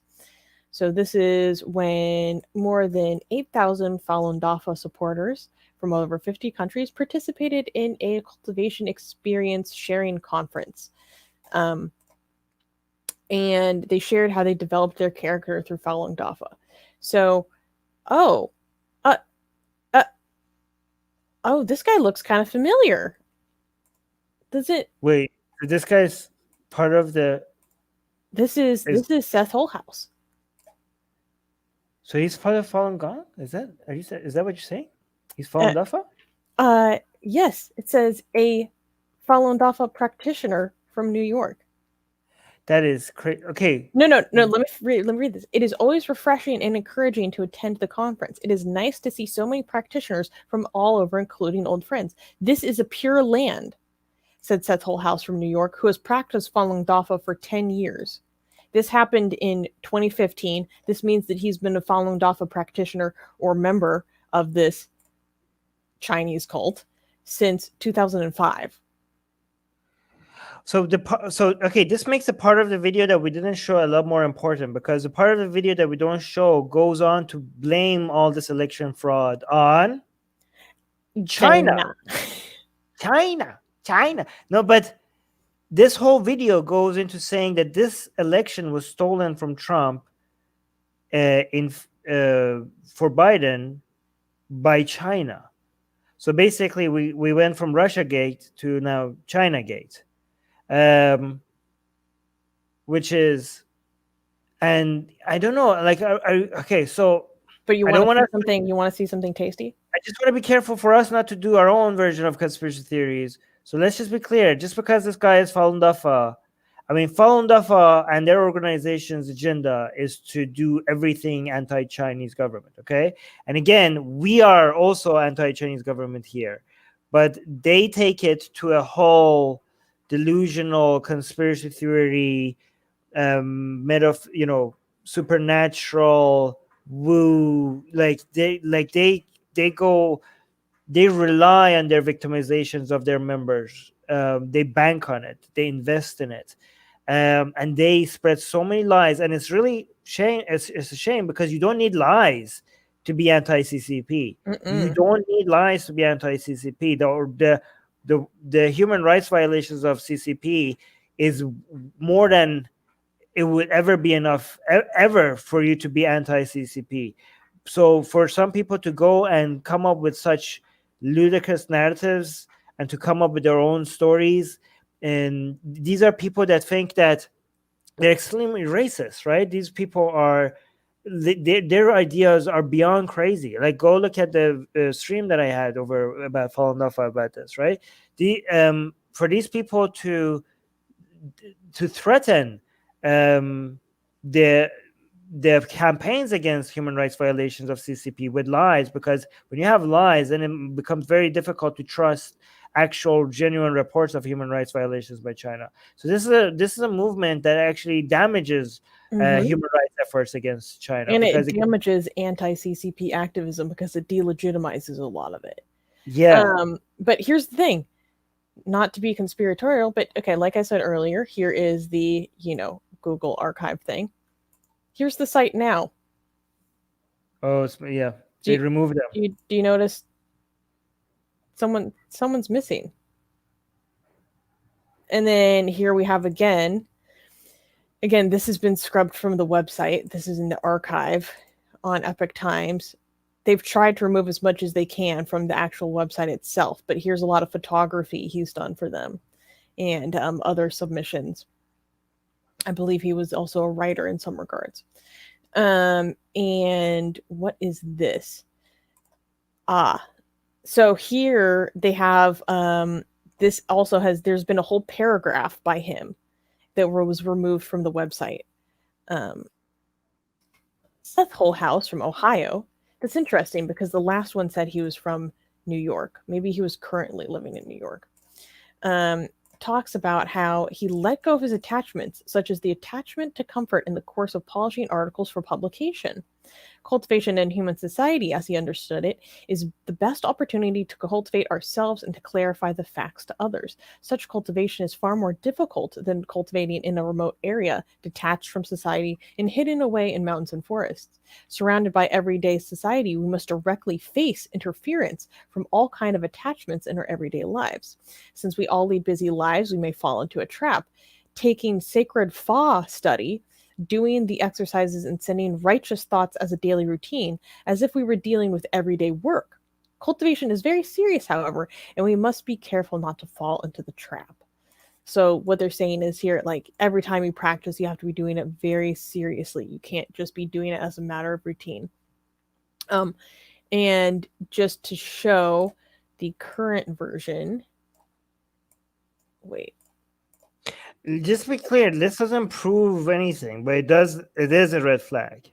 So this is when more than 8,000 Falun Dafa supporters from over 50 countries participated in a cultivation experience sharing conference. And they shared how they developed their character through Falun Dafa. So, this guy looks kind of familiar. Does it? Wait, this guy's part of the. This is Seth Holhouse. So he's part of Falun Gong? Is that what you're saying? He's Falun Dafa? Yes. It says a Falun Dafa practitioner from New York. That is crazy. Okay. No. Let me read this. It is always refreshing and encouraging to attend the conference. It is nice to see so many practitioners from all over, including old friends. This is a pure land, said Seth Holhouse from New York, who has practiced Falun Dafa for 10 years. This happened in 2015. This means that he's been a Falun Dafa practitioner or member of this Chinese cult since 2005. So this makes the part of the video that we didn't show a lot more important, because the part of the video that we don't show goes on to blame all this election fraud on China. No, but this whole video goes into saying that this election was stolen from Trump for Biden by China. So basically, we went from Russiagate to now Chinagate. Which is, and I don't know, like, okay, so. But you want to see something tasty? I just want to be careful for us not to do our own version of conspiracy theories. So let's just be clear. Just because this guy is Falun Dafa, Falun Dafa and their organization's agenda is to do everything anti-Chinese government, okay? And again, we are also anti-Chinese government here, but they take it to a whole delusional conspiracy theory, supernatural woo. They rely on their victimizations of their members. They bank on it. They invest in it, and they spread so many lies. And it's really shame. It's a shame, because you don't need lies to be anti-CCP. You don't need lies to be anti-CCP. The human rights violations of CCP is more than it would ever be enough ever for you to be anti-CCP. so for some people to go and come up with such ludicrous narratives and to come up with their own stories, and these are people that think that they're extremely racist, right? These people are, their ideas are beyond crazy. Like, go look at the stream that I had over about Falun Dafa about this, right? For these people to threaten the campaigns against human rights violations of CCP with lies, because when you have lies, then it becomes very difficult to trust actual genuine reports of human rights violations by China. So this is a movement that actually damages human rights efforts against China, and because it damages anti-CCP activism because it delegitimizes a lot of it. Yeah. But here's the thing, not to be conspiratorial, but okay, like I said earlier, here is the Google archive thing. Here's the site now. Oh, yeah. They removed them. Do you notice someone's missing? And then here we have again, this has been scrubbed from the website. This is in the archive on Epoch Times. They've tried to remove as much as they can from the actual website itself, but here's a lot of photography he's done for them and other submissions. I believe he was also a writer in some regards. And what is this? So here they have, this also has, there's been a whole paragraph by him that was removed from the website. Seth Holehouse from Ohio. That's interesting because the last one said he was from New York. Maybe he was currently living in New York. Talks about how he let go of his attachments, such as the attachment to comfort in the course of polishing articles for publication. Cultivation in human society, as he understood it, is the best opportunity to cultivate ourselves and to clarify the facts to others. Such cultivation is far more difficult than cultivating in a remote area, detached from society and hidden away in mountains and forests. Surrounded by everyday society, we must directly face interference from all kinds of attachments in our everyday lives. Since we all lead busy lives, we may fall into a trap. Taking sacred Fa study, doing the exercises and sending righteous thoughts as a daily routine, as if we were dealing with everyday work. Cultivation is very serious, however, and we must be careful not to fall into the trap. So what they're saying is here, like, every time you practice, you have to be doing it very seriously. You can't just be doing it as a matter of routine. And just to show the current version, wait. Just to be clear, this doesn't prove anything, but it is a red flag.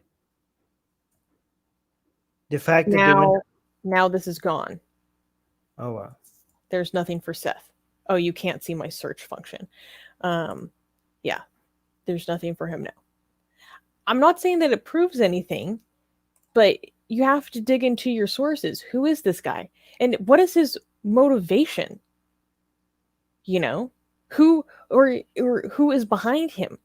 The fact that now this is gone. Oh wow. There's nothing for Seth. Oh, you can't see my search function. Yeah, there's nothing for him now. I'm not saying that it proves anything, but you have to dig into your sources. Who is this guy? And what is his motivation? Who or who is behind him?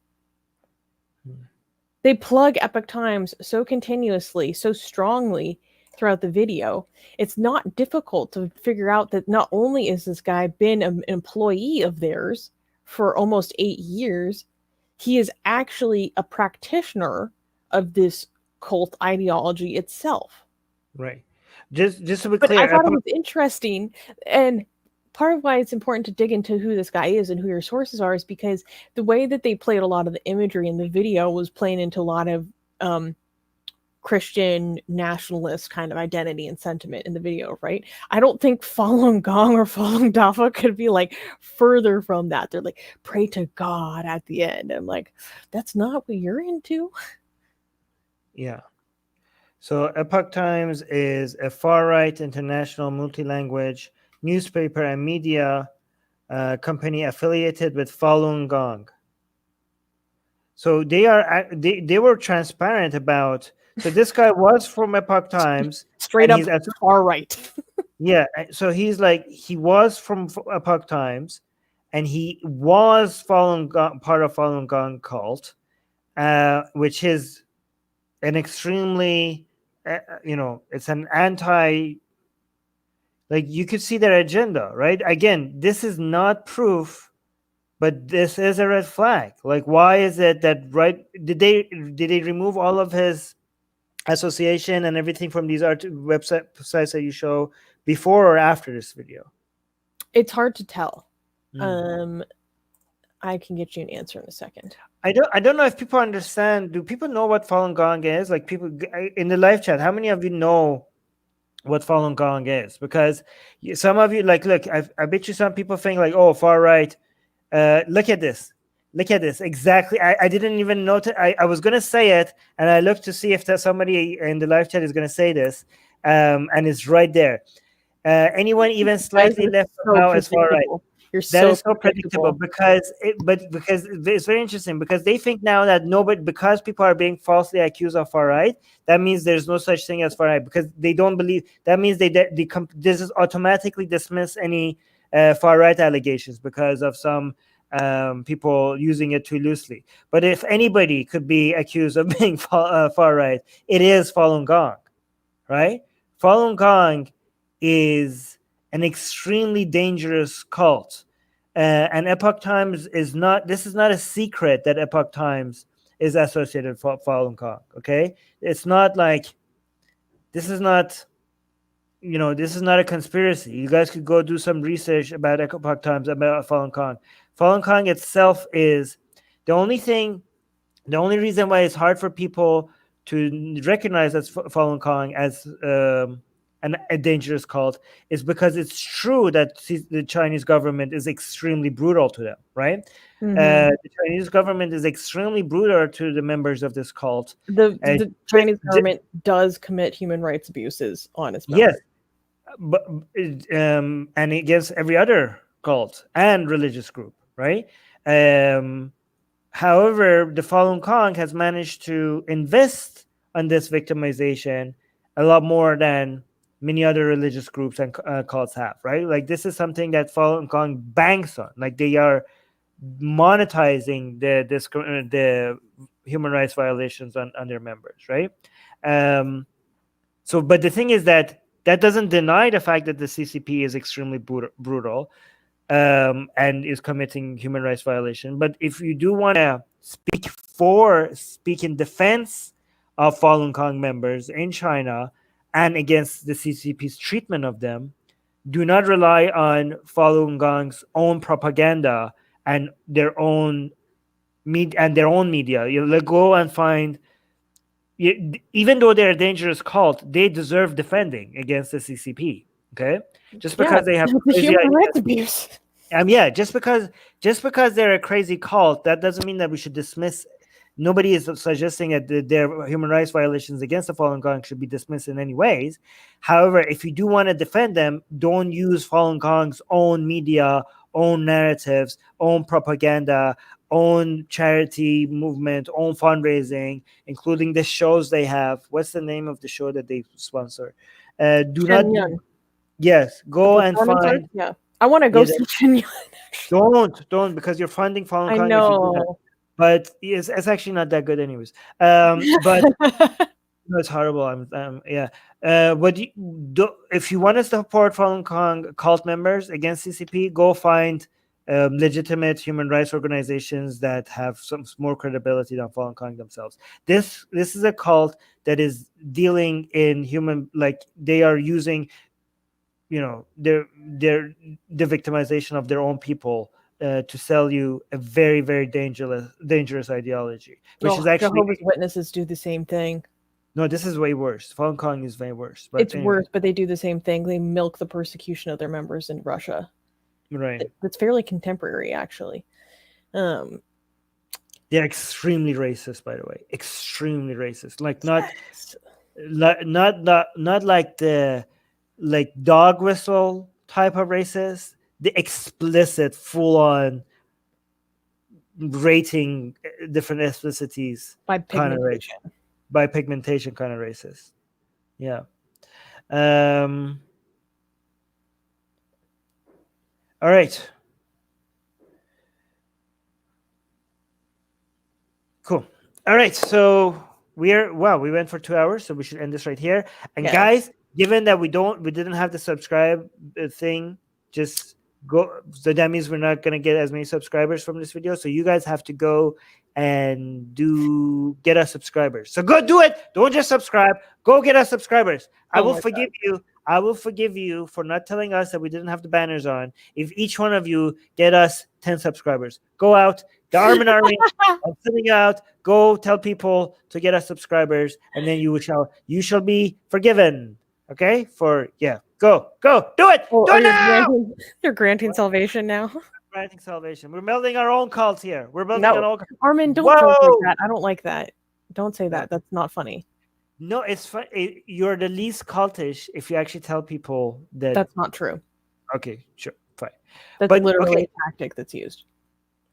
They plug Epoch Times so continuously, so strongly throughout the video. It's not difficult to figure out that not only is this guy been an employee of theirs for almost 8 years, he is actually a practitioner of this cult ideology itself. Right. Just to be clear, I thought it was interesting, and part of why it's important to dig into who this guy is and who your sources are is because the way that they played a lot of the imagery in the video was playing into a lot of Christian nationalist kind of identity and sentiment in the video, right? I don't think Falun Gong or Falun Dafa could be like further from that. They're like, pray to God at the end. I'm like, that's not what you're into. Yeah. So Epoch Times is a far-right international multi-language newspaper and media company affiliated with Falun Gong. So they were transparent about. So this guy was from Epoch Times, straight up far right. Yeah, so he's like, he was from Epoch Times, and he was part of Falun Gong cult, which is an extremely, it's an anti. Like, you could see their agenda, right? Again, this is not proof, but this is a red flag. Like, why is it that, right? Did they remove all of his association and everything from these websites that you show before or after this video? It's hard to tell. Mm. I can get you an answer in a second. I don't know if people understand. Do people know what Falun Gong is? Like, people in the live chat, how many of you know what Falun Gong is? Because some of you, like, look, I bet you some people think like, oh, far right. Look at this. Look at this. Exactly. I didn't even notice. I was going to say it, and I looked to see if there's somebody in the live chat is going to say this, and it's right there. Anyone even slightly left now as far right. That is so predictable because it's very interesting, because they think now that because people are being falsely accused of far right, that means there's no such thing as far right, because they don't believe. That means this is automatically dismiss any far right allegations because of some people using it too loosely. But if anybody could be accused of being far right, it is Falun Gong, right? Falun Gong is an extremely dangerous cult, and Epoch Times is not. This is not a secret that Epoch Times is associated with Falun Gong. Okay, it's not like this is not. This is not a conspiracy. You guys could go do some research about Epoch Times about Falun Gong. Falun Gong itself is the only reason why it's hard for people to recognize as Falun Gong as a dangerous cult is because it's true that the Chinese government is extremely brutal to them, right? Mm-hmm. The Chinese government is extremely brutal to the members of this cult. The Chinese government does commit human rights abuses on its members. Yes, but and against every other cult and religious group, right? However, the Falun Gong has managed to invest on this victimization a lot more than many other religious groups and cults have, right? Like, this is something that Falun Gong banks on. Like, they are monetizing the human rights violations on their members, right? But the thing is that doesn't deny the fact that the CCP is extremely brutal and is committing human rights violation. But if you do want to speak in defense of Falun Gong members in China and against the CCP's treatment of them, do not rely on Falun Gong's own propaganda and their own media. You go and find, even though they're a dangerous cult, they deserve defending against the CCP. Okay, just because they have human rights abuse. Just because they're a crazy cult, that doesn't mean that we should dismiss. Nobody is suggesting that their human rights violations against the Falun Gong should be dismissed in any ways. However, if you do want to defend them, don't use Falun Gong's own media, own narratives, own propaganda, own charity movement, own fundraising, including the shows they have. What's the name of the show that they sponsor? Yes, go and find. Yeah, I want to go see Chen Yun. Don't, because you're funding Falun Gong. I know. But it's actually not that good anyways. But no, it's horrible. But if you want to support Falun Gong cult members against CCP, go find legitimate human rights organizations that have some more credibility than Falun Gong themselves. This is a cult that is dealing in they are using, the victimization of their own people to sell you a very, very dangerous ideology, which is actually Jehovah's Witnesses do the same thing. No, this is way worse. Falun Gong is way worse. But it's worse, but they do the same thing. They milk the persecution of their members in Russia. Right. It's fairly contemporary, actually. They're extremely racist, by the way. Extremely racist. Like not like the dog whistle type of racist. The explicit, full-on rating different ethnicities by pigmentation. By pigmentation kind of racist. Yeah. All right. Cool. All right. So we went for 2 hours, so we should end this right here. And guys, given that we didn't have the subscribe thing, just Go. So that means we're not gonna get as many subscribers from this video. So you guys have to go and get us subscribers. So go do it. Don't just subscribe. Go get us subscribers. I will forgive you. I will forgive you for not telling us that we didn't have the banners on. If each one of you get us 10 subscribers, go out. The Armin Army, I'm sending out. Go tell people to get us subscribers, and then you shall be forgiven. Okay? Go, do it. Oh, do it now. You're granting salvation now. Granting salvation. We're building our own cult here. We're building our own. Armin, don't joke like that. I don't like that. Don't say that. That's not funny. No, it's fun. You're the least cultish if you actually tell people that. That's not true. Okay, sure, fine. That's literally a tactic that's used.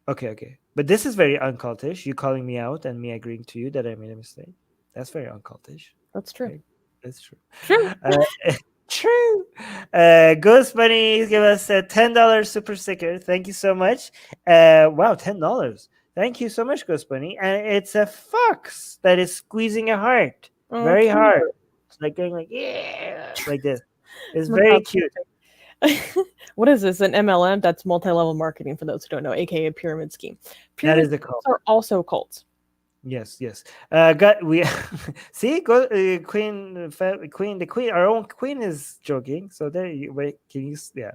Okay. But this is very uncultish. You calling me out and me agreeing to you that I made a mistake. That's very uncultish. That's true. Right? That's true. True. True. Ghost Bunny give us a $10 super sticker. Thank you so much. Wow, $10. Thank you so much, Ghost Bunny. And it's a fox that is squeezing a heart very hard. It's like going like, yeah, like this. It's very cute. What is this? An MLM? That's multi-level marketing for those who don't know, aka a pyramid scheme. That is a cult. Are also cults. Yes. We see. Queen. Our own queen is joking. So there you wait. Can you? Yeah.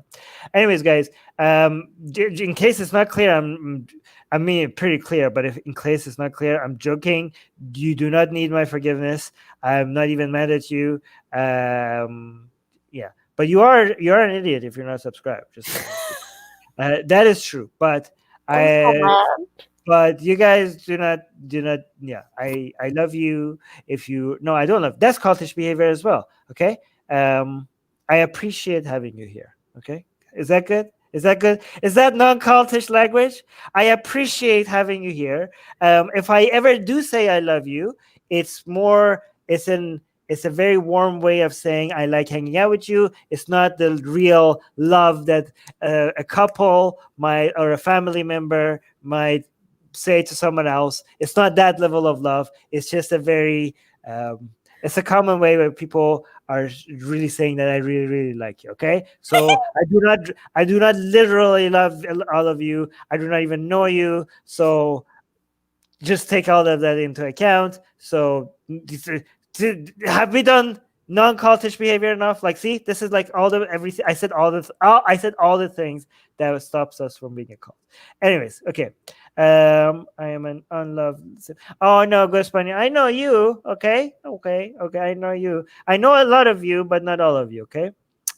Anyways, guys. In case it's not clear, I mean pretty clear. But if in case it's not clear, I'm joking. You do not need my forgiveness. I'm not even mad at you. Yeah. But you're an idiot if you're not subscribed. Just that is true. But But you guys do not. Yeah, I love you. I don't love. That's cultish behavior as well. Okay. I appreciate having you here. Okay. Is that good? Is that non-cultish language? I appreciate having you here. If I ever do say I love you, it's a very warm way of saying I like hanging out with you. It's not the real love that a couple or a family member might say to someone else. It's not that level of love. It's just it's a common way where people are really saying that I really, really like you. Okay. So I do not literally love all of you. I do not even know you. So just take all of that into account. So have we done non-cultish behavior enough? Like, see, this is like everything. I said all the things that stops us from being a cult. Anyways, okay. I am an unloved. Oh no, Ghost Bunny, I know you. Okay. I know you. I know a lot of you, but not all of you. Okay.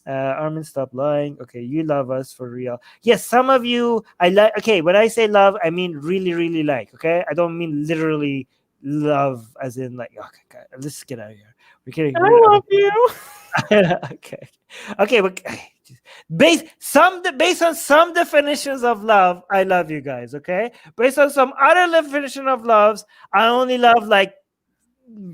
Armin, stop lying. Okay, you love us for real. Yes, some of you I like. Okay, when I say love, I mean really, really like. Okay, I don't mean literally love as in like. Okay, God, let's get out of here. We're kidding. I love you. Okay, but based on some definitions of love, I love you guys. Okay, based on some other definition of loves, I only love like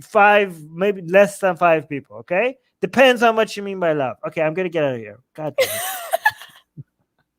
5, maybe less than 5 people. Okay, depends on what you mean by love. Okay, I'm gonna get out of here. God damn it.